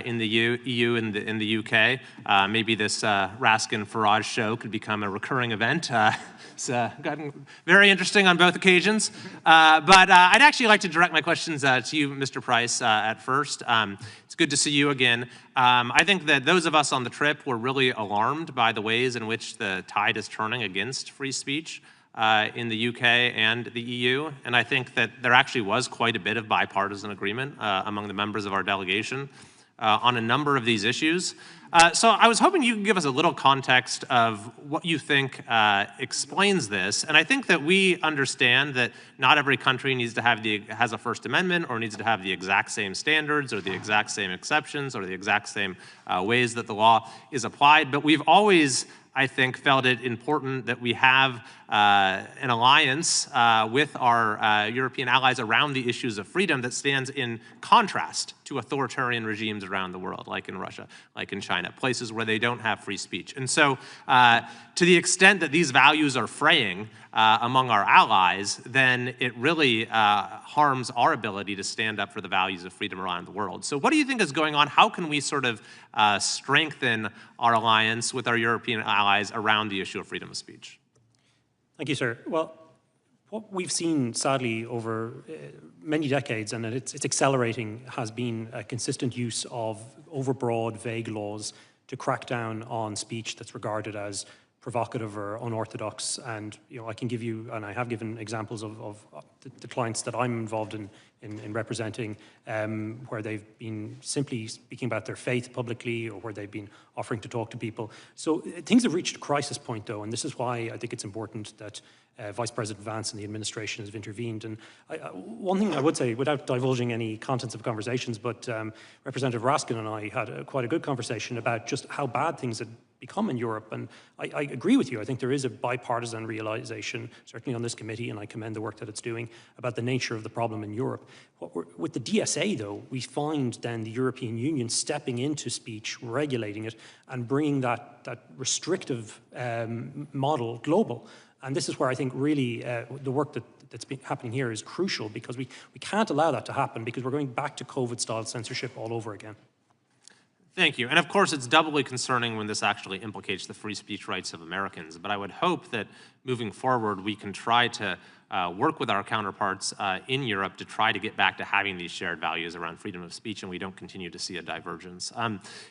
[SPEAKER 18] in the EU and in the UK. Maybe this Raskin Farage show could become a recurring event. It's gotten very interesting on both occasions. But I'd actually like to direct my questions to you, Mr. Price, at first. It's good to see you again. I think that those of us on the trip were really alarmed by the ways in which the tide is turning against free speech in the UK and the EU. And I think that there actually was quite a bit of bipartisan agreement among the members of our delegation on a number of these issues. So I was hoping you could give us a little context of what you think explains this. And I think that we understand that not every country needs to have has a First Amendment or needs to have the exact same standards or the exact same exceptions or the exact same ways that the law is applied. But we've always, I think, felt it important that we have an alliance with our European allies around the issues of freedom that stands in contrast to authoritarian regimes around the world, like in Russia, like in China, places where they don't have free speech. And so to the extent that these values are fraying among our allies, then it really harms our ability to stand up for the values of freedom around the world. So what do you think is going on? How can we sort of strengthen our alliance with our European allies around the issue of freedom of speech?
[SPEAKER 5] Thank you, sir. Well, what we've seen, sadly, over many decades, and it's accelerating, has been a consistent use of overbroad, vague laws to crack down on speech that's regarded as provocative or unorthodox. And I can give you, and I have given examples of the clients that I'm involved in representing, where they've been simply speaking about their faith publicly or where they've been offering to talk to people. So things have reached a crisis point, though, and this is why I think it's important that Vice President Vance and the administration have intervened. And one thing I would say, without divulging any contents of conversations, but Representative Raskin and I had quite a good conversation about just how bad things had become in Europe. And I agree with you. I think there is a bipartisan realization, certainly on this committee, and I commend the work that it's doing, about the nature of the problem in Europe. With the DSA, though, we find then the European Union stepping into speech, regulating it, and bringing that restrictive model global. And this is where I think really the work that's been happening here is crucial, because we can't allow that to happen, because we're going back to COVID-style censorship all over again.
[SPEAKER 18] Thank you. And of course, it's doubly concerning when this actually implicates the free speech rights of Americans. But I would hope that moving forward, we can try to work with our counterparts in Europe to try to get back to having these shared values around freedom of speech, and we don't continue to see a divergence.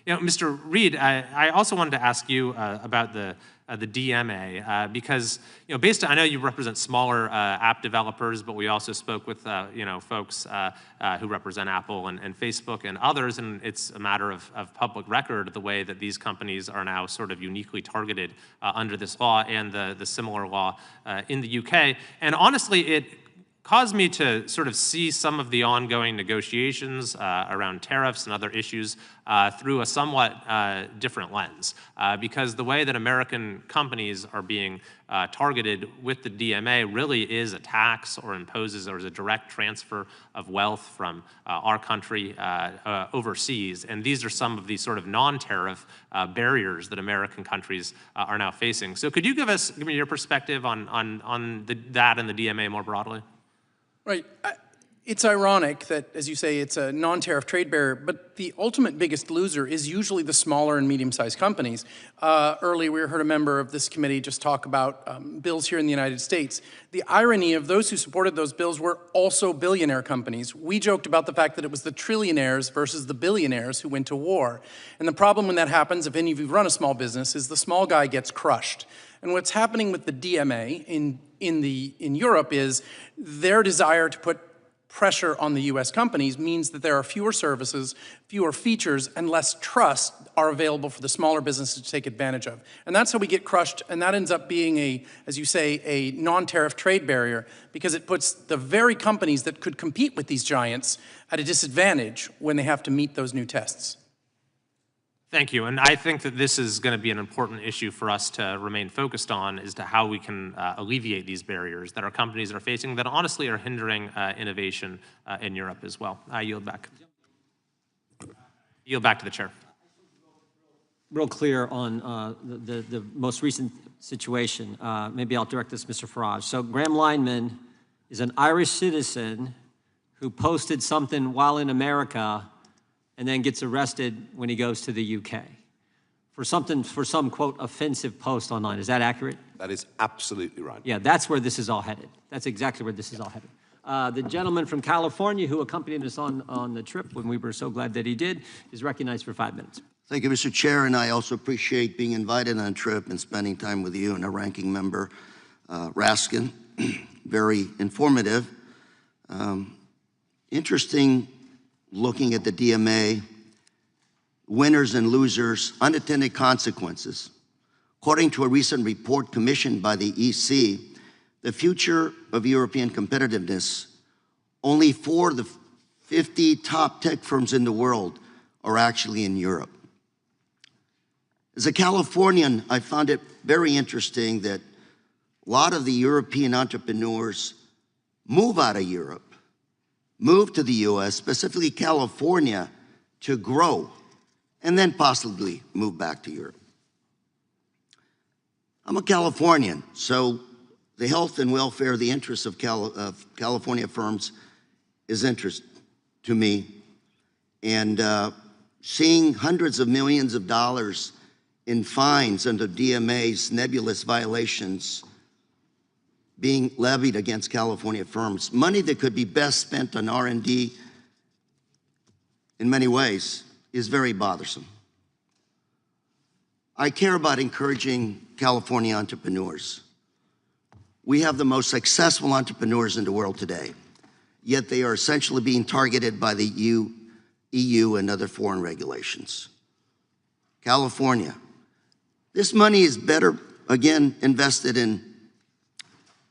[SPEAKER 18] Mr. Reed, I also wanted to ask you about the DMA, because I know you represent smaller app developers, but we also spoke with folks who represent Apple and Facebook and others, and it's a matter of public record the way that these companies are now sort of uniquely targeted under this law and the similar law in the UK. And honestly, it caused me to sort of see some of the ongoing negotiations around tariffs and other issues through a somewhat different lens, because the way that American companies are being targeted with the DMA really is a tax or imposes or is a direct transfer of wealth from our country overseas. And these are some of the sort of non-tariff barriers that American countries are now facing. So could you give me your perspective on that and the DMA more broadly?
[SPEAKER 4] Right. It's ironic that, as you say, it's a non-tariff trade barrier, but the ultimate biggest loser is usually the smaller and medium-sized companies. Earlier, we heard a member of this committee just talk about bills here in the United States. The irony of those who supported those bills were also billionaire companies. We joked about the fact that it was the trillionaires versus the billionaires who went to war. And the problem when that happens, if any of you run a small business, is the small guy gets crushed. And what's happening with the DMA in Europe is their desire to put pressure on the US companies means that there are fewer services, fewer features, and less trust are available for the smaller businesses to take advantage of. And that's how we get crushed, and that ends up being as you say, a non-tariff trade barrier, because it puts the very companies that could compete with these giants at a disadvantage when they have to meet those new tests.
[SPEAKER 18] Thank you. And I think that this is going to be an important issue for us to remain focused on as to how we can alleviate these barriers that our companies are facing that honestly are hindering innovation in Europe as well. I yield back. Yield back to the chair.
[SPEAKER 2] Real clear on the most recent situation. Maybe I'll direct this to Mr. Farage. So Graham Lineman is an Irish citizen who posted something while in America and then gets arrested when he goes to the UK for some, quote, offensive post online. Is that accurate?
[SPEAKER 6] That is absolutely right.
[SPEAKER 2] Yeah, that's where this is all headed. That's exactly where this is all headed. The gentleman from California who accompanied us on the trip, when we were so glad that he did, is recognized for 5 minutes.
[SPEAKER 19] Thank you, Mr. Chair, and I also appreciate being invited on a trip and spending time with you and our ranking member, Raskin. Very informative. Interesting looking at the DMA, winners and losers, unintended consequences. According to a recent report commissioned by the EC, the future of European competitiveness, only 4 of the 50 top tech firms in the world are actually in Europe. As a Californian, I found it very interesting that a lot of the European entrepreneurs move out of Europe, move to the US, specifically California, to grow, and then possibly move back to Europe. I'm a Californian, so the health and welfare, the interests of California firms is interest to me. And seeing hundreds of millions of dollars in fines under DMA's nebulous violations being levied against California firms, money that could be best spent on R&D in many ways, is very bothersome. I care about encouraging California entrepreneurs. We have the most successful entrepreneurs in the world today, yet they are essentially being targeted by the EU and other foreign regulations. California, this money is better, again, invested in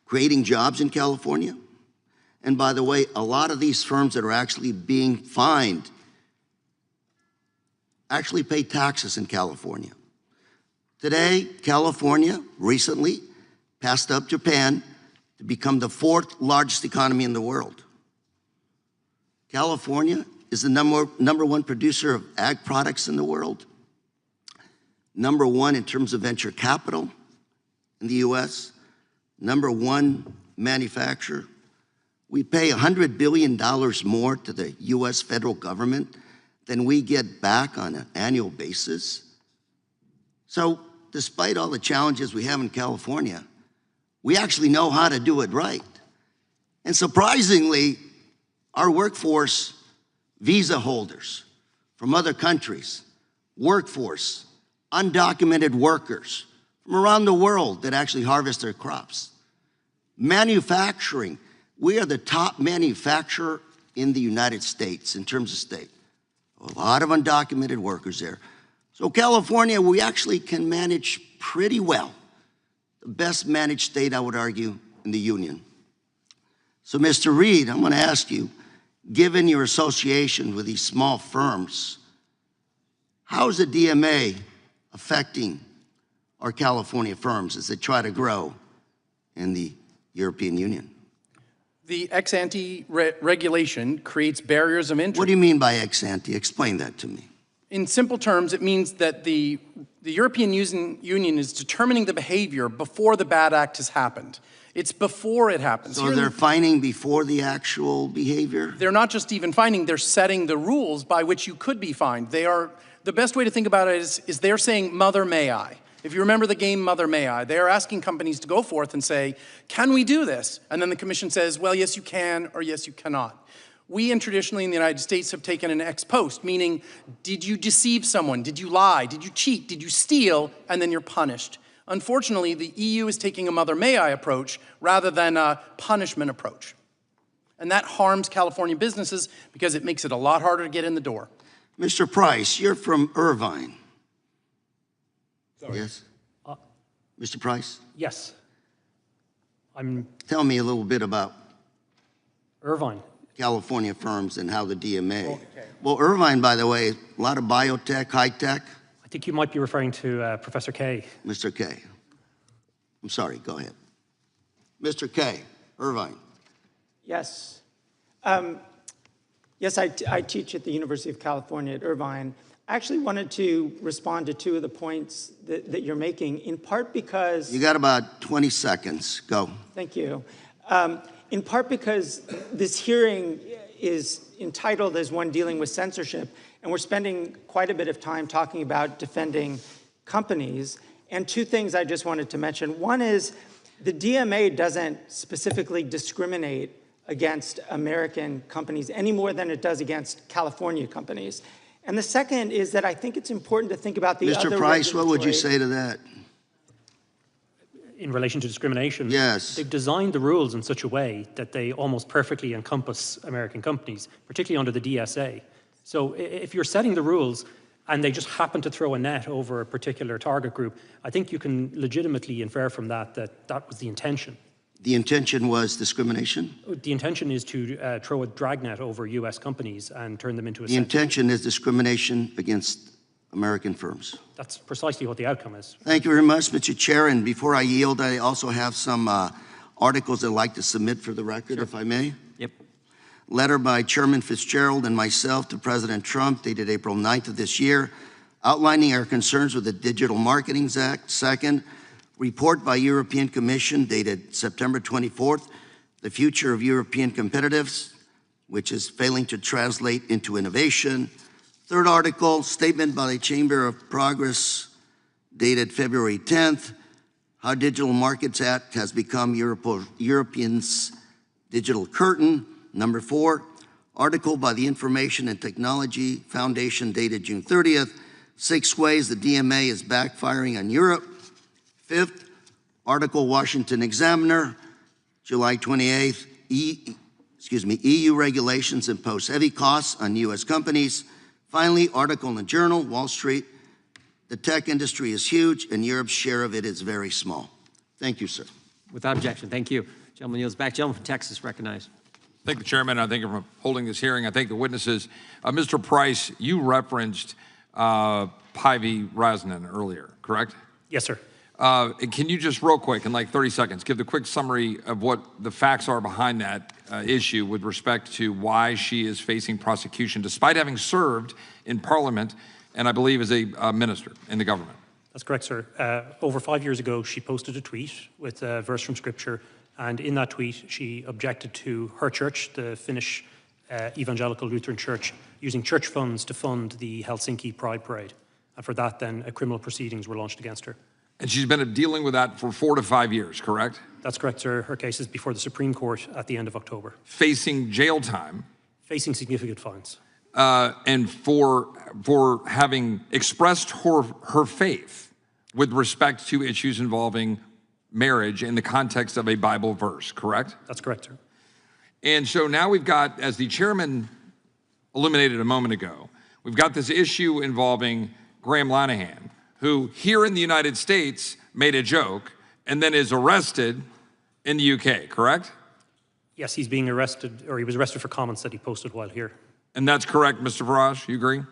[SPEAKER 19] creating jobs in California. And by the way, a lot of these firms that are actually being fined actually pay taxes in California. Today, California recently passed up Japan to become the 4th largest economy in the world. California is the number 1 producer of ag products in the world, number 1 in terms of venture capital in the US, number 1 manufacturer. We pay $100 billion more to the US federal government than we get back on an annual basis. So despite all the challenges we have in California, we actually know how to do it right. And surprisingly, our workforce, visa holders from other countries, workforce, undocumented workers from around the world that actually harvest their crops. Manufacturing, we are the top manufacturer in the United States in terms of state. A lot of undocumented workers there. So California, we actually can manage pretty well. The best managed state, I would argue, in the union. So Mr. Reed, I'm gonna ask you, given your association with these small firms, how is the DMA affecting our California firms as they try to grow in the European Union?
[SPEAKER 4] The ex-ante regulation creates barriers of entry.
[SPEAKER 19] What do you mean by ex-ante? Explain that to me.
[SPEAKER 4] In simple terms, it means that the European Union is determining the behavior before the bad act has happened. It's before it happens.
[SPEAKER 19] So they're fining before the actual behavior?
[SPEAKER 4] They're not just even fining, they're setting the rules by which you could be fined. The best way to think about it is they're saying, mother may I. If you remember the game Mother May I, they are asking companies to go forth and say, can we do this? And then the commission says, well, yes, you can, or yes, you cannot. We traditionally in the United States have taken an ex post, meaning, did you deceive someone? Did you lie? Did you cheat? Did you steal? And then you're punished. Unfortunately, the EU is taking a Mother May I approach rather than a punishment approach. And that harms California businesses because it makes it a lot harder to get in the door.
[SPEAKER 19] Mr. Price, you're from Irvine.
[SPEAKER 5] Sorry.
[SPEAKER 19] Yes? Mr. Price?
[SPEAKER 5] Yes.
[SPEAKER 19] Tell me a little bit about
[SPEAKER 5] Irvine.
[SPEAKER 19] California firms and how the DMA. Okay. Well, Irvine, by the way, a lot of biotech, high tech.
[SPEAKER 5] think you might be referring to Professor Kay.
[SPEAKER 19] Mr. Kay. I'm sorry, go ahead. Mr. Kay, Irvine.
[SPEAKER 7] Yes. Yes, I teach at the University of California at Irvine. I actually wanted to respond to two of the points that you're making, in part because...
[SPEAKER 19] You got about 20 seconds. Go.
[SPEAKER 7] Thank you. In part because this hearing is entitled as one dealing with censorship, and we're spending quite a bit of time talking about defending companies. And two things I just wanted to mention. One is the DMA doesn't specifically discriminate against American companies any more than it does against California companies. And the second is that I think it's important to think about the other
[SPEAKER 19] Mr. Price, what would you say to that?
[SPEAKER 5] In relation to discrimination,
[SPEAKER 19] yes,
[SPEAKER 5] they've designed the rules in such a way that they almost perfectly encompass American companies, particularly under the DSA. So if you're setting the rules and they just happen to throw a net over a particular target group, I think you can legitimately infer from that that that was the intention.
[SPEAKER 19] The intention was discrimination?
[SPEAKER 5] The intention is to throw a dragnet over U.S. companies and turn them into a...
[SPEAKER 19] The intention is discrimination against American firms.
[SPEAKER 5] That's precisely what the outcome is.
[SPEAKER 19] Thank you very much, Mr. Chair. And before I yield, I also have some articles I'd like to submit for the record, if I may.
[SPEAKER 2] Yep.
[SPEAKER 19] Letter by Chairman Fitzgerald and myself to President Trump, dated April 9th of this year, outlining our concerns with the Digital Marketing Act. Second, report by European Commission, dated September 24th, the future of European competitiveness, which is failing to translate into innovation. Third article, statement by the Chamber of Progress, dated February 10th, how Digital Markets Act has become Europeans' digital curtain. Number 4, article by the Information and Technology Foundation, dated June 30th, 6 ways the DMA is backfiring on Europe. 5th, article Washington Examiner, July 28th, EU regulations impose heavy costs on U.S. companies. Finally, article in the Journal, Wall Street, the tech industry is huge and Europe's share of it is very small. Thank you, sir.
[SPEAKER 2] Without objection, thank you. Gentleman yields back. Gentleman from Texas, recognized.
[SPEAKER 20] Thank the chairman. I thank you for holding this hearing. I thank the witnesses. Mr. Price, you referenced Päivi Räsänen earlier, correct?
[SPEAKER 5] Yes, sir.
[SPEAKER 20] Can you just real quick, in like 30 seconds, give the quick summary of what the facts are behind that issue with respect to why she is facing prosecution despite having served in Parliament and I believe as a minister in the government?
[SPEAKER 5] That's correct, sir. Over 5 years ago, she posted a tweet with a verse from Scripture, and in that tweet, she objected to her church, the Finnish Evangelical Lutheran Church, using church funds to fund the Helsinki Pride Parade. And for that, then, criminal proceedings were launched against her.
[SPEAKER 20] And she's been dealing with that for 4 to 5 years, correct?
[SPEAKER 5] That's correct, sir. Her case is before the Supreme Court at the end of October.
[SPEAKER 20] Facing jail time.
[SPEAKER 5] Facing significant fines.
[SPEAKER 20] And for having expressed her faith with respect to issues involving marriage in the context of a Bible verse, correct?
[SPEAKER 5] That's correct, sir.
[SPEAKER 20] And so now we've got, as the chairman illuminated a moment ago, we've got this issue involving Graham Linehan, who here in the United States made a joke and then is arrested in the UK, correct?
[SPEAKER 5] Yes, he's being arrested, or he was arrested for comments that he posted while here.
[SPEAKER 20] And that's correct, Mr. Farage, you agree?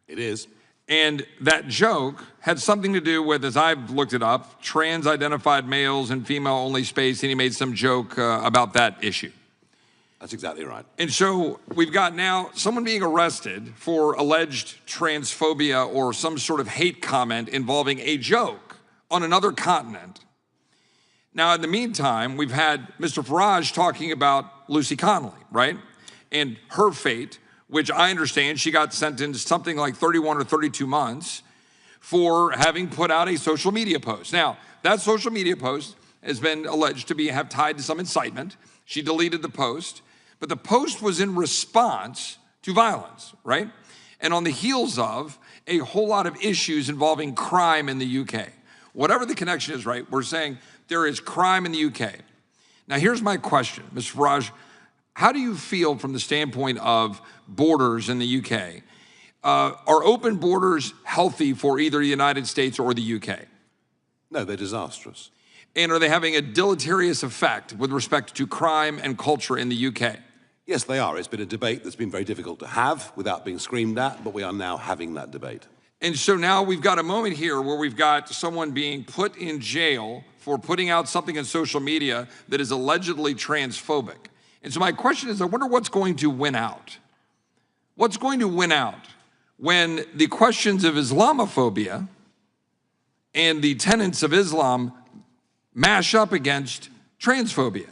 [SPEAKER 6] It is.
[SPEAKER 20] And that joke had something to do with, as I've looked it up, trans-identified males and female-only space, and he made some joke about that issue.
[SPEAKER 6] That's exactly right.
[SPEAKER 20] And so we've got now someone being arrested for alleged transphobia or some sort of hate comment involving a joke on another continent. Now, in the meantime, we've had Mr. Farage talking about Lucy Connolly, right? And her fate, which I understand she got sentenced something like 31 or 32 months for having put out a social media post. Now, that social media post has been alleged to have tied to some incitement. She deleted the post, but the post was in response to violence, right? And on the heels of a whole lot of issues involving crime in the UK. Whatever the connection is, right, we're saying there is crime in the UK. Now, here's my question, Mr. Farage. How do you feel from the standpoint of borders in the UK? Are open borders healthy for either the United States or the UK?
[SPEAKER 6] No, they're disastrous.
[SPEAKER 20] And are they having a deleterious effect with respect to crime and culture in the UK?
[SPEAKER 6] Yes, they are. It's been a debate that's been very difficult to have without being screamed at, but we are now having that debate.
[SPEAKER 20] And so now we've got a moment here where we've got someone being put in jail for putting out something in social media that is allegedly transphobic. And so my question is, I wonder what's going to win out? What's going to win out when the questions of Islamophobia and the tenets of Islam mash up against transphobia?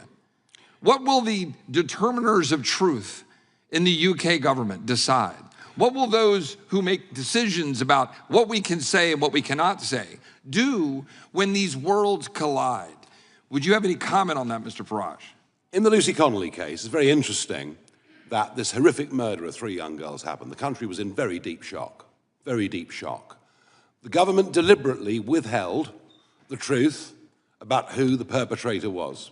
[SPEAKER 20] What will the determiners of truth in the UK government decide? What will those who make decisions about what we can say and what we cannot say do when these worlds collide? Would you have any comment on that, Mr. Farage?
[SPEAKER 6] In the Lucy Connolly case, it's very interesting that this horrific murder of 3 young girls happened. The country was in very deep shock, very deep shock. The government deliberately withheld the truth about who the perpetrator was.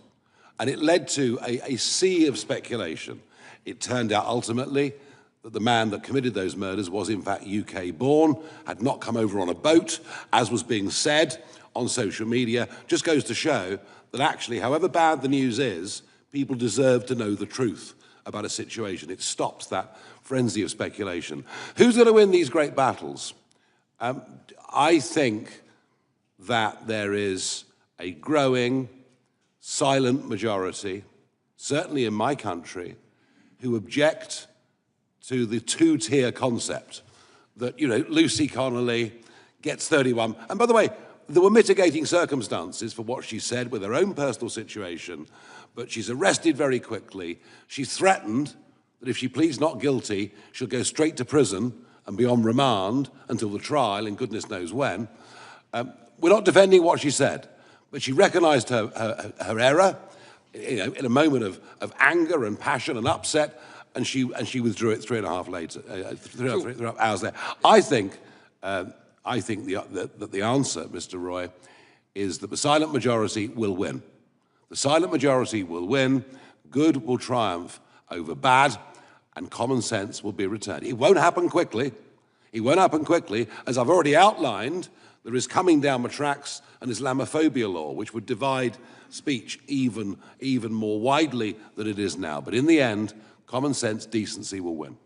[SPEAKER 6] And it led to a sea of speculation. It turned out ultimately that the man that committed those murders was in fact UK-born, had not come over on a boat, as was being said on social media. Just goes to show that actually, however bad the news is, people deserve to know the truth about a situation. It stops that frenzy of speculation. Who's going to win these great battles? I think that there is a growing, silent majority, certainly in my country, who object to the 2-tier concept that, you know, Lucy Connolly gets 31. And by the way, there were mitigating circumstances for what she said with her own personal situation, but she's arrested very quickly. She's threatened that if she pleads not guilty, she'll go straight to prison and be on remand until the trial, and goodness knows when. We're not defending what she said, but she recognized her error, you know, in a moment of anger and passion and upset, and she withdrew it 3.5 hours later. I think that the answer, Mr. Roy, is that the silent majority will win. The silent majority will win, good will triumph over bad, and common sense will be returned. It won't happen quickly. It won't happen quickly. As I've already outlined, there is coming down the tracks an Islamophobia law, which would divide speech even more widely than it is now. But in the end, common sense, decency will win.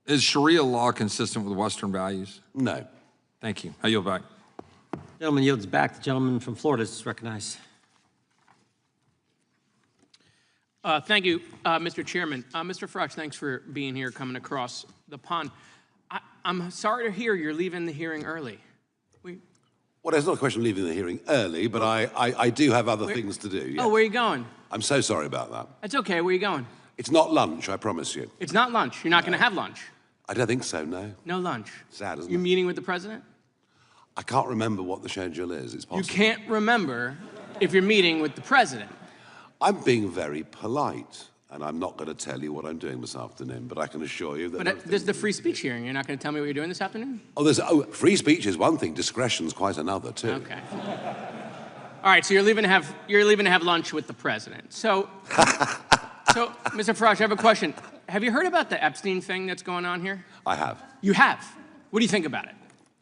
[SPEAKER 20] Is Sharia law consistent with Western values?
[SPEAKER 6] No.
[SPEAKER 20] Thank you. I yield back.
[SPEAKER 2] Gentleman yields back. The gentleman from Florida is recognized.
[SPEAKER 21] Thank you, Mr. Chairman. Mr. Farage, thanks for being here, coming across the pond. I'm sorry to hear you're leaving the hearing early.
[SPEAKER 6] Well, it's not a question of leaving the hearing early, but I do have other things to do. Yes.
[SPEAKER 21] Oh, where are you going?
[SPEAKER 6] I'm so sorry about that.
[SPEAKER 21] That's okay. Where are you going?
[SPEAKER 6] It's not lunch, I promise you.
[SPEAKER 21] It's not lunch. You're not going to have lunch.
[SPEAKER 6] I don't think so, no.
[SPEAKER 21] No lunch.
[SPEAKER 6] Sad, isn't
[SPEAKER 21] You're
[SPEAKER 6] it?
[SPEAKER 21] meeting with the president?
[SPEAKER 6] I can't remember what the schedule is. It's possible.
[SPEAKER 21] You can't remember if you're meeting with the president.
[SPEAKER 6] I'm being very polite, and I'm not going to tell you what I'm doing this afternoon, but I can assure you that...
[SPEAKER 21] But there's the free speech hearing. You're not going to tell me what you're doing this afternoon?
[SPEAKER 6] Free speech is one thing. Discretion's quite another, too.
[SPEAKER 21] Okay. All right, so you're leaving to have lunch with the president. So, Mr. Farage, I have a question. Have you heard about the Epstein thing that's going on here?
[SPEAKER 6] I have.
[SPEAKER 21] You have? What do you think about it?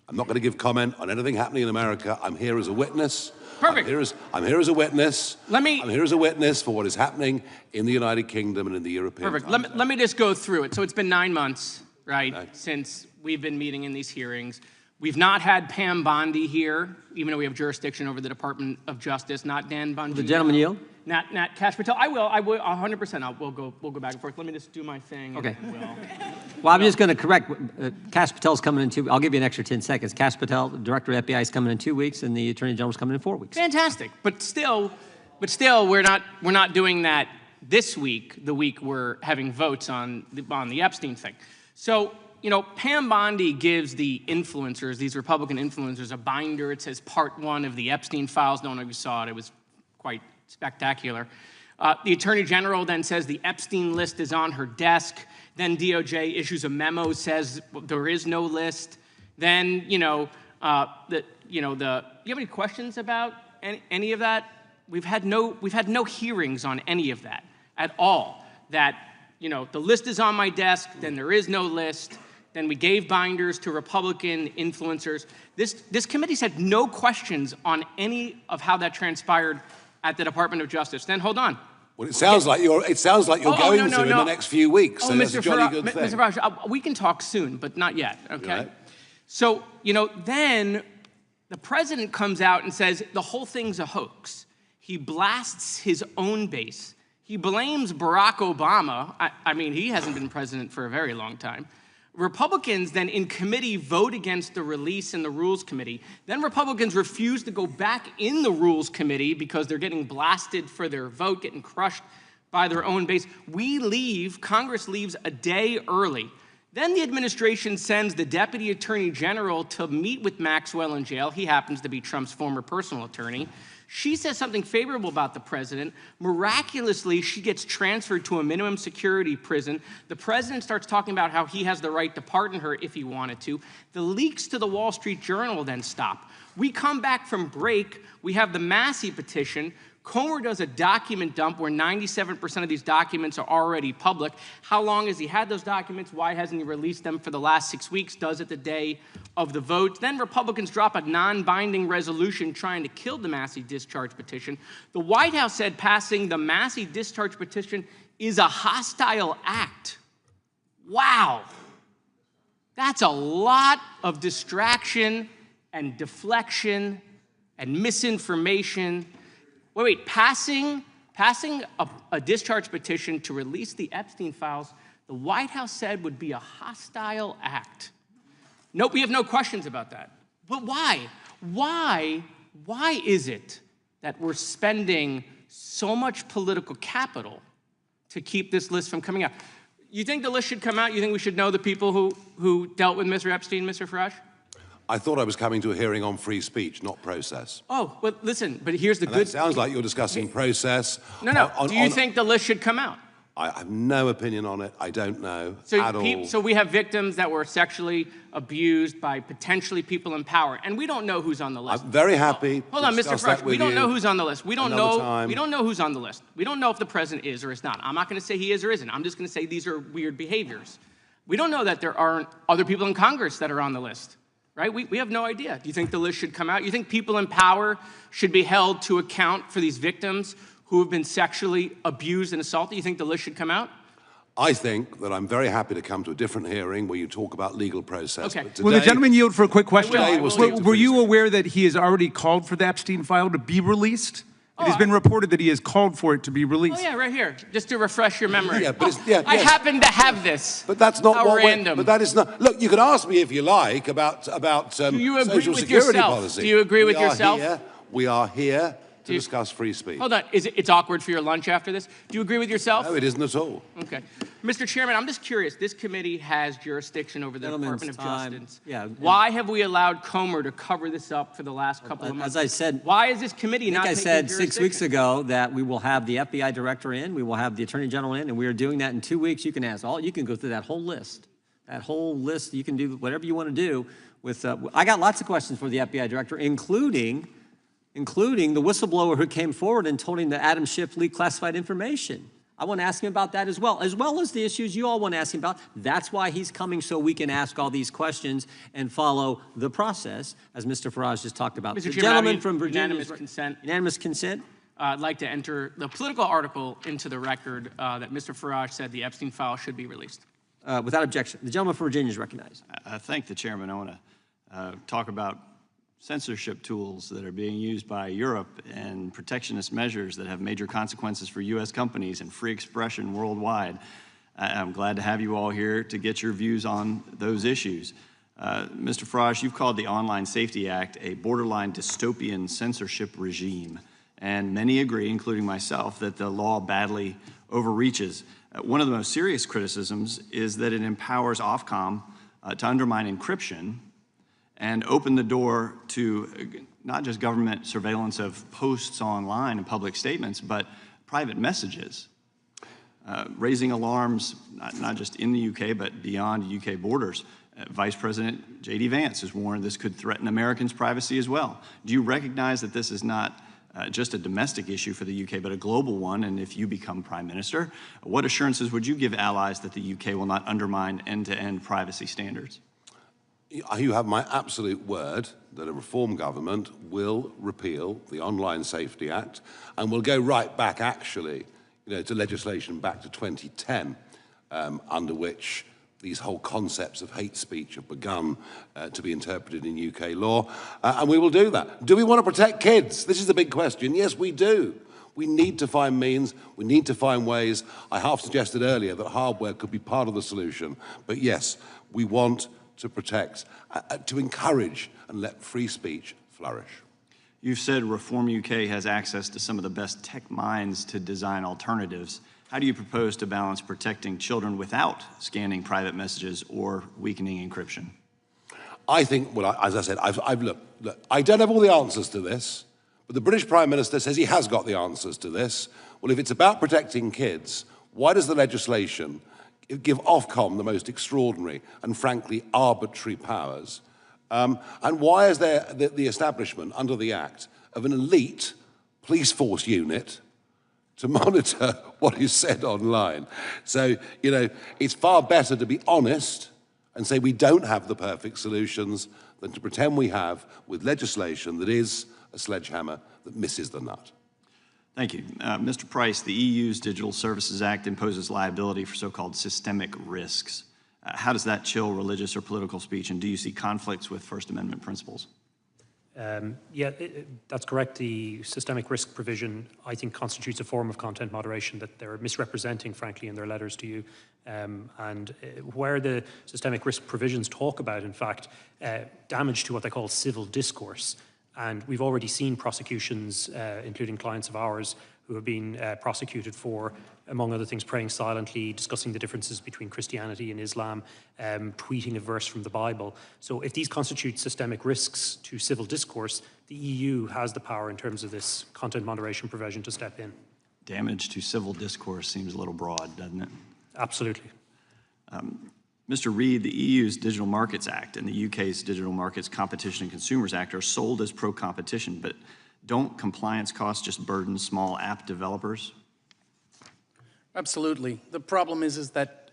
[SPEAKER 6] I'm not going to give comment on anything happening in America. I'm here as a witness.
[SPEAKER 21] Perfect.
[SPEAKER 6] I'm here as a witness.
[SPEAKER 21] I'm
[SPEAKER 6] here as a witness for what is happening in the United Kingdom and in the European
[SPEAKER 21] Perfect.
[SPEAKER 6] continent.
[SPEAKER 21] Let me just go through it. So it's been 9 months, right, since we've been meeting in these hearings. We've not had Pam Bondi here, even though we have jurisdiction over the Department of Justice, not Dan Bongino.
[SPEAKER 2] The gentleman yield.
[SPEAKER 21] Not Kash Patel. I will 100%. We'll go back and forth. Let me just do my thing.
[SPEAKER 2] Okay. Well, I'm just going to correct. Kash Patel's coming in 2. I'll give you an extra 10 seconds. Kash Patel, the director of FBI, is coming in 2 weeks, and the Attorney General's coming in 4 weeks.
[SPEAKER 21] Fantastic. But still, we're not doing that this week. The week we're having votes on the Epstein thing. So, you know, Pam Bondi gives the influencers, these Republican influencers, a binder. It says Part 1 of the Epstein files. No one of you saw it. It was quite spectacular. The Attorney General then says the Epstein list is on her desk. Then DOJ issues a memo, says there is no list. Then, you have any questions about any of that? We've had no hearings on any of that at all. That, the list is on my desk, then there is no list. Then we gave binders to Republican influencers. This committee's had no questions on any of how that transpired at the Department of Justice. Then hold on.
[SPEAKER 6] Well, it sounds like you're going to in the next few weeks. So that's a jolly good thing.
[SPEAKER 21] Mr. Farage, we can talk soon, but not yet. Okay.
[SPEAKER 6] Right.
[SPEAKER 21] So, then the president comes out and says the whole thing's a hoax. He blasts his own base. He blames Barack Obama. I mean, he hasn't been president for a very long time. Republicans then in committee vote against the release in the Rules Committee. Then Republicans refuse to go back in the Rules Committee because they're getting blasted for their vote, getting crushed by their own base. Congress leaves a day early. Then the administration sends the Deputy Attorney General to meet with Maxwell in jail. He happens to be Trump's former personal attorney. She says something favorable about the president. Miraculously, she gets transferred to a minimum security prison. The president starts talking about how he has the right to pardon her if he wanted to. The leaks to the Wall Street Journal then stop. We come back from break. We have the Massey petition. Comer does a document dump where 97% of these documents are already public. How long has he had those documents? Why hasn't he released them for the last 6 weeks? Does it the day of the vote. Then Republicans drop a non-binding resolution trying to kill the Massey discharge petition. The White House said passing the Massey discharge petition is a hostile act. Wow. That's a lot of distraction and deflection and misinformation. Wait, passing a discharge petition to release the Epstein files, the White House said would be a hostile act. Nope, we have no questions about that. But why? Why is it that we're spending so much political capital to keep this list from coming out? You think the list should come out? You think we should know the people who dealt with Mr. Epstein, Mr. Farage?
[SPEAKER 6] I thought I was coming to a hearing on free speech, not process.
[SPEAKER 21] Oh, well, listen, but here's the
[SPEAKER 6] And
[SPEAKER 21] good...
[SPEAKER 6] That sounds like you're discussing process.
[SPEAKER 21] No. Do you think the list should come out?
[SPEAKER 6] I have no opinion on it. I don't know at all.
[SPEAKER 21] So we have victims that were sexually abused by potentially people in power, and we don't know who's on the list.
[SPEAKER 6] I'm very happy.
[SPEAKER 21] Hold on, Mr. Farage. We don't know who's on the list. We don't know who's on the list. We don't know if the president is or is not. I'm not going to say he is or isn't. I'm just going to say these are weird behaviors. We don't know that there aren't other people in Congress that are on the list. Right? We have no idea. Do you think the list should come out? You think people in power should be held to account for these victims who have been sexually abused and assaulted? You think the list should come out?
[SPEAKER 6] I think that I'm very happy to come to a different hearing where you talk about legal process.
[SPEAKER 21] Okay.
[SPEAKER 3] Will the gentleman yield for a quick question?
[SPEAKER 21] I will.
[SPEAKER 3] Were you aware that he has already called for the Epstein file to be released? It has been reported that he has called for it to be released.
[SPEAKER 21] Oh, yeah, right here, just to refresh your memory.
[SPEAKER 6] Yeah, but
[SPEAKER 21] I happen to have this.
[SPEAKER 6] But that's not
[SPEAKER 21] How
[SPEAKER 6] what
[SPEAKER 21] random.
[SPEAKER 6] But that is not. Look, you can ask me if you like about
[SPEAKER 21] Do you agree
[SPEAKER 6] social
[SPEAKER 21] with
[SPEAKER 6] security
[SPEAKER 21] yourself?
[SPEAKER 6] policy.
[SPEAKER 21] Do you agree with yourself?
[SPEAKER 6] We are here to discuss free speech.
[SPEAKER 21] Hold on, it's awkward for your lunch after this? Do you agree with yourself?
[SPEAKER 6] No, it isn't at all.
[SPEAKER 21] Okay. Mr. Chairman, I'm just curious. This committee has jurisdiction over the Department of Justice.
[SPEAKER 2] Yeah.
[SPEAKER 21] Why have we allowed Comer to cover this up for the last couple of months?
[SPEAKER 2] As I said,
[SPEAKER 21] why is this committee not
[SPEAKER 2] I
[SPEAKER 21] taking
[SPEAKER 2] said 6 weeks
[SPEAKER 21] jurisdiction?
[SPEAKER 2] ago that we will have the FBI director in, we will have the attorney general in, and we are doing that in 2 weeks. You can go through that whole list. That whole list, you can do whatever you want to do with. I got lots of questions for the FBI director, including the whistleblower who came forward and told him that Adam Schiff leaked classified information. I want to ask him about that as well as the issues you all want to ask him about. That's why he's coming, so we can ask all these questions and follow the process, as Mr. Farage just talked about.
[SPEAKER 21] Mr.
[SPEAKER 2] The
[SPEAKER 21] Chairman,
[SPEAKER 2] gentleman from Virginia.
[SPEAKER 21] unanimous consent.
[SPEAKER 2] Unanimous consent?
[SPEAKER 21] I'd like to enter the political article into the record that Mr. Farage said the Epstein file should be released.
[SPEAKER 2] Without objection. The gentleman from Virginia is recognized.
[SPEAKER 1] I thank the chairman. I want to talk about censorship tools that are being used by Europe and protectionist measures that have major consequences for U.S. companies and free expression worldwide. I'm glad to have you all here to get your views on those issues. Mr. Farage, you've called the Online Safety Act a borderline dystopian censorship regime, and many agree, including myself, that the law badly overreaches. One of the most serious criticisms is that it empowers Ofcom to undermine encryption and open the door to not just government surveillance of posts online and public statements, but private messages, raising alarms not just in the UK, but beyond UK borders. Vice President J.D. Vance has warned this could threaten Americans' privacy as well. Do you recognize that this is not just a domestic issue for the UK, but a global one? And if you become Prime Minister, what assurances would you give allies that the UK will not undermine end-to-end privacy standards?
[SPEAKER 6] You have my absolute word that a reform government will repeal the Online Safety Act and will go right back, actually, to legislation back to 2010, under which these whole concepts of hate speech have begun to be interpreted in UK law, and we will do that. Do we want to protect kids? This is the big question. Yes, we do. We need to find means, we need to find ways. I half suggested earlier that hardware could be part of the solution, but yes, we want to protect, to encourage and let free speech flourish.
[SPEAKER 1] You've said Reform UK has access to some of the best tech minds to design alternatives. How do you propose to balance protecting children without scanning private messages or weakening encryption?
[SPEAKER 6] I think, well, as I said, look, I don't have all the answers to this, but the British Prime Minister says he has got the answers to this. Well, if it's about protecting kids, why does the legislation give Ofcom the most extraordinary and frankly arbitrary powers? And why is there the establishment under the Act of an elite police force unit to monitor what is said online? So, you know, it's far better to be honest and say we don't have the perfect solutions than to pretend we have with legislation that is a sledgehammer that misses the nut.
[SPEAKER 1] Thank you. Mr. Price, the EU's Digital Services Act imposes liability for so-called systemic risks. How does that chill religious or political speech, and do you see conflicts with First Amendment principles?
[SPEAKER 5] Yeah, that's correct. The systemic risk provision, I think, constitutes a form of content moderation that they're misrepresenting, frankly, in their letters to you. And where the systemic risk provisions talk about, in fact, damage to what they call civil discourse. And we've already seen prosecutions, including clients of ours, who have been prosecuted for, among other things, praying silently, discussing the differences between Christianity and Islam, tweeting a verse from the Bible. So if these constitute systemic risks to civil discourse, the EU has the power in terms of this content moderation provision to step in.
[SPEAKER 1] Damage to civil discourse seems a little broad, doesn't it?
[SPEAKER 5] Absolutely.
[SPEAKER 1] Mr. Reid, the EU's Digital Markets Act and the UK's Digital Markets Competition and Consumers Act are sold as pro-competition, but don't compliance costs just burden small app developers?
[SPEAKER 4] Absolutely. The problem is that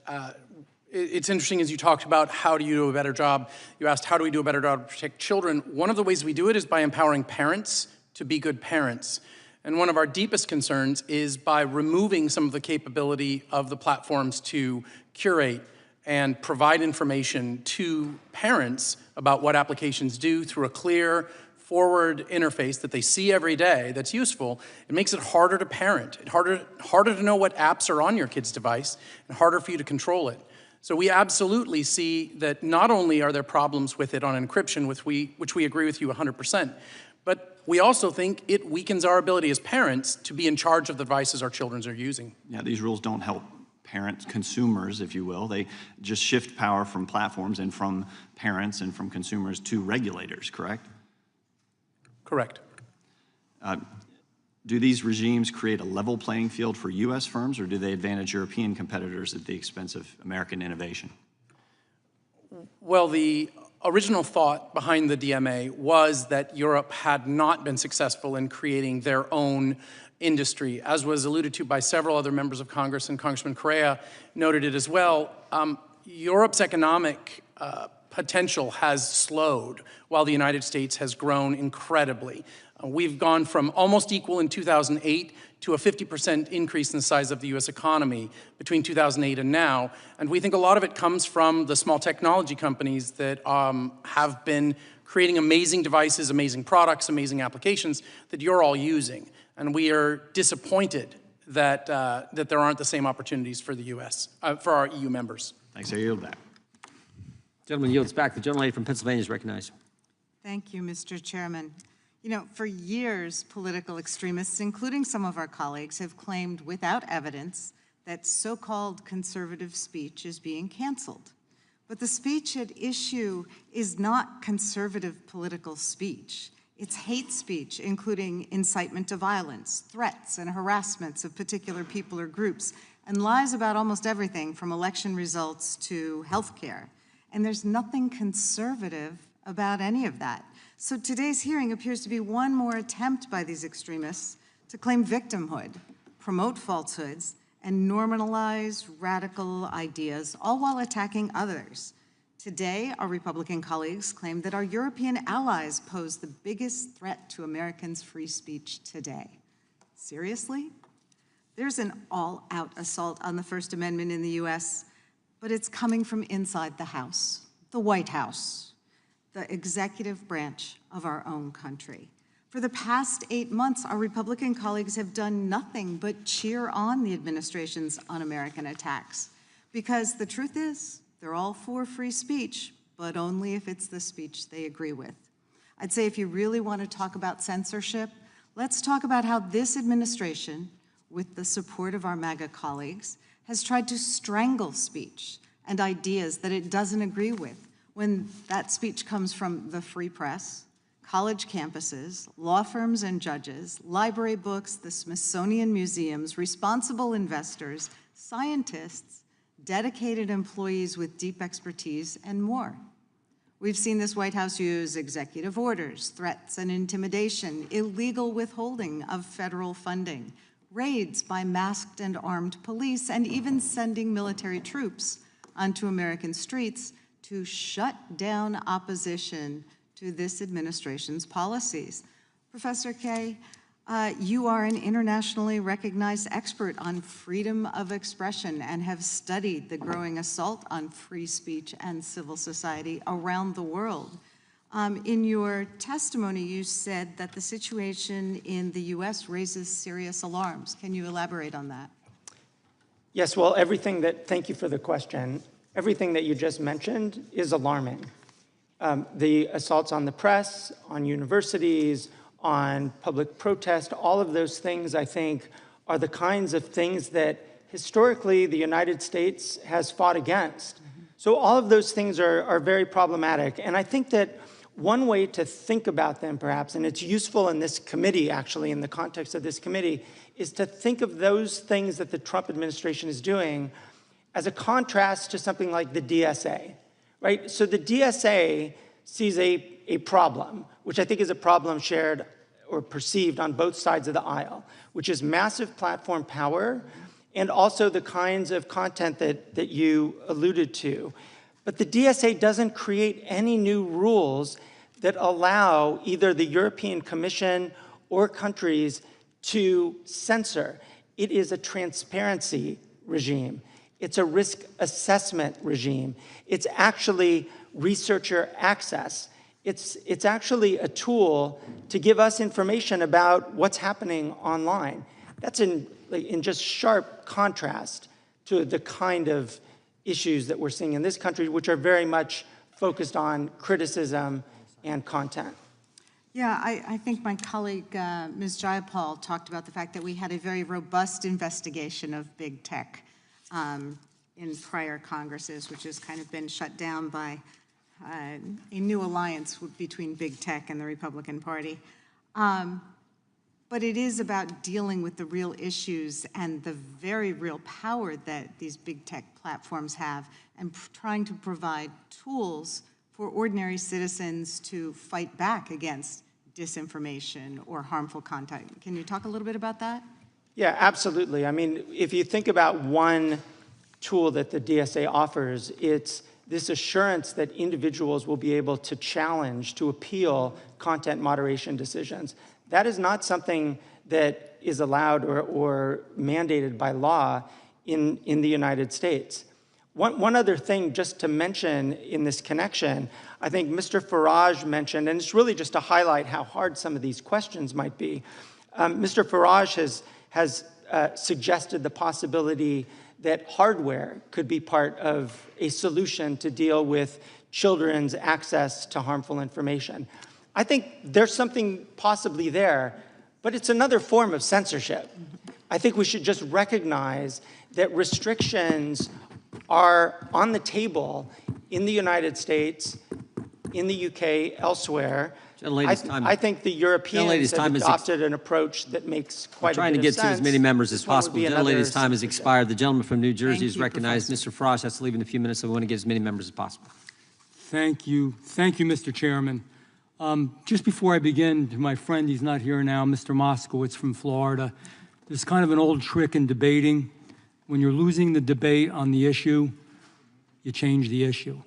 [SPEAKER 4] it's interesting as you talked about how do you do a better job. You asked how do we do a better job to protect children. One of the ways we do it is by empowering parents to be good parents. And one of our deepest concerns is by removing some of the capability of the platforms to curate and provide information to parents about what applications do through a clear, forward interface that they see every day that's useful. It makes it harder to parent, harder to know what apps are on your kid's device, and harder for you to control it. So we absolutely see that not only are there problems with it on encryption, which we agree with you 100%, but we also think it weakens our ability as parents to be in charge of the devices our children are using.
[SPEAKER 1] Yeah, these rules don't help parents, consumers, if you will. They just shift power from platforms and from parents and from consumers to regulators, correct?
[SPEAKER 4] Correct.
[SPEAKER 1] Do these regimes create a level playing field for U.S. firms, or do they advantage European competitors at the expense of American innovation?
[SPEAKER 4] Well, the original thought behind the DMA was that Europe had not been successful in creating their own industry, as was alluded to by several other members of Congress, and Congressman Correa noted it as well. Europe's economic potential has slowed while the United States has grown incredibly. We've gone from almost equal in 2008 to a 50% increase in the size of the US economy between 2008 and now. And we think a lot of it comes from the small technology companies that have been creating amazing devices, amazing products, amazing applications that you're all using. And we are disappointed that, that there aren't the same opportunities for the US, for our EU members.
[SPEAKER 1] Thanks, I yield back.
[SPEAKER 2] Gentleman yields back. The gentlelady from Pennsylvania is recognized.
[SPEAKER 8] Thank you, Mr. Chairman. You know, for years, political extremists, including some of our colleagues, have claimed without evidence that so-called conservative speech is being canceled. But the speech at issue is not conservative political speech. It's hate speech, including incitement to violence, threats and harassments of particular people or groups, and lies about almost everything from election results to health care. And there's nothing conservative about any of that. So today's hearing appears to be one more attempt by these extremists to claim victimhood, promote falsehoods, and normalize radical ideas, all while attacking others. Today, our Republican colleagues claim that our European allies pose the biggest threat to Americans' free speech today. Seriously? There's an all-out assault on the First Amendment in the US, but it's coming from inside the House, the White House, the executive branch of our own country. For the past 8 months, our Republican colleagues have done nothing but cheer on the administration's un-American attacks. Because the truth is, they're all for free speech, but only if it's the speech they agree with. I'd say if you really want to talk about censorship, let's talk about how this administration, with the support of our MAGA colleagues, has tried to strangle speech and ideas that it doesn't agree with when that speech comes from the free press, college campuses, law firms and judges, library books, the Smithsonian museums, responsible investors, scientists, dedicated employees with deep expertise, and more. We've seen this White House use executive orders, threats and intimidation, illegal withholding of federal funding, raids by masked and armed police, and even sending military troops onto American streets to shut down opposition to this administration's policies. Professor Kaye, you are an internationally recognized expert on freedom of expression and have studied the growing assault on free speech and civil society around the world. In your testimony, you said that the situation in the US raises serious alarms. Can you elaborate on that?
[SPEAKER 7] Yes, well, thank you for the question. Everything that you just mentioned is alarming. The assaults on the press, on universities, on public protest, all of those things, I think, are the kinds of things that historically the United States has fought against. So all of those things are very problematic. And I think that one way to think about them, perhaps, and it's useful in this committee, actually, in the context of this committee, is to think of those things that the Trump administration is doing as a contrast to something like the DSA, right? So the DSA sees a problem, which I think is a problem shared or perceived on both sides of the aisle, which is massive platform power and also the kinds of content that you alluded to. But the DSA doesn't create any new rules that allow either the European Commission or countries to censor. It is a transparency regime. It's a risk assessment regime. It's actually researcher access. It's actually a tool to give us information about what's happening online. That's in just sharp contrast to the kind of issues that we're seeing in this country, which are very much focused on criticism and content.
[SPEAKER 8] Yeah, I think my colleague, Ms. Jayapal, talked about the fact that we had a very robust investigation of big tech in prior Congresses, which has kind of been shut down by a new alliance between big tech and the Republican Party. But it is about dealing with the real issues and the very real power that these big tech platforms have and trying to provide tools for ordinary citizens to fight back against disinformation or harmful content. Can you talk a little bit about that?
[SPEAKER 7] Yeah, absolutely. I mean, if you think about one tool that the DSA offers, it's this assurance that individuals will be able to challenge, to appeal content moderation decisions. That is not something that is allowed or mandated by law in the United States. One other thing just to mention in this connection, I think Mr. Farage mentioned, and it's really just to highlight how hard some of these questions might be. Mr. Farage has suggested the possibility that hardware could be part of a solution to deal with children's access to harmful information. I think there's something possibly there, but it's another form of censorship. I think we should just recognize that restrictions are on the table in the United States, in the UK, elsewhere. I think the Europeans have adopted an approach that makes quite a bit of sense.
[SPEAKER 2] Trying to get to as many members as possible. The gentlelady's time has expired. The gentleman from New Jersey is recognized. Mr. Frost has to leave in a few minutes, so we want to get as many members as possible.
[SPEAKER 15] Thank you. Thank you, Mr. Chairman. Just before I begin, to my friend, he's not here now, Mr. Moskowitz from Florida, there's kind of an old trick in debating. When you're losing the debate on the issue, you change the issue.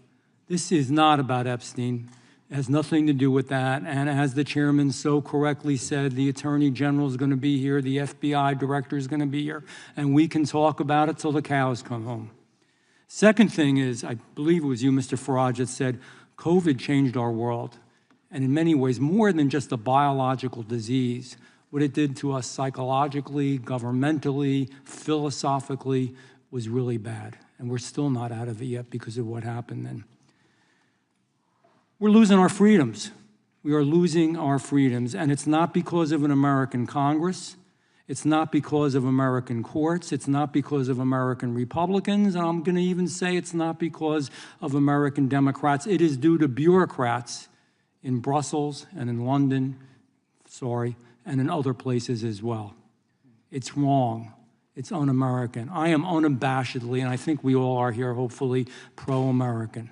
[SPEAKER 15] This is not about Epstein. It has nothing to do with that. And as the chairman so correctly said, the Attorney General is going to be here, the FBI Director is going to be here, and we can talk about it till the cows come home. Second thing is, I believe it was you, Mr. Farage, that said COVID changed our world. And in many ways, more than just a biological disease, what it did to us psychologically, governmentally, philosophically was really bad. And we're still not out of it yet because of what happened then. We're losing our freedoms. We are losing our freedoms. And it's not because of an American Congress. It's not because of American courts. It's not because of American Republicans. And I'm going to even say it's not because of American Democrats. it is due to bureaucrats in Brussels and in London, and in other places as well. It's wrong. It's un-American. I am unabashedly, and I think we all are here, hopefully, pro-American.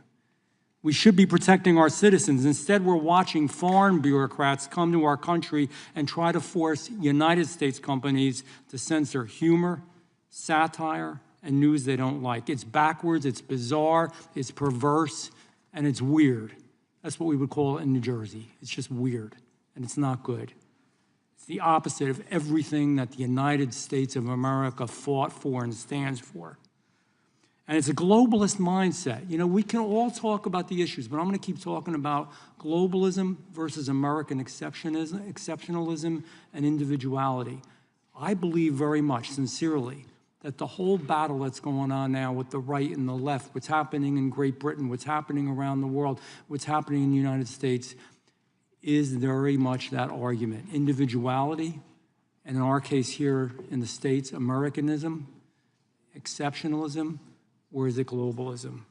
[SPEAKER 15] We should be protecting our citizens. Instead, we're watching foreign bureaucrats come to our country and try to force United States companies to censor humor, satire, and news they don't like. It's backwards, it's bizarre, it's perverse, and it's weird. That's what we would call it in New Jersey. It's just weird, and it's not good. It's the opposite of everything that the United States of America fought for and stands for. And it's a globalist mindset. You know, we can all talk about the issues, but I'm going to keep talking about globalism versus American exceptionalism and individuality. I believe very much, sincerely, that the whole battle that's going on now with the right and the left, what's happening in Great Britain, what's happening around the world, what's happening in the United States, is very much that argument. Individuality, and in our case here in the States, Americanism, exceptionalism, or is it globalism?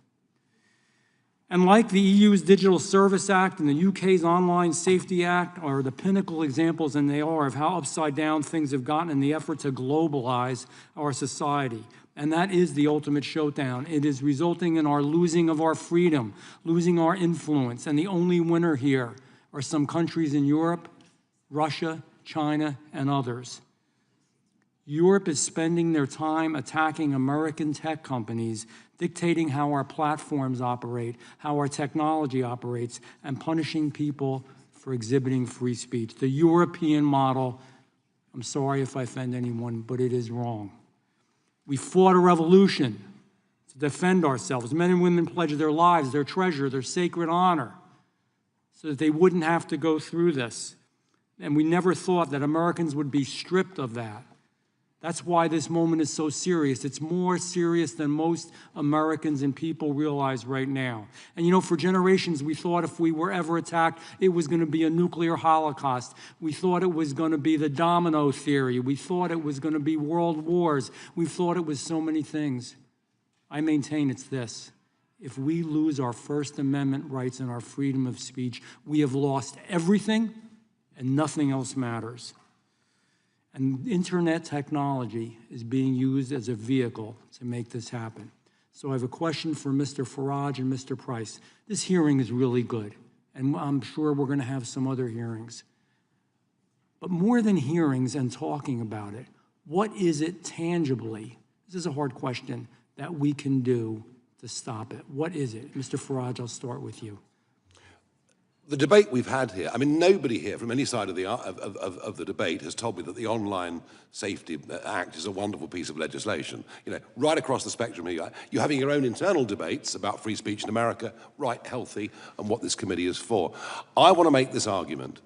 [SPEAKER 15] And like the EU's Digital Service Act and the UK's Online Safety Act are the pinnacle examples, and they are, of how upside down things have gotten in the effort to globalize our society. And that is the ultimate showdown. It is resulting in our losing of our freedom, losing our influence, and the only winner here are some countries in Europe, Russia, China, and others. Europe is spending their time attacking American tech companies, dictating how our platforms operate, how our technology operates, and punishing people for exhibiting free speech. The European model, I'm sorry if I offend anyone, but it is wrong. We fought a revolution to defend ourselves. Men and women pledged their lives, their treasure, their sacred honor, so that they wouldn't have to go through this. And we never thought that Americans would be stripped of that. That's why this moment is so serious. It's more serious than most Americans and people realize right now. And you know, for generations, we thought if we were ever attacked, it was going to be a nuclear holocaust. We thought it was going to be the domino theory. We thought it was going to be world wars. We thought it was so many things. I maintain it's this. If we lose our First Amendment rights and our freedom of speech, we have lost everything and nothing else matters. And internet technology is being used as a vehicle to make this happen. So I have a question for Mr. Farage and Mr. Price. This hearing is really good, and I'm sure we're going to have some other hearings. But more than hearings and talking about it, what is it tangibly, this is a hard question, that we can do to stop it? What is it? Mr. Farage, I'll start with you.
[SPEAKER 6] The debate we've had here, I mean, nobody here from any side of the debate has told me that the Online Safety Act is a wonderful piece of legislation. You know, right across the spectrum here, you're having your own internal debates about free speech in America, right, healthy, and what this committee is for. I want to make this argument.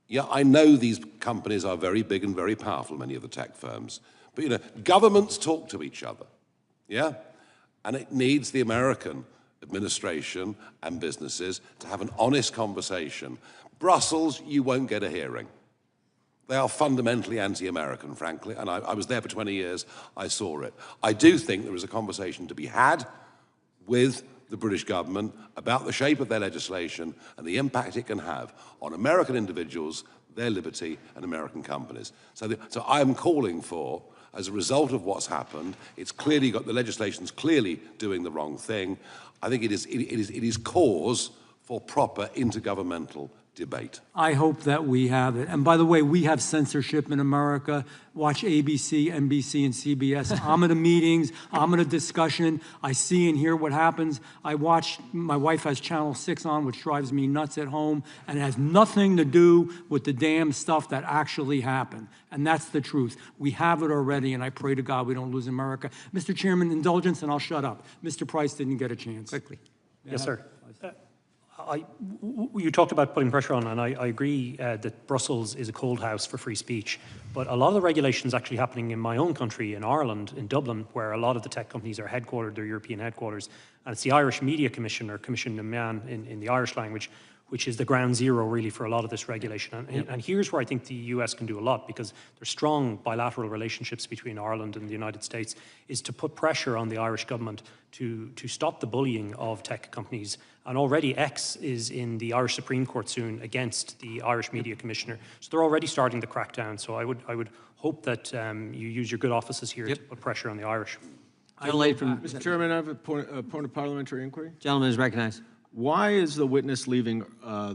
[SPEAKER 6] Yeah, I know these companies are very big and very powerful, many of the tech firms, but you know, governments talk to each other, yeah? And it needs the American administration and businesses to have an honest conversation. Brussels, you won't get a hearing. They are fundamentally anti-American, frankly, and I was there for 20 years, I saw it. I do think there is a conversation to be had with the British government about the shape of their legislation and the impact it can have on American individuals, their liberty, and American companies. So I am calling for, as a result of what's happened, it's clearly got, the legislation's clearly doing the wrong thing. I think it is cause for proper intergovernmental debate.
[SPEAKER 15] I hope that we have it. And by the way, we have censorship in America. Watch ABC, NBC, and CBS. I'm at the meetings. I'm at a discussion. I see and hear what happens. I watch, my wife has Channel 6 on, which drives me nuts at home, and it has nothing to do with the damn stuff that actually happened. And that's the truth. We have it already, and I pray to God we don't lose America. Mr. Chairman, indulgence, and I'll shut up. Mr. Price didn't get a chance.
[SPEAKER 2] Quickly.
[SPEAKER 5] Yes, sir. You talked about putting pressure on, and I agree that Brussels is a cold house for free speech. But a lot of the regulations actually happening in my own country, in Ireland, in Dublin, where a lot of the tech companies are headquartered, their European headquarters. And it's the Irish Media Commission, or Commission Man in the Irish language, which is the ground zero really for a lot of this regulation. And here's where I think the US can do a lot, because there's strong bilateral relationships between Ireland and the United States, is to put pressure on the Irish government to stop the bullying of tech companies. And already X is in the Irish Supreme Court soon against the Irish Media Commissioner. So they're already starting the crackdown. So I would hope that you use your good offices here to put pressure on the Irish.
[SPEAKER 9] Mr. Chairman, I have a point of parliamentary inquiry.
[SPEAKER 2] Gentleman is recognized.
[SPEAKER 9] Why is the witness leaving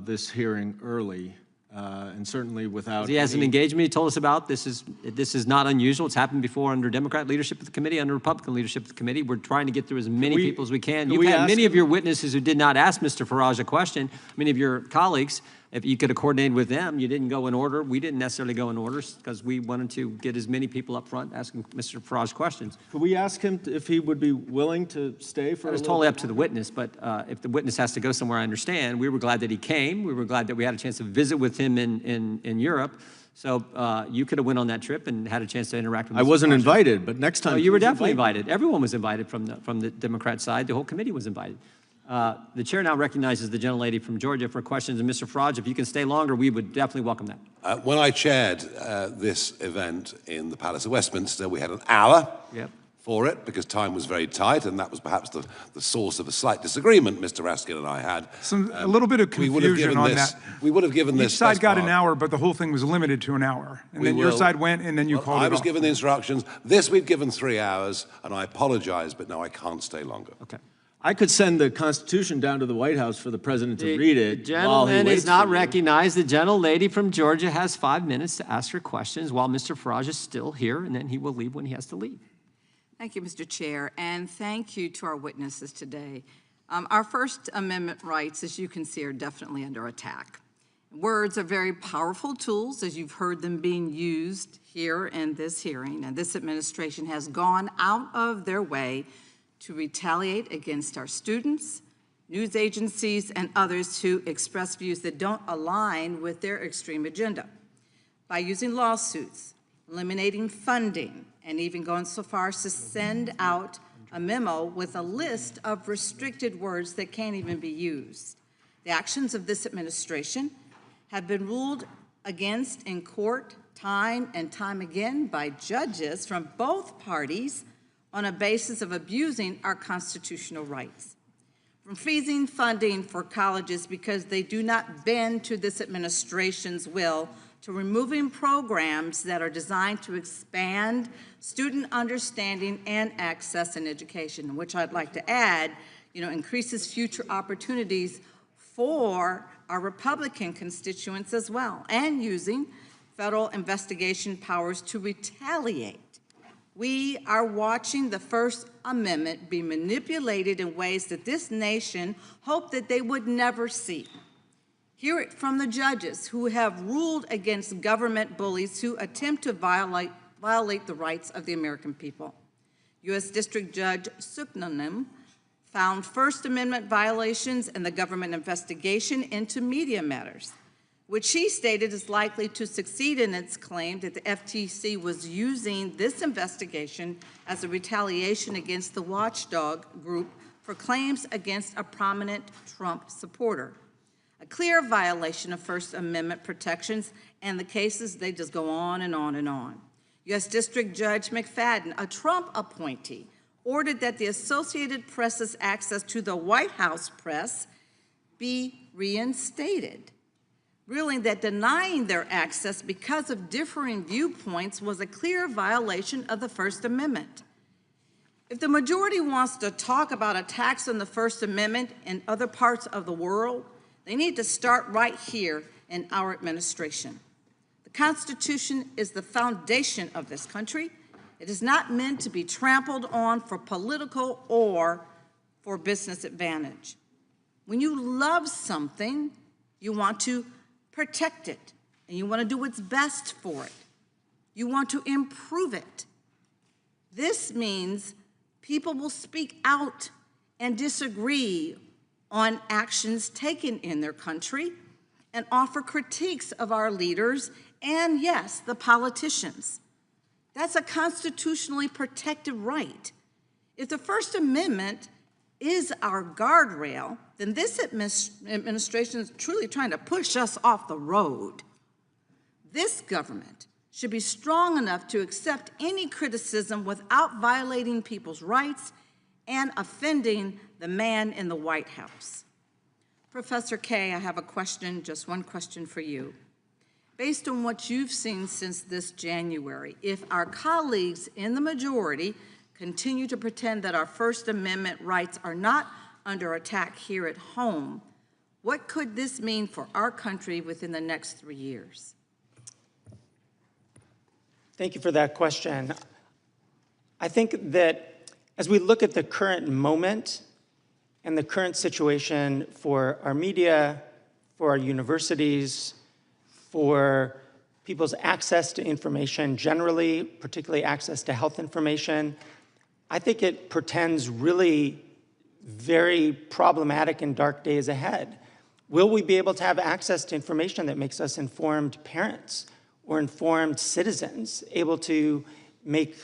[SPEAKER 9] this hearing early, and certainly without?
[SPEAKER 2] He has an engagement he told us about. This is not unusual. It's happened before under Democrat leadership of the committee, under Republican leadership of the committee. We're trying to get through as many people as we can. You've had many of your witnesses who did not ask Mr. Farage a question. Many of your colleagues, if you could have coordinated with them, you didn't go in order. We didn't necessarily go in order because we wanted to get as many people up front asking Mr. Farage questions.
[SPEAKER 9] Could we ask him if he would be willing to stay for a little bit?
[SPEAKER 2] It's totally up to the witness, but if the witness has to go somewhere, I understand. We were glad that he came. We were glad that we had a chance to visit with him in Europe. So you could have went on that trip and had a chance to interact with him.
[SPEAKER 9] I wasn't invited, but next time.
[SPEAKER 2] Oh, you were definitely invited. Everyone was invited from the Democrat side. The whole committee was invited. The chair now recognizes the gentlelady from Georgia for questions. And Mr. Farage, if you can stay longer, we would definitely welcome that.
[SPEAKER 6] When I chaired this event in the Palace of Westminster, we had an hour for it because time was very tight, and that was perhaps the source of a slight disagreement Mr. Raskin and I had.
[SPEAKER 3] A little bit of confusion on that.
[SPEAKER 6] We would have given this.
[SPEAKER 3] Each side got an hour, but the whole thing was limited to an hour. And then your side went, and then you called it off.
[SPEAKER 6] I was given the instructions. This we've given 3 hours, and I apologize, but no, I can't stay longer.
[SPEAKER 2] Okay.
[SPEAKER 9] I could send the Constitution down to the White House for the president to read it.
[SPEAKER 2] The gentleman is not recognized. The gentlelady from Georgia has 5 minutes to ask her questions while Mr. Farage is still here, and then he will leave when he has to leave.
[SPEAKER 22] Thank you, Mr. Chair, and thank you to our witnesses today. Our First Amendment rights, as you can see, are definitely under attack. Words are very powerful tools, as you've heard them being used here in this hearing, and this administration has gone out of their way to retaliate against our students, news agencies, and others who express views that don't align with their extreme agenda. By using lawsuits, eliminating funding, and even going so far as to send out a memo with a list of restricted words that can't even be used. The actions of this administration have been ruled against in court time and time again by judges from both parties on a basis of abusing our constitutional rights. From freezing funding for colleges because they do not bend to this administration's will, to removing programs that are designed to expand student understanding and access in education, which I'd like to add, increases future opportunities for our Republican constituents as well, and using federal investigation powers to retaliate. We are watching the First Amendment be manipulated in ways that this nation hoped that they would never see. Hear it from the judges who have ruled against government bullies who attempt to violate the rights of the American people. U.S. District Judge Suknanim found First Amendment violations in the government investigation into media matters, which she stated is likely to succeed in its claim that the FTC was using this investigation as a retaliation against the watchdog group for claims against a prominent Trump supporter. A clear violation of First Amendment protections, and the cases, they just go on and on and on. U.S. District Judge McFadden, a Trump appointee, ordered that the Associated Press's access to the White House press be reinstated, ruling that denying their access because of differing viewpoints was a clear violation of the First Amendment. If the majority wants to talk about attacks on the First Amendment in other parts of the world, They need to start right here in our administration. The Constitution is the foundation of this country. It is not meant to be trampled on for political or for business advantage. When you love something, you want to protect it, and you want to do what's best for it. You want to improve it. This means people will speak out and disagree on actions taken in their country and offer critiques of our leaders and, yes, the politicians. That's a constitutionally protected right. If the First Amendment is our guardrail, then this administration is truly trying to push us off the road. This government should be strong enough to accept any criticism without violating people's rights and offending the man in the White House. Professor Kay, I have a question, just one question for you. Based on what you've seen since this January, if our colleagues in the majority continue to pretend that our First Amendment rights are not under attack here at home, what could this mean for our country within the next 3 years?
[SPEAKER 7] Thank you for that question. I think that as we look at the current moment and the current situation for our media, for our universities, for people's access to information generally, particularly access to health information, I think it portends really very problematic and dark days ahead. Will we be able to have access to information that makes us informed parents or informed citizens, able to make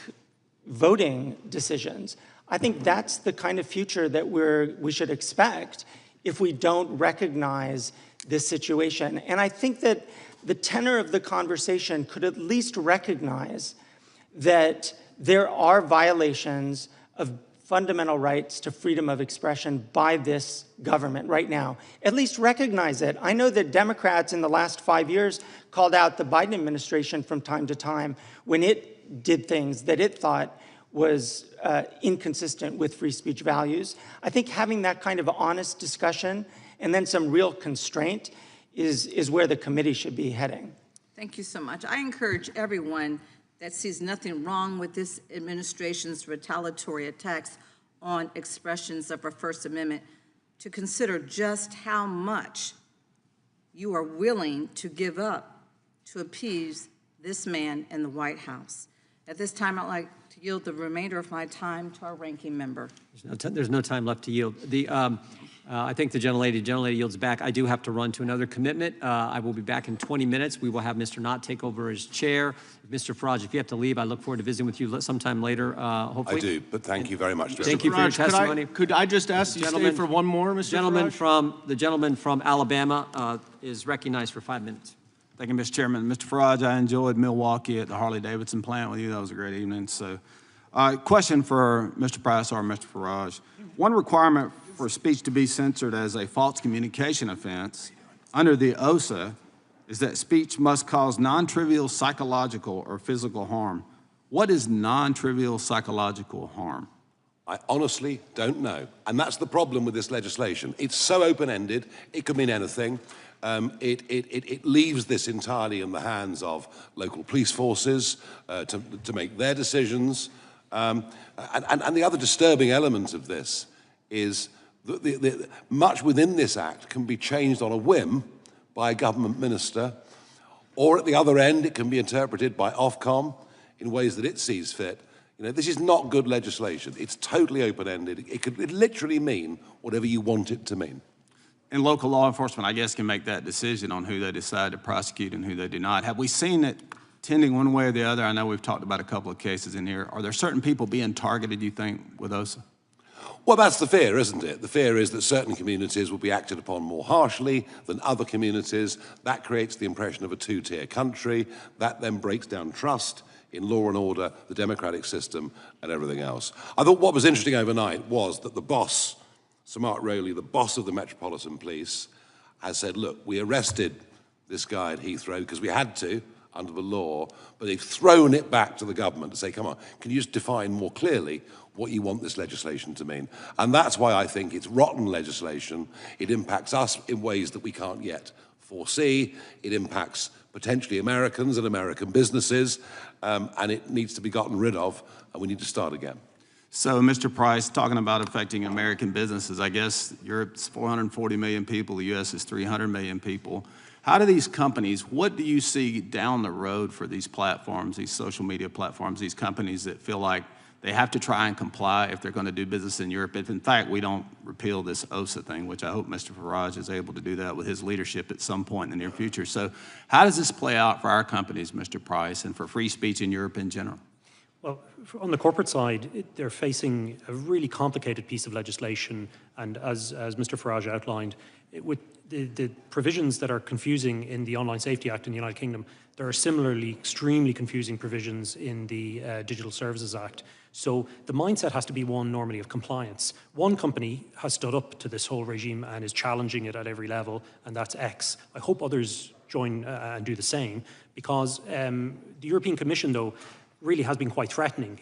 [SPEAKER 7] voting decisions? I think that's the kind of future that we should expect if we don't recognize this situation. And I think that the tenor of the conversation could at least recognize that there are violations of fundamental rights to freedom of expression by this government right now. At least recognize it. I know that Democrats in the last 5 years called out the Biden administration from time to time when it did things that it thought was inconsistent with free speech values. I think having that kind of honest discussion and then some real constraint is where the committee should be heading.
[SPEAKER 22] Thank you so much. I encourage everyone that sees nothing wrong with this administration's retaliatory attacks on expressions of our First Amendment to consider just how much you are willing to give up to appease this man in the White House. At this time, I'd like to yield the remainder of my time to our ranking member.
[SPEAKER 2] There's no time left to yield. I think the gentlelady yields back. I do have to run to another commitment. I will be back in 20 minutes. We will have Mr. Knott take over as chair. Mr. Farage, if you have to leave, I look forward to visiting with you sometime later, hopefully.
[SPEAKER 6] I do, but thank you very much.
[SPEAKER 2] Thank you for your testimony.
[SPEAKER 9] Could I just ask you to stay for one more, Mr. Farage?
[SPEAKER 2] The gentleman from Alabama is recognized for 5 minutes.
[SPEAKER 10] Thank you, Mr. Chairman. Mr. Farage, I enjoyed Milwaukee at the Harley-Davidson plant with you. That was a great evening. So, question for Mr. Price or Mr. Farage. One requirement for speech to be censored as a false communication offense under the OSA is that speech must cause non-trivial psychological or physical harm. What is non-trivial psychological harm?
[SPEAKER 6] I honestly don't know. And that's the problem with this legislation. It's so open-ended, it could mean anything. It leaves this entirely in the hands of local police forces to make their decisions. And the other disturbing element of this is that much within this act can be changed on a whim by a government minister, or at the other end, it can be interpreted by Ofcom in ways that it sees fit. You know, this is not good legislation. It's totally open-ended. It could literally mean whatever you want it to mean.
[SPEAKER 10] And local law enforcement, I guess, can make that decision on who they decide to prosecute and who they do not. Have we seen it tending one way or the other? I know we've talked about a couple of cases in here. Are there certain people being targeted, you think, with OSA?
[SPEAKER 6] Well, that's the fear, isn't it? The fear is that certain communities will be acted upon more harshly than other communities. That creates the impression of a two-tier country. That then breaks down trust in law and order, the democratic system, and everything else. I thought what was interesting overnight was that the boss, Samart Rowley, the boss of the Metropolitan Police, has said, look, we arrested this guy at Heathrow because we had to under the law, but they've thrown it back to the government to say, come on, can you just define more clearly what you want this legislation to mean? And that's why I think it's rotten legislation. It impacts us in ways that we can't yet foresee. It impacts potentially Americans and American businesses, and it needs to be gotten rid of, and we need to start again.
[SPEAKER 10] So, Mr. Price, talking about affecting American businesses, I guess Europe's 440 million people, the U.S. is 300 million people. How do these companies, what do you see down the road for these platforms, these social media platforms, these companies that feel like they have to try and comply if they're going to do business in Europe? If, in fact, we don't repeal this OSA thing, which I hope Mr. Farage is able to do that with his leadership at some point in the near future. So how does this play out for our companies, Mr. Price, and for free speech in Europe in general?
[SPEAKER 5] Well, on the corporate side, they're facing a really complicated piece of legislation, and as Mr. Farage outlined, with the provisions that are confusing in the Online Safety Act in the United Kingdom, there are similarly extremely confusing provisions in the Digital Services Act. So the mindset has to be one normally of compliance. One company has stood up to this whole regime and is challenging it at every level, and that's X. I hope others join and do the same, because the European Commission, though, really has been quite threatening.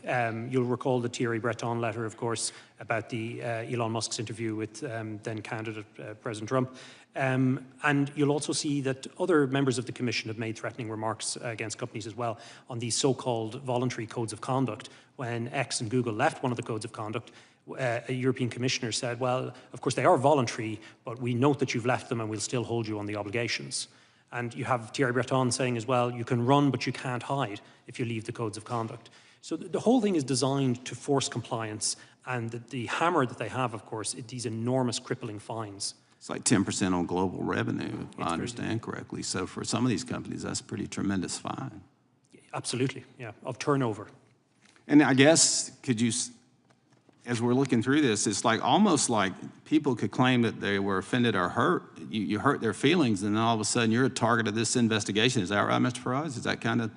[SPEAKER 5] You'll recall the Thierry Breton letter, of course, about the Elon Musk's interview with then candidate President Trump. And you'll also see that other members of the Commission have made threatening remarks against companies as well on these so-called voluntary codes of conduct. When X and Google left one of the codes of conduct, a European commissioner said, well, of course they are voluntary, but we note that you've left them and we'll still hold you on the obligations. And you have Thierry Breton saying as well, you can run, but you can't hide if you leave the codes of conduct. So the whole thing is designed to force compliance, and the hammer that they have, of course, is these enormous crippling fines.
[SPEAKER 10] It's like 10% on global revenue, if I understand correctly. So for some of these companies, that's a pretty tremendous fine.
[SPEAKER 5] Absolutely, yeah, of turnover.
[SPEAKER 10] And I guess, could you, as we're looking through this, it's like almost like people could claim that they were offended or hurt. You hurt their feelings, and then all of a sudden you're a target of this investigation. Is that right, Mr. Farage? Is that kind of?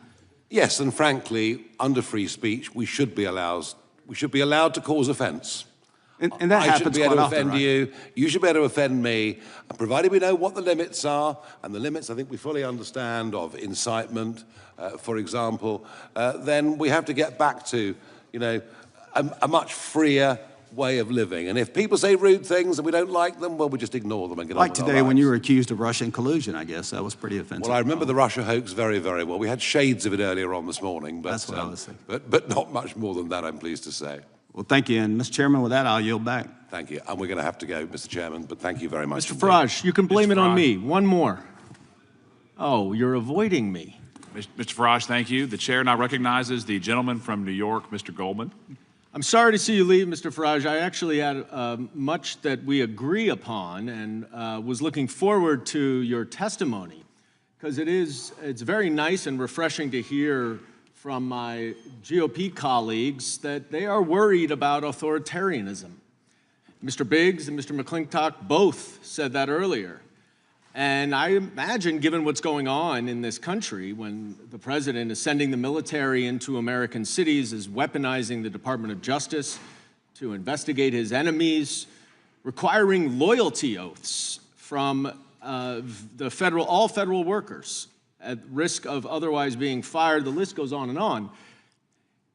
[SPEAKER 6] Yes, and frankly, under free speech, we should be allowed to cause offence.
[SPEAKER 10] And that happens quite often,
[SPEAKER 6] I should be able to offend
[SPEAKER 10] right?
[SPEAKER 6] you. You should be able to offend me. And provided we know what the limits are, and the limits I think we fully understand of incitement, for example, then we have to get back to, you know, a much freer way of living. And if people say rude things and we don't like them, well, we just ignore them and get on with our lives.
[SPEAKER 10] Like today when you were accused of Russian collusion, I guess. That was pretty offensive.
[SPEAKER 6] Well, I remember the Russia hoax very, very well. We had shades of it earlier on this morning. But,
[SPEAKER 10] That's what I was saying.
[SPEAKER 6] But not much more than that, I'm pleased to say.
[SPEAKER 10] Well, thank you. And, Mr. Chairman, with that, I'll yield back.
[SPEAKER 6] Thank you. And we're going to have to go, Mr. Chairman, but thank you very much.
[SPEAKER 9] Mr. Farage, you can blame it on me. One more. Oh, you're avoiding me.
[SPEAKER 11] Mr. Farage, thank you. The chair now recognizes the gentleman from New York, Mr. Goldman.
[SPEAKER 9] I'm sorry to see you leave, Mr. Farage. I actually had much that we agree upon and was looking forward to your testimony, because it's very nice and refreshing to hear from my GOP colleagues that they are worried about authoritarianism. Mr. Biggs and Mr. McClintock both said that earlier. And I imagine, given what's going on in this country, when the president is sending the military into American cities, is weaponizing the Department of Justice to investigate his enemies, requiring loyalty oaths from all federal workers at risk of otherwise being fired, the list goes on and on.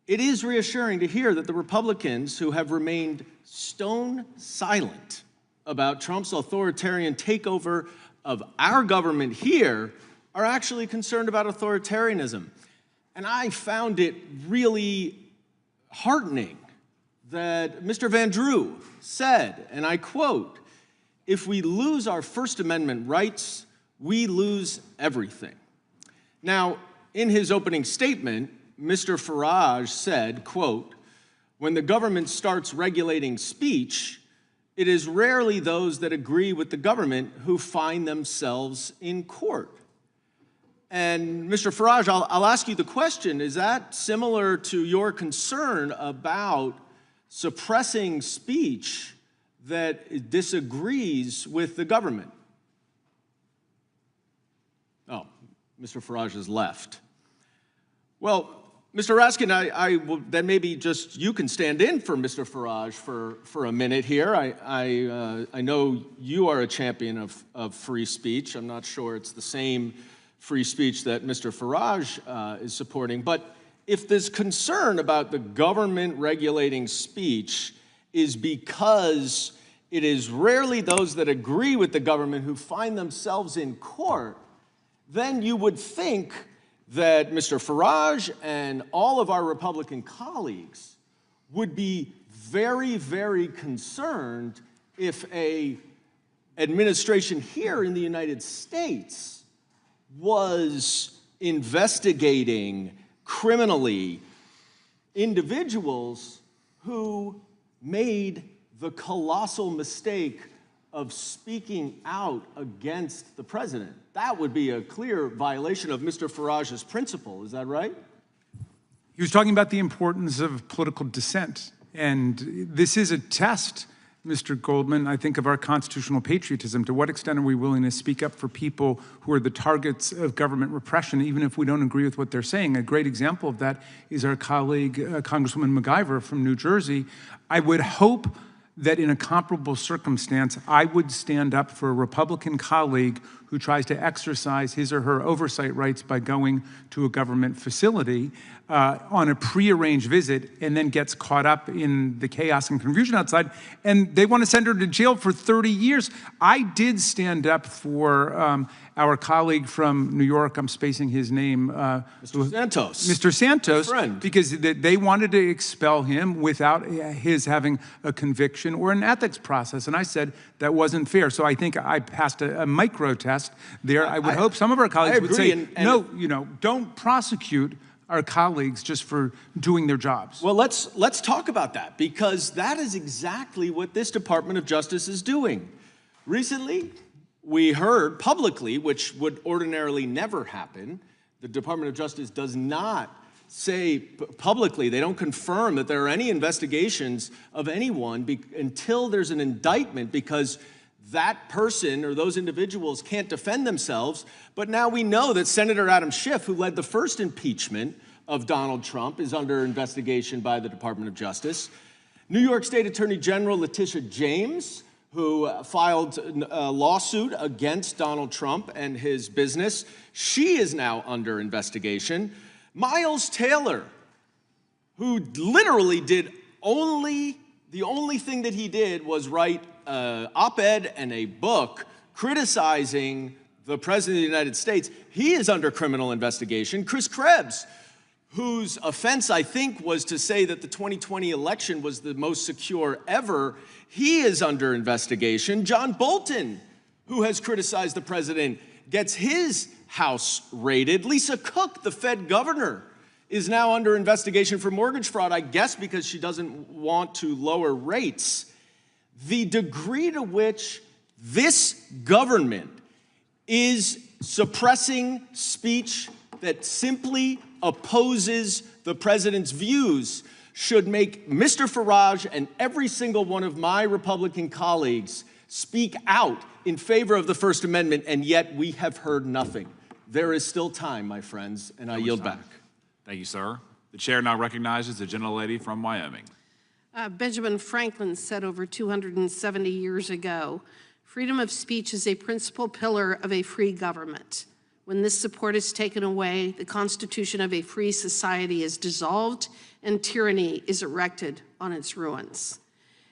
[SPEAKER 9] It is reassuring to hear that the Republicans, who have remained stone silent about Trump's authoritarian takeover of our government here, are actually concerned about authoritarianism. And I found it really heartening that Mr. Van Drew said, and I quote, "If we lose our First Amendment rights, we lose everything." Now, in his opening statement, Mr. Farage said, quote, "When the government starts regulating speech, it is rarely those that agree with the government who find themselves in court." And Mr. Farage, I'll ask you the question, is that similar to your concern about suppressing speech that disagrees with the government? Oh, Mr. Farage has left. Well, Mr. Raskin, I will, then maybe just you can stand in for Mr. Farage for a minute here. I know you are a champion of free speech. I'm not sure it's the same free speech that Mr. Farage is supporting. But if this concern about the government regulating speech is because it is rarely those that agree with the government who find themselves in court, then you would think that Mr. Farage and all of our Republican colleagues would be very, very concerned if an administration here in the United States was investigating criminally individuals who made the colossal mistake of speaking out against the president. That would be a clear violation of Mr. Farage's principle. Is that right?
[SPEAKER 3] He was talking about the importance of political dissent. And this is a test, Mr. Goldman, I think, of our constitutional patriotism. To what extent are we willing to speak up for people who are the targets of government repression, even if we don't agree with what they're saying? A great example of that is our colleague, Congresswoman MacIver from New Jersey. I would hope that in a comparable circumstance, I would stand up for a Republican colleague who tries to exercise his or her oversight rights by going to a government facility on a prearranged visit and then gets caught up in the chaos and confusion outside, and they want to send her to jail for 30 years. I did stand up for our colleague from New York, I'm spacing his name.
[SPEAKER 9] Mr. Santos.
[SPEAKER 3] Mr. Santos, because they wanted to expel him without his having a conviction or an ethics process, and I said that wasn't fair. So I think I passed a micro test there. I would hope some of our colleagues would say, no, don't prosecute our colleagues just for doing their jobs.
[SPEAKER 9] Well, let's talk about that, because that is exactly what this Department of Justice is doing. Recently, we heard publicly, which would ordinarily never happen, the Department of Justice does not say publicly, they don't confirm that there are any investigations of anyone until there's an indictment, because that person or those individuals can't defend themselves. But now we know that Senator Adam Schiff, who led the first impeachment of Donald Trump, is under investigation by the Department of Justice. New York State Attorney General Letitia James, who filed a lawsuit against Donald Trump and his business, she is now under investigation. Miles Taylor, who literally did the only thing that he did was write an op-ed and a book criticizing the President of the United States, he is under criminal investigation. Chris Krebs, whose offense, I think, was to say that the 2020 election was the most secure ever, he is under investigation. John Bolton, who has criticized the president, gets his house raided. Lisa Cook, the Fed governor, is now under investigation for mortgage fraud, I guess because she doesn't want to lower rates. The degree to which this government is suppressing speech that simply opposes the president's views should make Mr. Farage and every single one of my Republican colleagues speak out in favor of the First Amendment, and yet we have heard nothing. There is still time, my friends, and I yield back.
[SPEAKER 11] Thank you, sir. The chair now recognizes the gentlelady from Wyoming.
[SPEAKER 12] Benjamin Franklin said over 270 years ago, freedom of speech is a principal pillar of a free government. When this support is taken away, the constitution of a free society is dissolved and tyranny is erected on its ruins.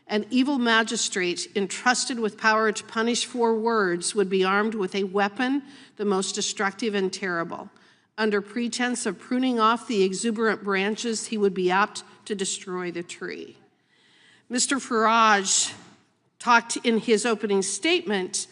[SPEAKER 12] An evil magistrate entrusted with power to punish for words would be armed with a weapon the most destructive and terrible. Under pretense of pruning off the exuberant branches, he would be apt to destroy the tree. Mr. Farage talked in his opening statement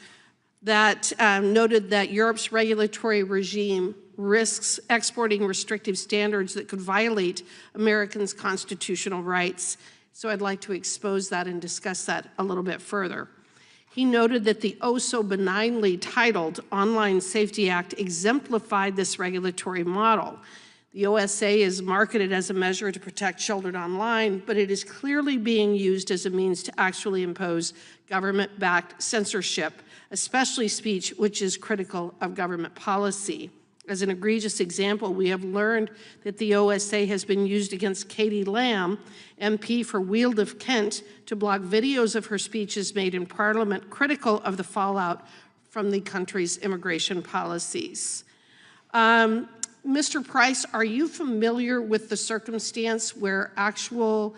[SPEAKER 12] that noted that Europe's regulatory regime risks exporting restrictive standards that could violate Americans' constitutional rights. So I'd like to expose that and discuss that a little bit further. He noted that the oh-so-benignly titled Online Safety Act exemplified this regulatory model. The OSA is marketed as a measure to protect children online, but it is clearly being used as a means to actually impose government-backed censorship, especially speech which is critical of government policy. As an egregious example, we have learned that the OSA has been used against Katie Lamb, MP for Weald of Kent, to block videos of her speeches made in Parliament critical of the fallout from the country's immigration policies. Mr. Price, are you familiar with the circumstance where actual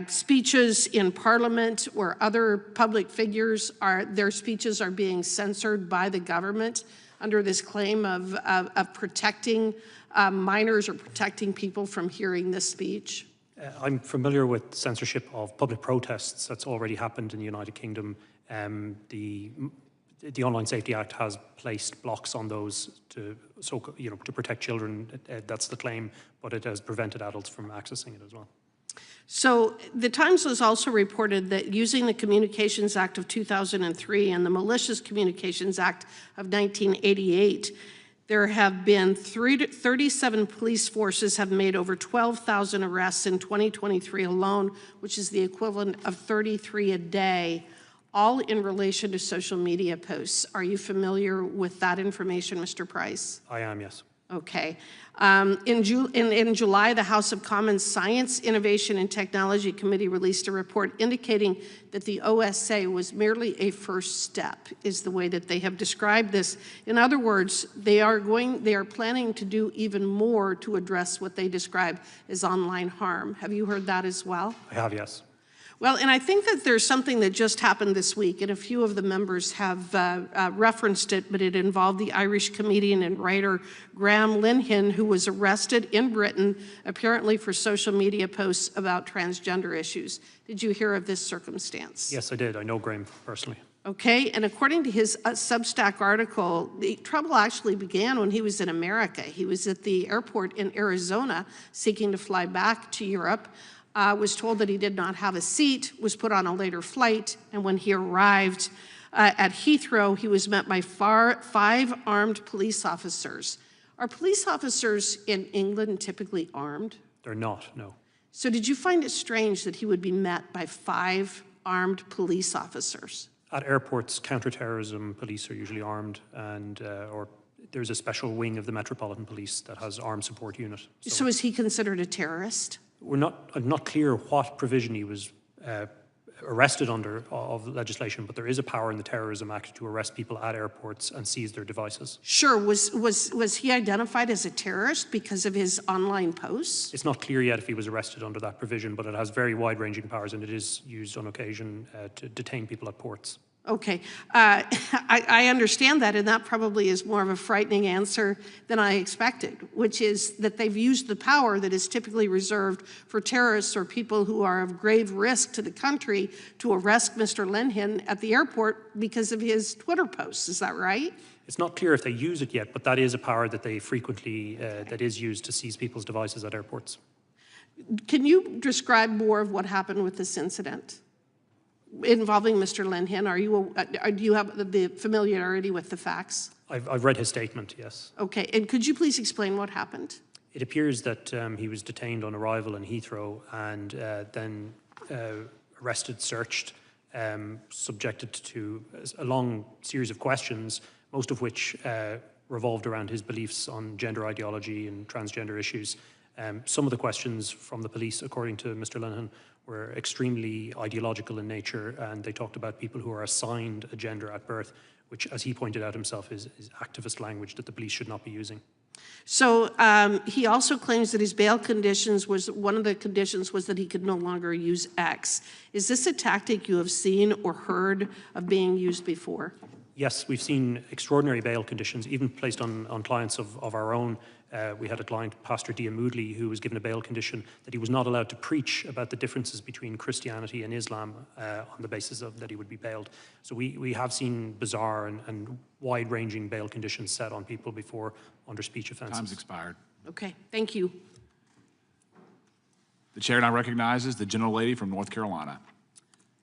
[SPEAKER 12] speeches in Parliament or other public figures, their speeches are being censored by the government under this claim of protecting minors or protecting people from hearing this speech?
[SPEAKER 5] I'm familiar with censorship of public protests. That's already happened in the United Kingdom. The Online Safety Act has placed blocks on those to protect children. That's the claim, but it has prevented adults from accessing it as well.
[SPEAKER 12] So the Times has also reported that using the Communications Act of 2003 and the Malicious Communications Act of 1988, there have been 37 police forces have made over 12,000 arrests in 2023 alone, which is the equivalent of 33 a day, all in relation to social media posts. Are you familiar with that information, Mr. Price?
[SPEAKER 5] I am, yes.
[SPEAKER 12] Okay. In July, the House of Commons Science, Innovation, and Technology Committee released a report indicating that the OSA was merely a first step, is the way that they have described this. In other words, they are planning to do even more to address what they describe as online harm. Have you heard that as well?
[SPEAKER 5] I have, yes.
[SPEAKER 12] Well, and I think that there's something that just happened this week, and a few of the members have referenced it, but it involved the Irish comedian and writer Graham Linehan, who was arrested in Britain, apparently for social media posts about transgender issues. Did you hear of this circumstance?
[SPEAKER 5] Yes, I did. I know Graham personally.
[SPEAKER 12] Okay, and according to his Substack article, the trouble actually began when he was in America. He was at the airport in Arizona seeking to fly back to Europe. Was told that he did not have a seat, was put on a later flight, and when he arrived at Heathrow, he was met by 5 armed police officers. Are police officers in England typically armed?
[SPEAKER 5] They're not, no.
[SPEAKER 12] So did you find it strange that he would be met by 5 armed police officers?
[SPEAKER 5] At airports, counterterrorism police are usually armed, and or there's a special wing of the Metropolitan Police that has armed support unit.
[SPEAKER 12] So is he considered a terrorist?
[SPEAKER 5] I'm not clear what provision he was arrested under of legislation, but there is a power in the Terrorism Act to arrest people at airports and seize their devices.
[SPEAKER 12] Sure. Was he identified as a terrorist because of his online posts?
[SPEAKER 5] It's not clear yet if he was arrested under that provision, but it has very wide-ranging powers, and it is used on occasion to detain people at ports.
[SPEAKER 12] Okay, I understand that, and that probably is more of a frightening answer than I expected, which is that they've used the power that is typically reserved for terrorists or people who are of grave risk to the country to arrest Mr. Linehan at the airport because of his Twitter posts. Is that right?
[SPEAKER 5] It's not clear if they use it yet, but that is a power that they frequently, that is used to seize people's devices at airports.
[SPEAKER 12] Can you describe more of what happened with this incident involving Mr. Linehan? Do you have the familiarity with the facts?
[SPEAKER 5] I've read his statement, yes.
[SPEAKER 12] Okay, and could you please explain what happened?
[SPEAKER 5] It appears that he was detained on arrival in Heathrow and then arrested, searched, subjected to a long series of questions, most of which revolved around his beliefs on gender ideology and transgender issues. Some of the questions from the police, according to Mr. Linehan, were extremely ideological in nature, and they talked about people who are assigned a gender at birth, which, as he pointed out himself, is activist language that the police should not be using.
[SPEAKER 12] So he also claims that his bail conditions one of the conditions was that he could no longer use X. Is this a tactic you have seen or heard of being used before?
[SPEAKER 5] Yes, we've seen extraordinary bail conditions, even placed on clients of our own. We had a client, Pastor Dia Moodley, who was given a bail condition that he was not allowed to preach about the differences between Christianity and Islam on the basis of that he would be bailed. So we have seen bizarre and wide-ranging bail conditions set on people before under speech offenses.
[SPEAKER 11] Time's expired.
[SPEAKER 12] Okay, thank you.
[SPEAKER 11] The chair now recognizes the gentlelady from North Carolina.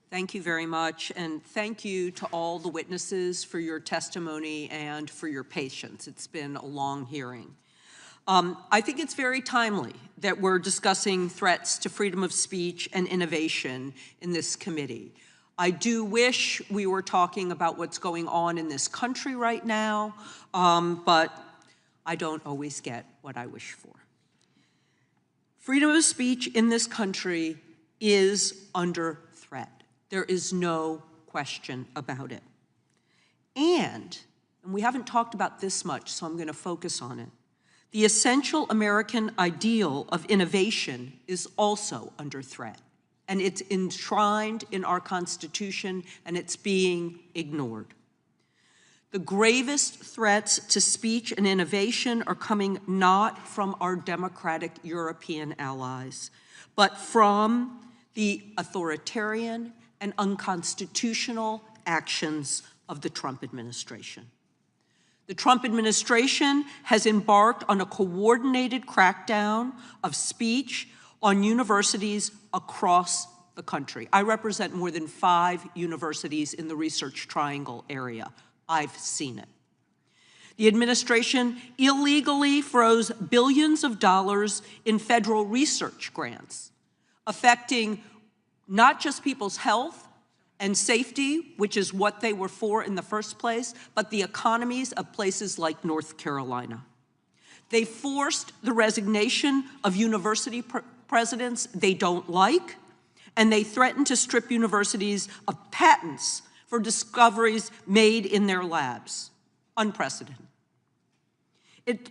[SPEAKER 13] Thank you very much, and thank you to all the witnesses for your testimony and for your patience. It's been a long hearing. I think it's very timely that we're discussing threats to freedom of speech and innovation in this committee. I do wish we were talking about what's going on in this country right now, but I don't always get what I wish for. Freedom of speech in this country is under threat. There is no question about it. And and we haven't talked about this much, so I'm going to focus on it. The essential American ideal of innovation is also under threat, and it's enshrined in our Constitution, and it's being ignored. The gravest threats to speech and innovation are coming not from our democratic European allies, but from the authoritarian and unconstitutional actions of the Trump administration. The Trump administration has embarked on a coordinated crackdown of speech on universities across the country. I represent more than 5 universities in the Research Triangle area. I've seen it. The administration illegally froze billions of dollars in federal research grants, affecting not just people's health and safety, which is what they were for in the first place, but the economies of places like North Carolina. They forced the resignation of university presidents they don't like, and they threatened to strip universities of patents for discoveries made in their labs. Unprecedented.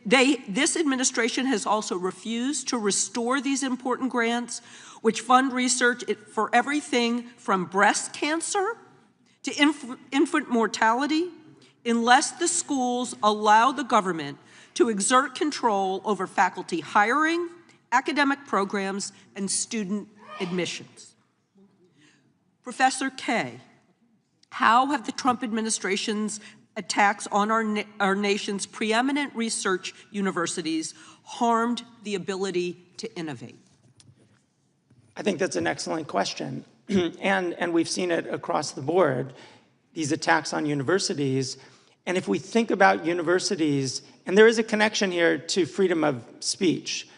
[SPEAKER 13] This administration has also refused to restore these important grants, which fund research for everything from breast cancer to infant mortality, unless the schools allow the government to exert control over faculty hiring, academic programs, and student admissions. Professor Kaye, how have the Trump administration's attacks on our nation's preeminent research universities harmed the ability to innovate?
[SPEAKER 7] I think that's an excellent question. and we've seen it across the board, these attacks on universities. And if we think about universities, and there is a connection here to freedom of speech,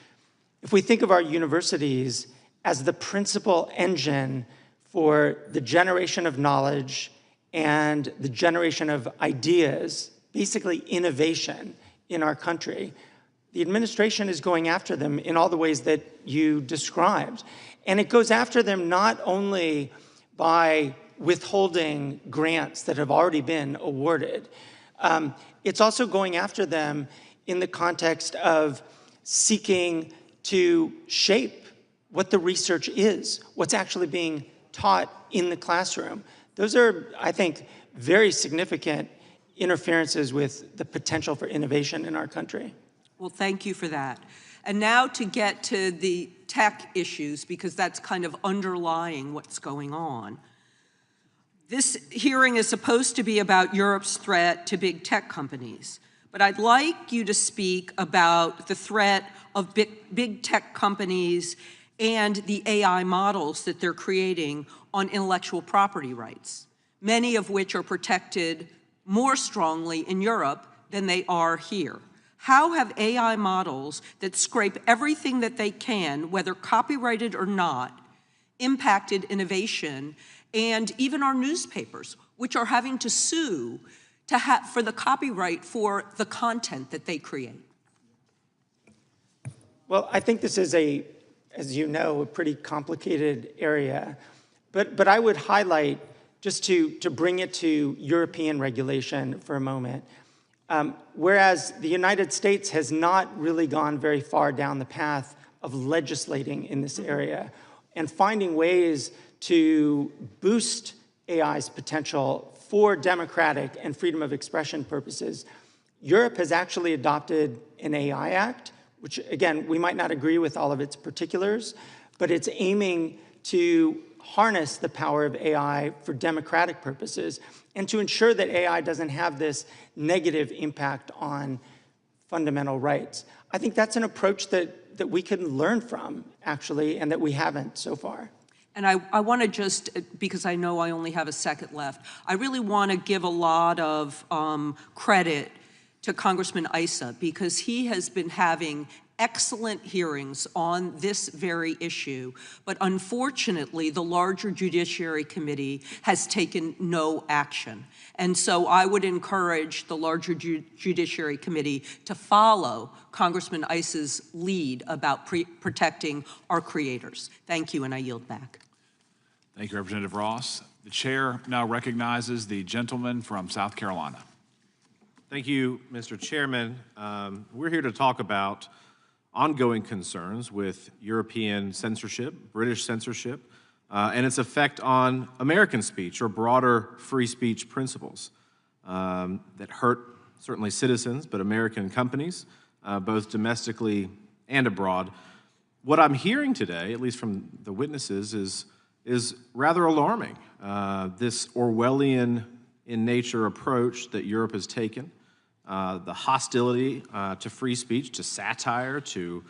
[SPEAKER 7] if we think of our universities as the principal engine for the generation of knowledge and the generation of ideas, basically innovation in our country, the administration is going after them in all the ways that you described. And it goes after them not only by withholding grants that have already been awarded, it's also going after them in the context of seeking to shape what the research is, what's actually being taught in the classroom. Those are, I think, very significant interferences with the potential for innovation in our country.
[SPEAKER 13] Well, thank you for that. And now to get to the tech issues, because that's kind of underlying what's going on. This hearing is supposed to be about Europe's threat to big tech companies, but I'd like you to speak about the threat of big tech companies and the AI models that they're creating on intellectual property rights, many of which are protected more strongly in Europe than they are here. How have AI models that scrape everything that they can, whether copyrighted or not, impacted innovation and even our newspapers, which are having to sue for the copyright for the content that they create?
[SPEAKER 7] Well, I think this is as you know, a pretty complicated area. But I would highlight, just to bring it to European regulation for a moment, whereas the United States has not really gone very far down the path of legislating in this area and finding ways to boost AI's potential for democratic and freedom of expression purposes, Europe has actually adopted an AI Act, which, again, we might not agree with all of its particulars, but it's aiming to harness the power of AI for democratic purposes and to ensure that AI doesn't have this negative impact on fundamental rights. I think that's an approach that we can learn from, actually, and that we haven't so far.
[SPEAKER 13] And I want to just, because I know I only have a second left, I really want to give a lot of credit to Congressman Issa, because he has been having excellent hearings on this very issue, but unfortunately, the larger Judiciary Committee has taken no action. And so I would encourage the larger Judiciary Committee to follow Congressman Issa's lead about protecting our creators. Thank you, and I yield back.
[SPEAKER 11] Thank you, Representative Ross. The chair now recognizes the gentleman from South Carolina.
[SPEAKER 14] Thank you, Mr. Chairman. We're here to talk about ongoing concerns with European censorship, British censorship, and its effect on American speech or broader free speech principles that hurt certainly citizens, but American companies, both domestically and abroad. What I'm hearing today, at least from the witnesses, is rather alarming. This Orwellian in nature approach that Europe has taken, the hostility to free speech, to satire, to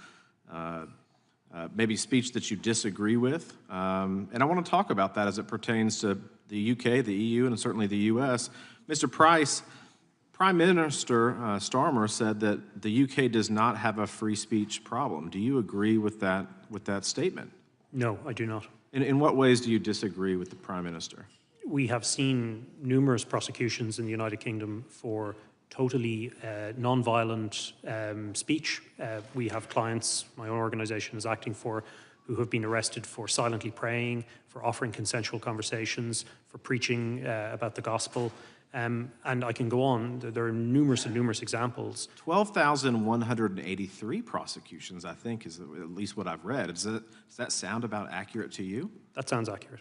[SPEAKER 14] maybe speech that you disagree with. And I want to talk about that as it pertains to the UK, the EU, and certainly the US. Mr. Price, Prime Minister Starmer said that the UK does not have a free speech problem. Do you agree with that statement?
[SPEAKER 5] No, I do not.
[SPEAKER 14] In what ways do you disagree with the Prime Minister?
[SPEAKER 5] We have seen numerous prosecutions in the United Kingdom for totally non-violent speech. We have clients, my own organization is acting for, who have been arrested for silently praying, for offering consensual conversations, for preaching about the gospel. And I can go on. There are numerous and numerous examples.
[SPEAKER 14] 12,183 prosecutions, I think, is at least what I've read. Does that sound about accurate to you?
[SPEAKER 5] That sounds accurate.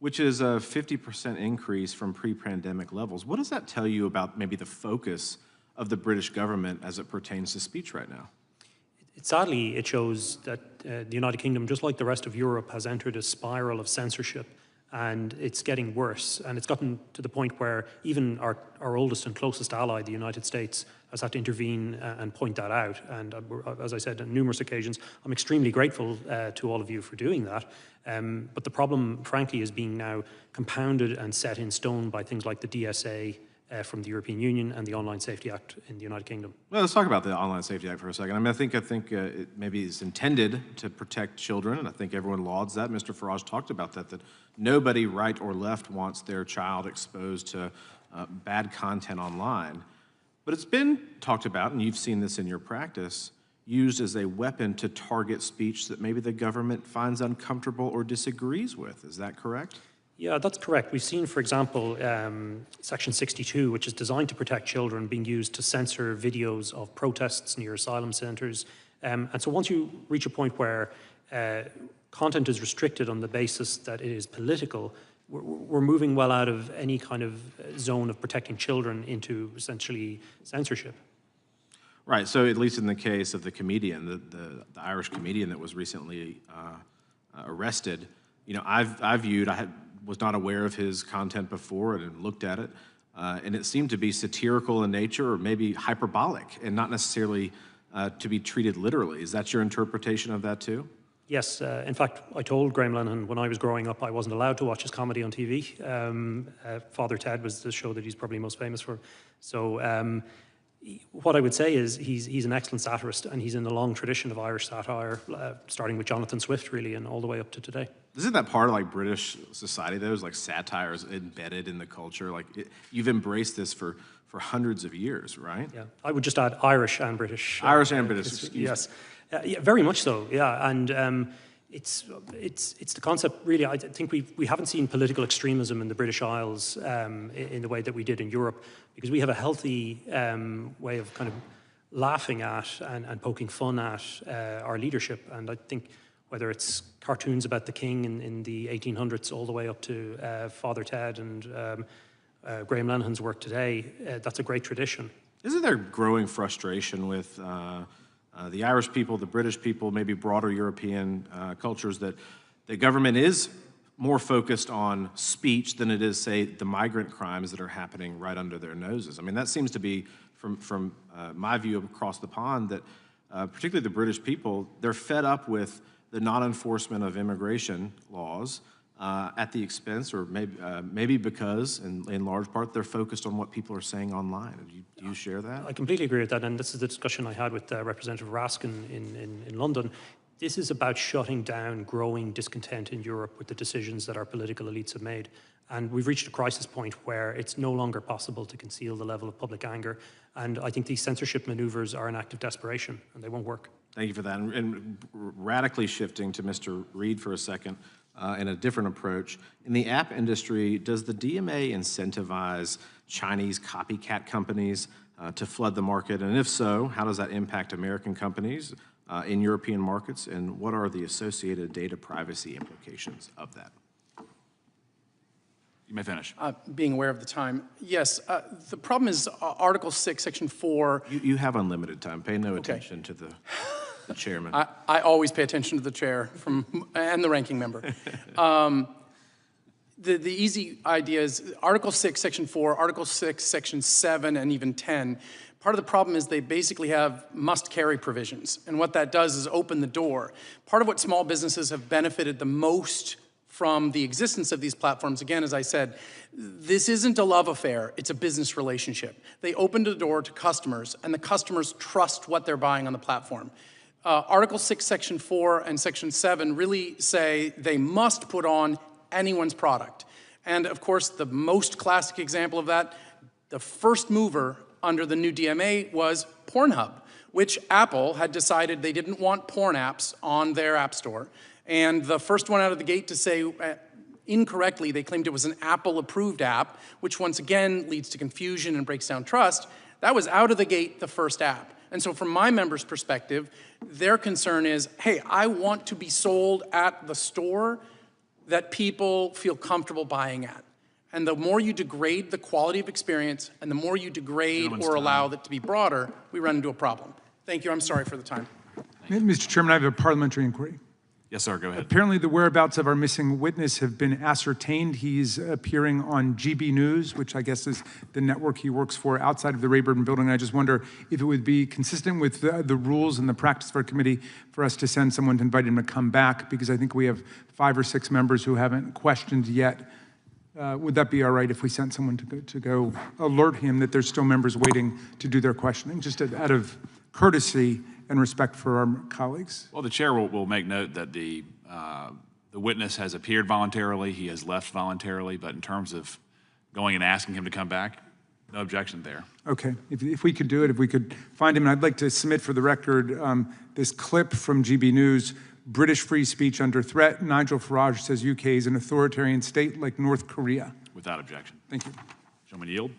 [SPEAKER 14] Which is a 50% increase from pre-pandemic levels. What does that tell you about maybe the focus of the British government as it pertains to speech right now?
[SPEAKER 5] Sadly, it shows that the United Kingdom, just like the rest of Europe, has entered a spiral of censorship, and it's getting worse. And it's gotten to the point where even our oldest and closest ally, the United States, has had to intervene and point that out. And as I said on numerous occasions, I'm extremely grateful to all of you for doing that. But the problem, frankly, is being now compounded and set in stone by things like the DSA from the European Union and the Online Safety Act in the United Kingdom.
[SPEAKER 14] Well, let's talk about the Online Safety Act for a second. I mean, I think it maybe is intended to protect children, and I think everyone lauds that. Mr. Farage talked about that nobody, right or left, wants their child exposed to bad content online. But it's been talked about, and you've seen this in your practice, used as a weapon to target speech that maybe the government finds uncomfortable or disagrees with. Is that correct?
[SPEAKER 5] Yeah, that's correct. We've seen, for example, Section 62, which is designed to protect children, being used to censor videos of protests near asylum centres. And so once you reach a point where content is restricted on the basis that it is political, we're moving well out of any kind of zone of protecting children into essentially censorship.
[SPEAKER 14] Right, so at least in the case of the comedian, the Irish comedian that was recently arrested, you know, I was not aware of his content before and looked at it, and it seemed to be satirical in nature or maybe hyperbolic and not necessarily to be treated literally. Is that your interpretation of that too?
[SPEAKER 5] Yes, in fact, I told Graham Linehan when I was growing up I wasn't allowed to watch his comedy on TV. Father Ted was the show that he's probably most famous for. So what I would say is he's an excellent satirist, and he's in the long tradition of Irish satire, starting with Jonathan Swift, really, and all the way up to today.
[SPEAKER 14] Isn't that part of like British society? There's like satire is embedded in the culture. Like you've embraced this for hundreds of years, right?
[SPEAKER 5] Yeah, I would just add Irish and British.
[SPEAKER 14] Irish and British, excuse me.
[SPEAKER 5] Yes, yeah, very much so. Yeah, and it's the concept. Really, I think we haven't seen political extremism in the British Isles in the way that we did in Europe, because we have a healthy way of kind of laughing at and poking fun at our leadership. And I think whether it's cartoons about the king in the 1800s all the way up to Father Ted and Graham Linehan's work today, that's a great tradition.
[SPEAKER 14] Isn't there growing frustration with the Irish people, the British people, maybe broader European cultures that the government is more focused on speech than it is, say, the migrant crimes that are happening right under their noses? I mean, that seems to be, from my view across the pond, that particularly the British people, they're fed up with the non-enforcement of immigration laws at the expense, or maybe because, in large part, they're focused on what people are saying online. Do you share that?
[SPEAKER 5] I completely agree with that, and this is the discussion I had with Representative Raskin in London. This is about shutting down growing discontent in Europe with the decisions that our political elites have made. And we've reached a crisis point where it's no longer possible to conceal the level of public anger. And I think these censorship maneuvers are an act of desperation, and they won't work.
[SPEAKER 14] Thank you for that. And radically shifting to Mr. Reid for a second, and a different approach. In the app industry, does the DMA incentivize Chinese copycat companies to flood the market? And if so, how does that impact American companies in European markets? And what are the associated data privacy implications of that?
[SPEAKER 11] You may finish.
[SPEAKER 4] Being aware of the time, yes. The problem is Article 6, Section 4.
[SPEAKER 14] You have unlimited time. Pay no attention to the chairman.
[SPEAKER 4] I always pay attention to the chair and the ranking member. The easy idea is Article 6, Section 4, Article 6, Section 7, and even 10. Part of the problem is they basically have must-carry provisions. And what that does is open the door. Part of what small businesses have benefited the most from the existence of these platforms, again, as I said, this isn't a love affair, it's a business relationship. They opened the door to customers, and the customers trust what they're buying on the platform. Article 6, Section 4, and Section 7 really say they must put on anyone's product. And of course, the most classic example of that, the first mover under the new DMA was Pornhub, which Apple had decided they didn't want porn apps on their app store. And the first one out of the gate to say, incorrectly, they claimed it was an Apple-approved app, which once again leads to confusion and breaks down trust. That was out of the gate the first app. And so from my members' perspective, their concern is, hey, I want to be sold at the store that people feel comfortable buying at. And the more you degrade the quality of experience and the more you degrade or allow that to be broader, we run into a problem. Thank you. I'm sorry for the time.
[SPEAKER 3] Mr. Chairman, I have a parliamentary inquiry.
[SPEAKER 11] Yes, sir, go ahead.
[SPEAKER 3] Apparently the whereabouts of our missing witness have been ascertained. He's appearing on GB News, which I guess is the network he works for outside of the Rayburn building. I just wonder if it would be consistent with the rules and the practice of our committee for us to send someone to invite him to come back, because I think we have 5 or 6 members who haven't questioned yet. Would that be all right if we sent someone to go alert him that there's still members waiting to do their questioning, just out of courtesy and respect for our colleagues?
[SPEAKER 11] Well, the chair will make note that the witness has appeared voluntarily, he has left voluntarily, but in terms of going and asking him to come back, no objection there.
[SPEAKER 3] Okay, if we could do it, if we could find him, and I'd like to submit for the record this clip from GB News, British free speech under threat. Nigel Farage says UK is an authoritarian state like North Korea.
[SPEAKER 11] Without objection.
[SPEAKER 3] Thank you.
[SPEAKER 11] Gentleman yield?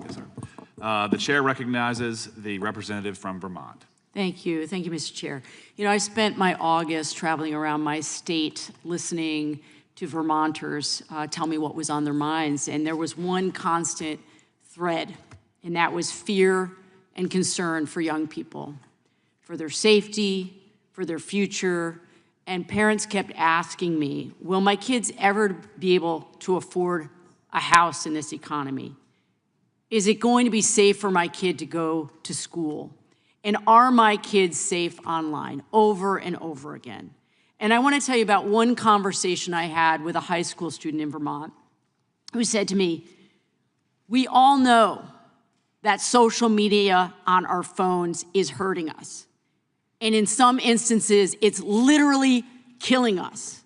[SPEAKER 11] Yes, sir. The chair recognizes the representative from Vermont.
[SPEAKER 16] Thank you, Mr. Chair. You know, I spent my August traveling around my state listening to Vermonters tell me what was on their minds, and there was one constant thread, and that was fear and concern for young people, for their safety, for their future, and parents kept asking me, will my kids ever be able to afford a house in this economy? Is it going to be safe for my kid to go to school? And are my kids safe online? Over and over again. And I want to tell you about one conversation I had with a high school student in Vermont who said to me, we all know that social media on our phones is hurting us. And in some instances, it's literally killing us.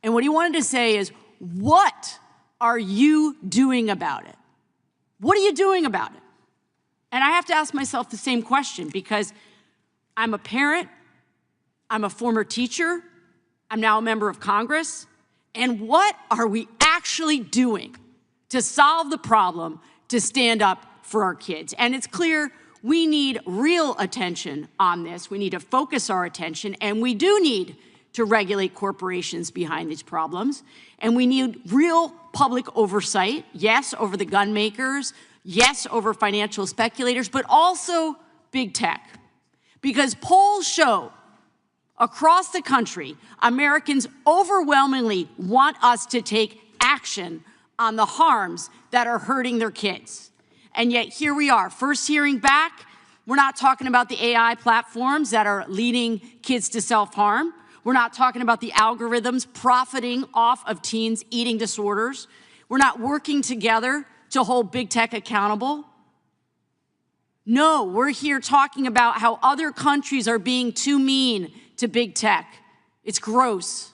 [SPEAKER 16] And what he wanted to say is, what are you doing about it? What are you doing about it? And I have to ask myself the same question, because I'm a parent, I'm a former teacher, I'm now a member of Congress, and what are we actually doing to solve the problem, to stand up for our kids? And it's clear we need real attention on this. We need to focus our attention, and we do need to regulate corporations behind these problems. And we need real public oversight, yes, over the gun makers, yes, over financial speculators, but also big tech. Because polls show across the country, Americans overwhelmingly want us to take action on the harms that are hurting their kids. And yet here we are, first hearing back, we're not talking about the AI platforms that are leading kids to self-harm. We're not talking about the algorithms profiting off of teens' eating disorders. We're not working together to hold big tech accountable. No, we're here talking about how other countries are being too mean to big tech. It's gross.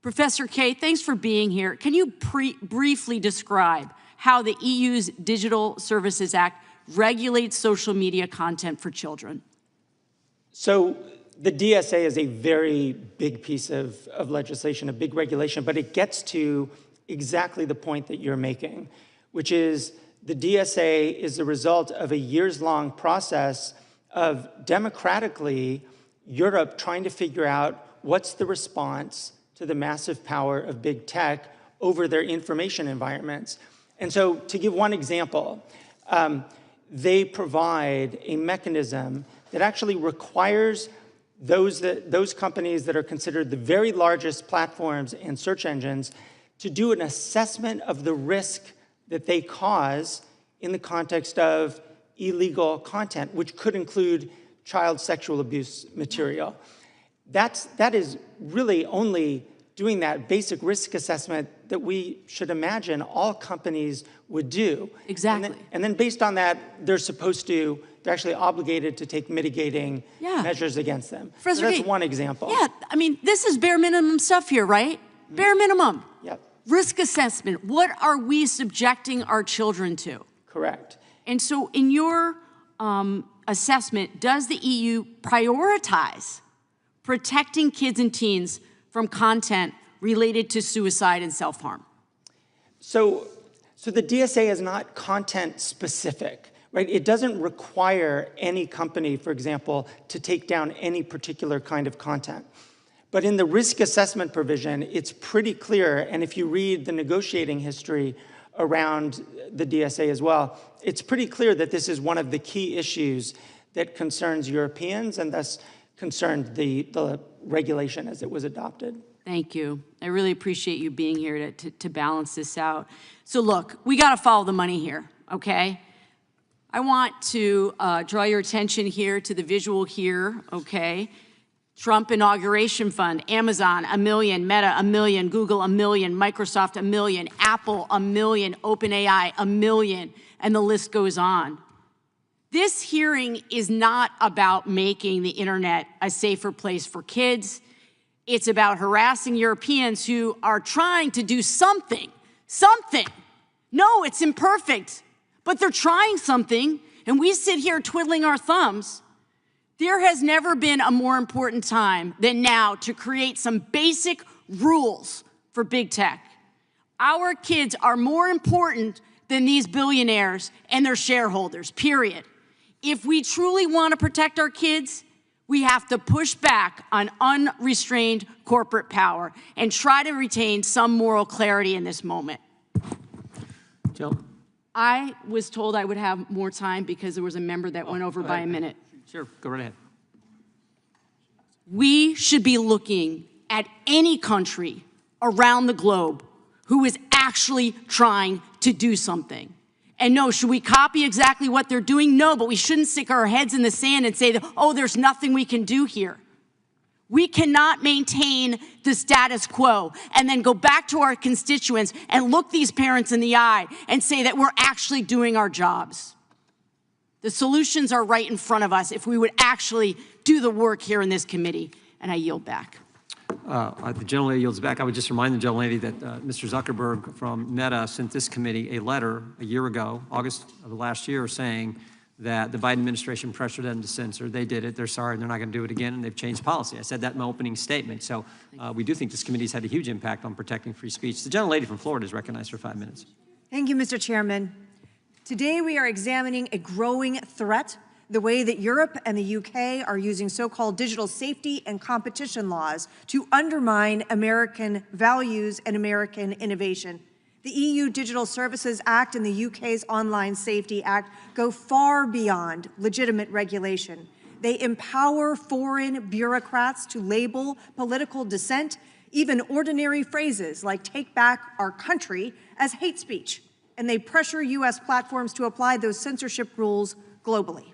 [SPEAKER 16] Professor Kay, thanks for being here. Can you briefly describe how the EU's Digital Services Act regulates social media content for children?
[SPEAKER 7] So the DSA is a very big piece of legislation, a big regulation, but it gets to exactly the point that you're making, which is the DSA is the result of a years-long process of democratically Europe trying to figure out what's the response to the massive power of big tech over their information environments. And so to give one example, they provide a mechanism that actually requires those companies that are considered the very largest platforms and search engines to do an assessment of the risk that they cause in the context of illegal content, which could include child sexual abuse material. That is really only doing that basic risk assessment that we should imagine all companies would do.
[SPEAKER 16] Exactly.
[SPEAKER 7] And then based on that, they're actually obligated to take mitigating measures against them. So that's one example.
[SPEAKER 16] Yeah, I mean, this is bare minimum stuff here, right? Bare minimum.
[SPEAKER 7] Yep.
[SPEAKER 16] Risk assessment. What are we subjecting our children to?
[SPEAKER 7] Correct.
[SPEAKER 16] And so in your assessment, does the EU prioritize protecting kids and teens from content related to suicide and self-harm?
[SPEAKER 7] So the DSA is not content specific, right? It doesn't require any company, for example, to take down any particular kind of content. But in the risk assessment provision, it's pretty clear, and if you read the negotiating history around the DSA as well, it's pretty clear that this is one of the key issues that concerns Europeans and thus concerned the regulation as it was adopted.
[SPEAKER 16] Thank you. I really appreciate you being here to balance this out. So look, we got to follow the money here, okay? I want to draw your attention here to the visual here, okay? Trump inauguration fund, Amazon, $1 million, Meta, $1 million, Google, $1 million, Microsoft, $1 million, Apple, $1 million, OpenAI, $1 million, and the list goes on. This hearing is not about making the internet a safer place for kids. It's about harassing Europeans who are trying to do something. No, it's imperfect, but they're trying something, and we sit here twiddling our thumbs. There has never been a more important time than now to create some basic rules for big tech. Our kids are more important than these billionaires and their shareholders, period. If we truly want to protect our kids, we have to push back on unrestrained corporate power and try to retain some moral clarity in this moment.
[SPEAKER 2] Jill?
[SPEAKER 16] I was told I would have more time because there was a member that went over by a minute.
[SPEAKER 2] Sure, go right ahead.
[SPEAKER 16] We should be looking at any country around the globe who is actually trying to do something. And no, should we copy exactly what they're doing? No, but we shouldn't stick our heads in the sand and say that, oh, there's nothing we can do here. We cannot maintain the status quo and then go back to our constituents and look these parents in the eye and say that we're actually doing our jobs. The solutions are right in front of us if we would actually do the work here in this committee. And I yield back.
[SPEAKER 2] The gentlelady yields back. I would just remind the gentlelady that Mr. Zuckerberg from Meta sent this committee a letter a year ago, August of the last year, saying that the Biden administration pressured them to censor. They did it. They're sorry. And they're not going to do it again. And they've changed policy. I said that in my opening statement. So we do think this committee's had a huge impact on protecting free speech. The gentlelady from Florida is recognized for 5 minutes.
[SPEAKER 17] Thank you, Mr. Chairman. Today we are examining a growing threat, the way that Europe and the UK are using so-called digital safety and competition laws to undermine American values and American innovation. The EU Digital Services Act and the UK's Online Safety Act go far beyond legitimate regulation. They empower foreign bureaucrats to label political dissent, even ordinary phrases like "take back our country," as hate speech. And they pressure US platforms to apply those censorship rules globally.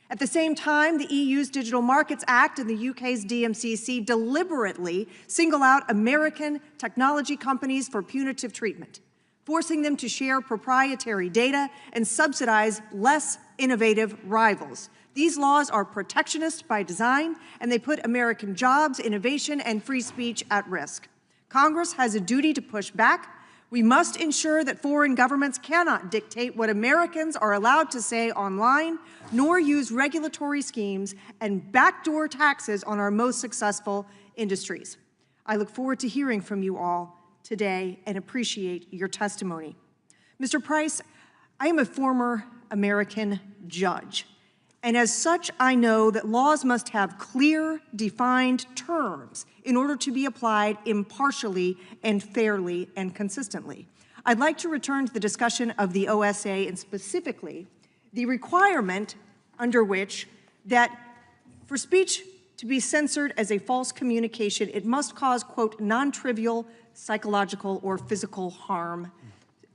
[SPEAKER 17] At the same time, the EU's Digital Markets Act and the UK's DMCC deliberately single out American technology companies for punitive treatment, forcing them to share proprietary data and subsidize less innovative rivals. These laws are protectionist by design, and they put American jobs, innovation, and free speech at risk. Congress has a duty to push back We must ensure that foreign governments cannot dictate what Americans are allowed to say online, nor use regulatory schemes and backdoor taxes on our most successful industries. I look forward to hearing from you all today and appreciate your testimony. Mr. Price, I am a former American judge, and as such, I know that laws must have clear, defined terms in order to be applied impartially and fairly and consistently. I'd like to return to the discussion of the OSA and specifically the requirement under which that for speech to be censored as a false communication, it must cause, quote, non-trivial psychological or physical harm.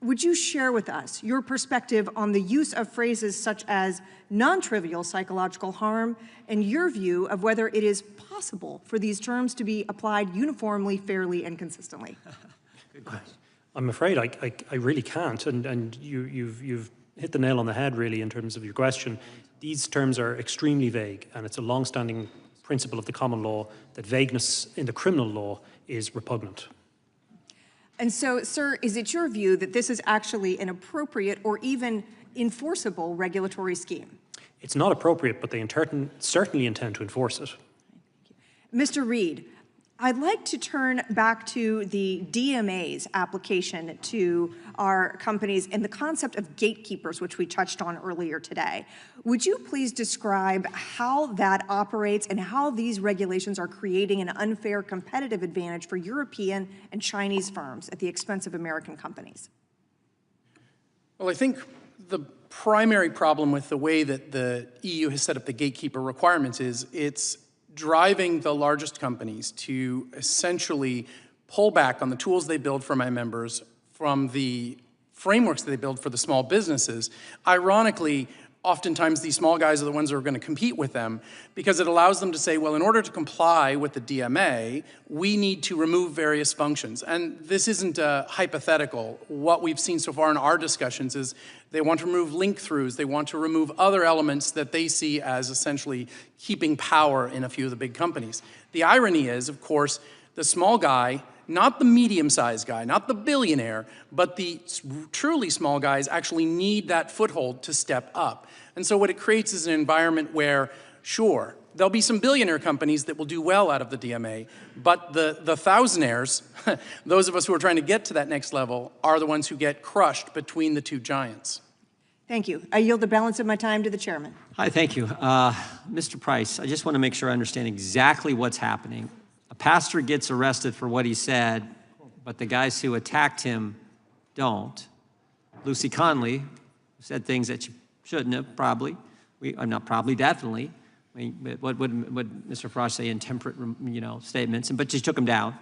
[SPEAKER 17] Would you share with us your perspective on the use of phrases such as non-trivial psychological harm and your view of whether it is possible for these terms to be applied uniformly, fairly, and consistently?
[SPEAKER 2] Good question.
[SPEAKER 5] I'm afraid I really can't, and you've hit the nail on the head, really, in terms of your question. These terms are extremely vague, and it's a long-standing principle of the common law that vagueness in the criminal law is repugnant.
[SPEAKER 17] And so, sir, is it your view that this is actually an appropriate or even enforceable regulatory scheme?
[SPEAKER 5] It's not appropriate, but they certainly intend to enforce it.
[SPEAKER 17] Mr. Reed, I'd like to turn back to the DMA's application to our companies and the concept of gatekeepers, which we touched on earlier today. Would you please describe how that operates and how these regulations are creating an unfair competitive advantage for European and Chinese firms at the expense of American companies?
[SPEAKER 4] Well, I think the primary problem with the way that the EU has set up the gatekeeper requirements is it's driving the largest companies to essentially pull back on the tools they build for my members from the frameworks that they build for the small businesses. Ironically, oftentimes these small guys are the ones who are going to compete with them because it allows them to say, well, in order to comply with the DMA, we need to remove various functions. And this isn't hypothetical. What we've seen so far in our discussions is they want to remove link-throughs. They want to remove other elements that they see as essentially keeping power in a few of the big companies. The irony is, of course, the small guy, not the medium-sized guy, not the billionaire, but the truly small guys actually need that foothold to step up. And so what it creates is an environment where, sure, there'll be some billionaire companies that will do well out of the DMA, but the thousandaires, those of us who are trying to get to that next level, are the ones who get crushed between the two giants.
[SPEAKER 17] Thank you. I yield the balance of my time to the chairman.
[SPEAKER 2] Hi, thank you. Mr. Price, I just want to make sure I understand exactly what's happening. A pastor gets arrested for what he said, but the guys who attacked him don't. Lucy Conley said things that she shouldn't have, probably. Not probably, definitely. What would Mr. Farage say? Intemperate, statements, but she took him down.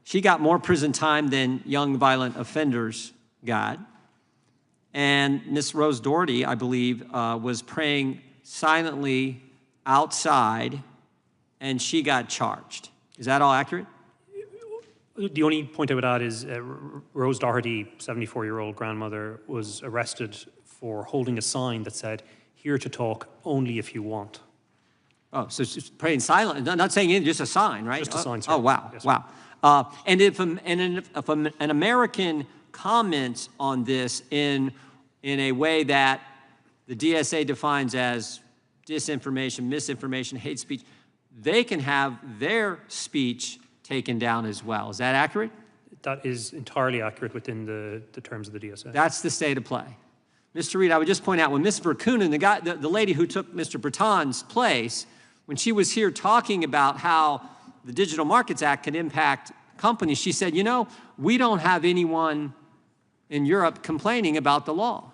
[SPEAKER 2] She got more prison time than young violent offenders got. And Miss Rose Doherty, I believe, was praying silently outside, and she got charged. Is that all accurate?
[SPEAKER 5] The only point I would add is Rose Doherty, 74-year-old grandmother, was arrested for holding a sign that said, "Here to talk only if you want."
[SPEAKER 2] Oh, so she's praying silently, not saying anything, just a sign, right?
[SPEAKER 5] Just a sign, sir.
[SPEAKER 2] Oh, wow,
[SPEAKER 5] Yes,
[SPEAKER 2] wow. And if an American comments on this in a way that the DSA defines as disinformation, misinformation, hate speech, they can have their speech taken down as well. Is that accurate?
[SPEAKER 5] That is entirely accurate within the terms of the DSA.
[SPEAKER 2] That's the state of play. Mr. Reed, I would just point out, when Ms. Verkunen, the lady who took Mr. Breton's place, when she was here talking about how the Digital Markets Act could impact companies, she said, we don't have anyone in Europe complaining about the law.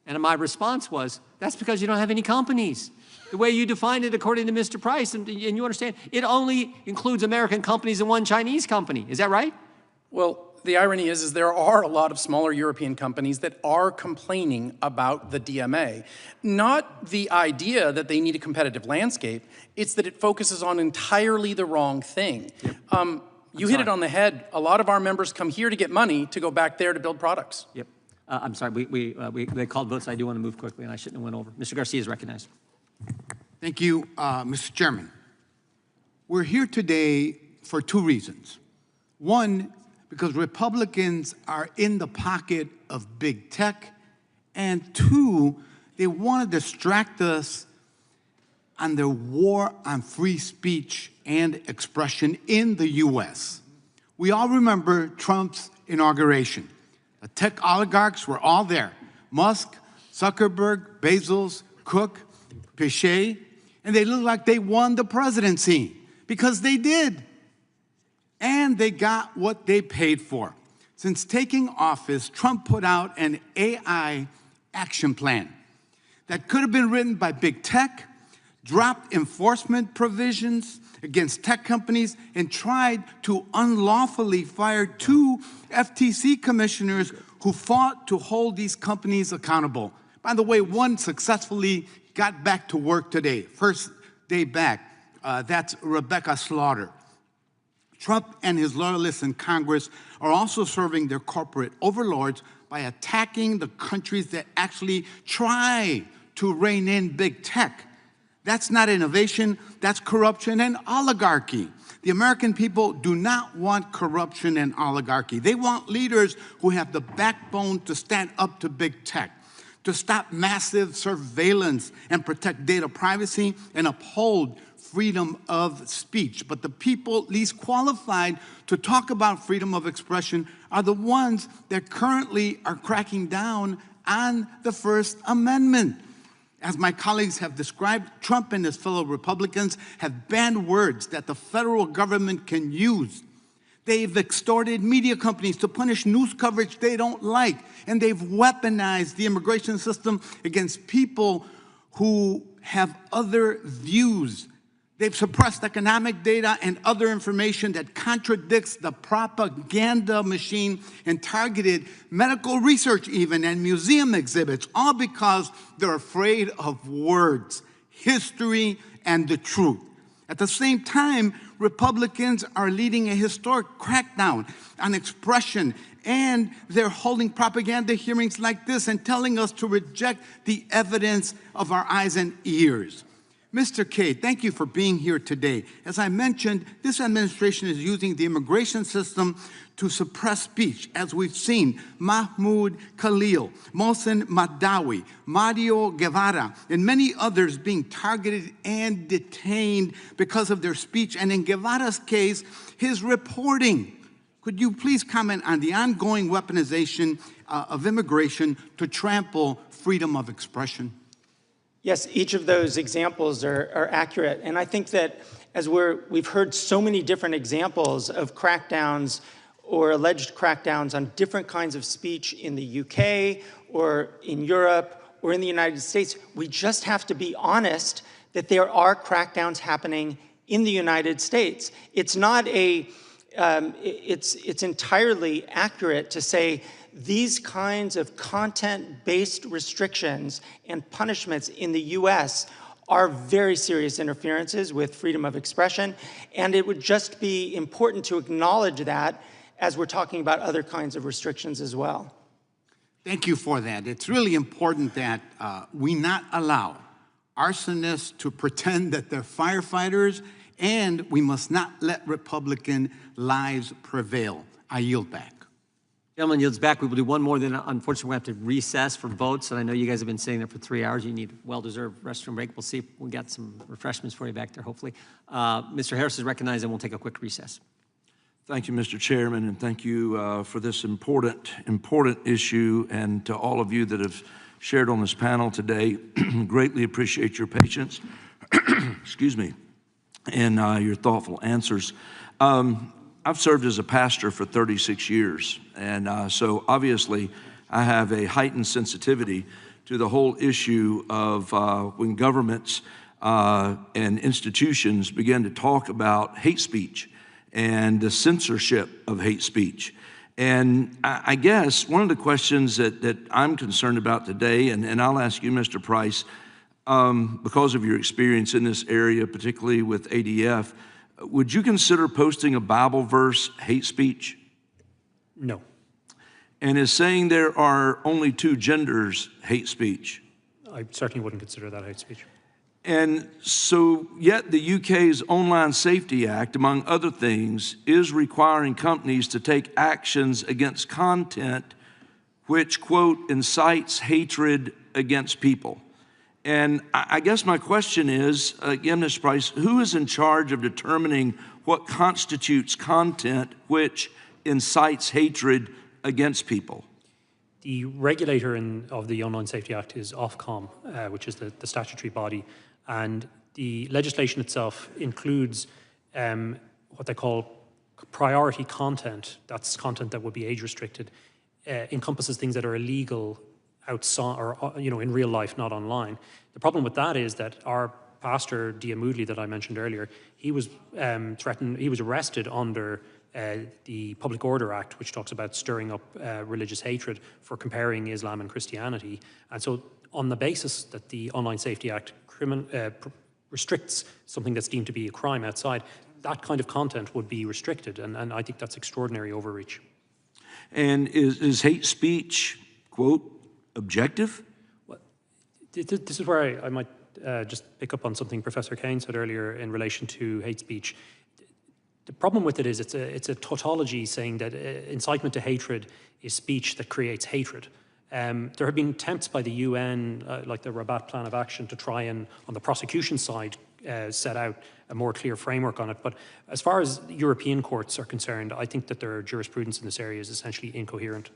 [SPEAKER 2] And my response was, that's because you don't have any companies. The way you defined it, according to Mr. Price, and you understand, it only includes American companies and one Chinese company. Is that right?
[SPEAKER 4] Well, the irony is there are a lot of smaller European companies that are complaining about the DMA. Not the idea that they need a competitive landscape, it's that it focuses on entirely the wrong thing. You hit it on the head. A lot of our members come here to get money to go back there to build products.
[SPEAKER 2] Yep. I'm sorry, they called votes. I do want to move quickly, and I shouldn't have went over. Mr. Garcia is recognized.
[SPEAKER 18] Thank you, Mr. Chairman. We're here today for two reasons. One, because Republicans are in the pocket of big tech, and two, they want to distract us on their war on free speech and expression in the U.S. We all remember Trump's inauguration. The tech oligarchs were all there. Musk, Zuckerberg, Bezos, Cook, Pichet, and they looked like they won the presidency because they did. And they got what they paid for. Since taking office, Trump put out an AI action plan that could have been written by big tech, dropped enforcement provisions against tech companies, and tried to unlawfully fire 2 FTC commissioners who fought to hold these companies accountable. By the way, one successfully got back to work today, first day back. That's Rebecca Slaughter. Trump and his loyalists in Congress are also serving their corporate overlords by attacking the countries that actually try to rein in big tech. That's not innovation, that's corruption and oligarchy. The American people do not want corruption and oligarchy. They want leaders who have the backbone to stand up to big tech, to stop massive surveillance and protect data privacy and uphold freedom of speech. But the people least qualified to talk about freedom of expression are the ones that currently are cracking down on the First Amendment. As my colleagues have described, Trump and his fellow Republicans have banned words that the federal government can use. They've extorted media companies to punish news coverage they don't like, and they've weaponized the immigration system against people who have other views. They've suppressed economic data and other information that contradicts the propaganda machine and targeted medical research even and museum exhibits, all because they're afraid of words, history, and the truth. At the same time, Republicans are leading a historic crackdown on expression, and they're holding propaganda hearings like this and telling us to reject the evidence of our eyes and ears. Mr. Kaye, thank you for being here today. As I mentioned, this administration is using the immigration system to suppress speech, as we've seen Mahmoud Khalil, Mohsen Madawi, Mario Guevara, and many others being targeted and detained because of their speech, and in Guevara's case, his reporting. Could you please comment on the ongoing weaponization of immigration to trample freedom of expression?
[SPEAKER 7] Yes, each of those examples are accurate. And I think that as we've heard so many different examples of crackdowns or alleged crackdowns on different kinds of speech in the UK or in Europe or in the United States, we just have to be honest that there are crackdowns happening in the United States. It's not it's entirely accurate to say these kinds of content-based restrictions and punishments in the US are very serious interferences with freedom of expression, and it would just be important to acknowledge that as we're talking about other kinds of restrictions as well.
[SPEAKER 18] Thank you for that. It's really important that we not allow arsonists to pretend that they're firefighters, and we must not let Republican lies prevail. I yield back.
[SPEAKER 2] Gentleman yields back. We will do one more, then unfortunately we have to recess for votes. And I know you guys have been sitting there for 3 hours. You need a well-deserved restroom break. We'll see if we got some refreshments for you back there, hopefully. Mr. Harris is recognized, and we'll take a quick recess.
[SPEAKER 19] Thank you, Mr. Chairman, and thank you for this important issue, and to all of you that have shared on this panel today. Greatly appreciate your patience, excuse me, and your thoughtful answers. I've served as a pastor for 36 years, and so obviously I have a heightened sensitivity to the whole issue of when governments and institutions begin to talk about hate speech and the censorship of hate speech. And I guess one of the questions that I'm concerned about today, and I'll ask you, Mr. Price, because of your experience in this area, particularly with ADF, would you consider posting a Bible verse hate speech?
[SPEAKER 5] No.
[SPEAKER 19] And is saying there are only 2 genders hate speech?
[SPEAKER 5] I certainly wouldn't consider that hate speech.
[SPEAKER 19] And so, yet the UK's Online Safety Act, among other things, is requiring companies to take actions against content which, quote, incites hatred against people. And I guess my question is, again, Mr. Price, who is in charge of determining what constitutes content which incites hatred against people?
[SPEAKER 5] The regulator of the Online Safety Act is Ofcom, which is the statutory body, and the legislation itself includes what they call priority content. That's content that would be age restricted, encompasses things that are illegal outside or in real life, not online. The problem with that is that our pastor, Dia Moodley, that I mentioned earlier, he was threatened. He was arrested under the Public Order Act, which talks about stirring up religious hatred for comparing Islam and Christianity. And so on the basis that the Online Safety Act restricts something that's deemed to be a crime outside, that kind of content would be restricted. And I think that's extraordinary overreach.
[SPEAKER 19] And is hate speech, quote, objective?
[SPEAKER 5] Well, this is where I might just pick up on something Professor Kane said earlier in relation to hate speech. The problem with it is it's a tautology saying that incitement to hatred is speech that creates hatred. There have been attempts by the UN, like the Rabat Plan of Action, to try and, on the prosecution side, set out a more clear framework on it. But as far as European courts are concerned, I think that their jurisprudence in this area is essentially incoherent.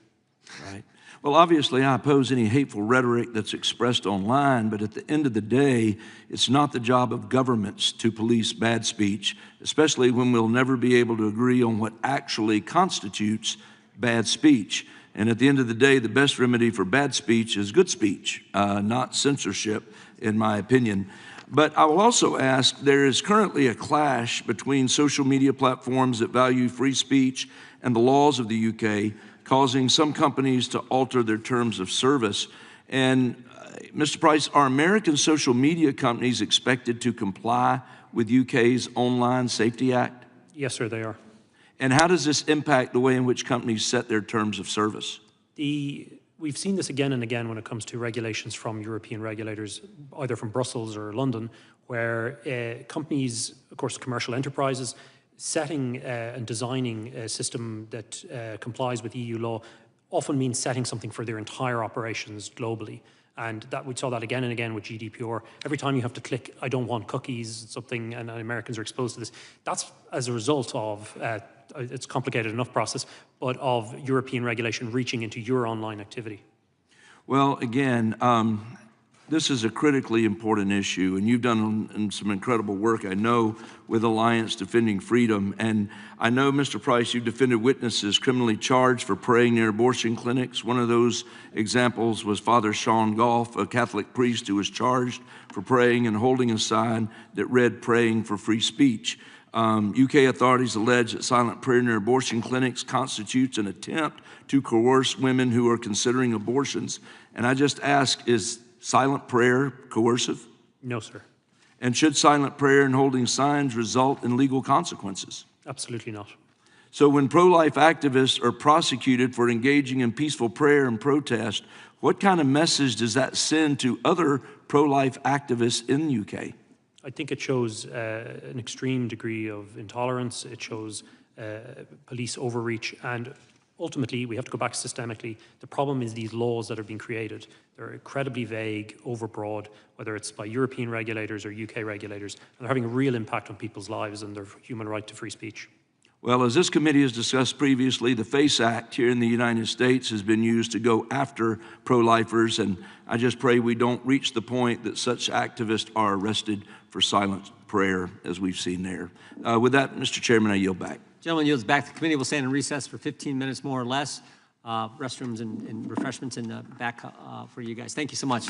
[SPEAKER 19] Right. Well, obviously, I oppose any hateful rhetoric that's expressed online, but at the end of the day, it's not the job of governments to police bad speech, especially when we'll never be able to agree on what actually constitutes bad speech. And at the end of the day, the best remedy for bad speech is good speech, not censorship, in my opinion. But I will also ask, there is currently a clash between social media platforms that value free speech and the laws of the UK, causing some companies to alter their terms of service. And Mr. Price, are American social media companies expected to comply with UK's Online Safety Act?
[SPEAKER 5] Yes, sir, they are.
[SPEAKER 19] And how does this impact the way in which companies set their terms of service?
[SPEAKER 5] We've seen this again and again when it comes to regulations from European regulators, either from Brussels or London, where companies, of course, commercial enterprises, setting and designing a system that complies with EU law often means setting something for their entire operations globally. And that we saw that again and again with GDPR. Every time you have to click, I don't want cookies, something, and Americans are exposed to this. That's as a result of, it's a complicated enough process, but of European regulation reaching into your online activity.
[SPEAKER 19] Well, again, this is a critically important issue, and you've done some incredible work, I know, with Alliance Defending Freedom. And I know, Mr. Price, you've defended witnesses criminally charged for praying near abortion clinics. One of those examples was Father Sean Goff, a Catholic priest who was charged for praying and holding a sign that read, "Praying for Free Speech." UK authorities allege that silent prayer near abortion clinics constitutes an attempt to coerce women who are considering abortions. And I just ask, is silent prayer coercive?
[SPEAKER 5] No, sir.
[SPEAKER 19] And should silent prayer and holding signs result in legal consequences?
[SPEAKER 5] Absolutely not.
[SPEAKER 19] So when pro-life activists are prosecuted for engaging in peaceful prayer and protest, what kind of message does that send to other pro-life activists in the UK?
[SPEAKER 5] I think it shows an extreme degree of intolerance. It shows police overreach, and ultimately, we have to go back systemically. The problem is these laws that are being created. They're incredibly vague, overbroad, whether it's by European regulators or UK regulators, and they're having a real impact on people's lives and their human right to free speech.
[SPEAKER 19] Well, as this committee has discussed previously, the FACE Act here in the United States has been used to go after pro-lifers, and I just pray we don't reach the point that such activists are arrested for silent prayer, as we've seen there. With that, Mr. Chairman, I yield back.
[SPEAKER 2] Gentleman yields back to the committee. We'll stand in recess for 15 minutes more or less. Restrooms and refreshments in the back for you guys. Thank you so much.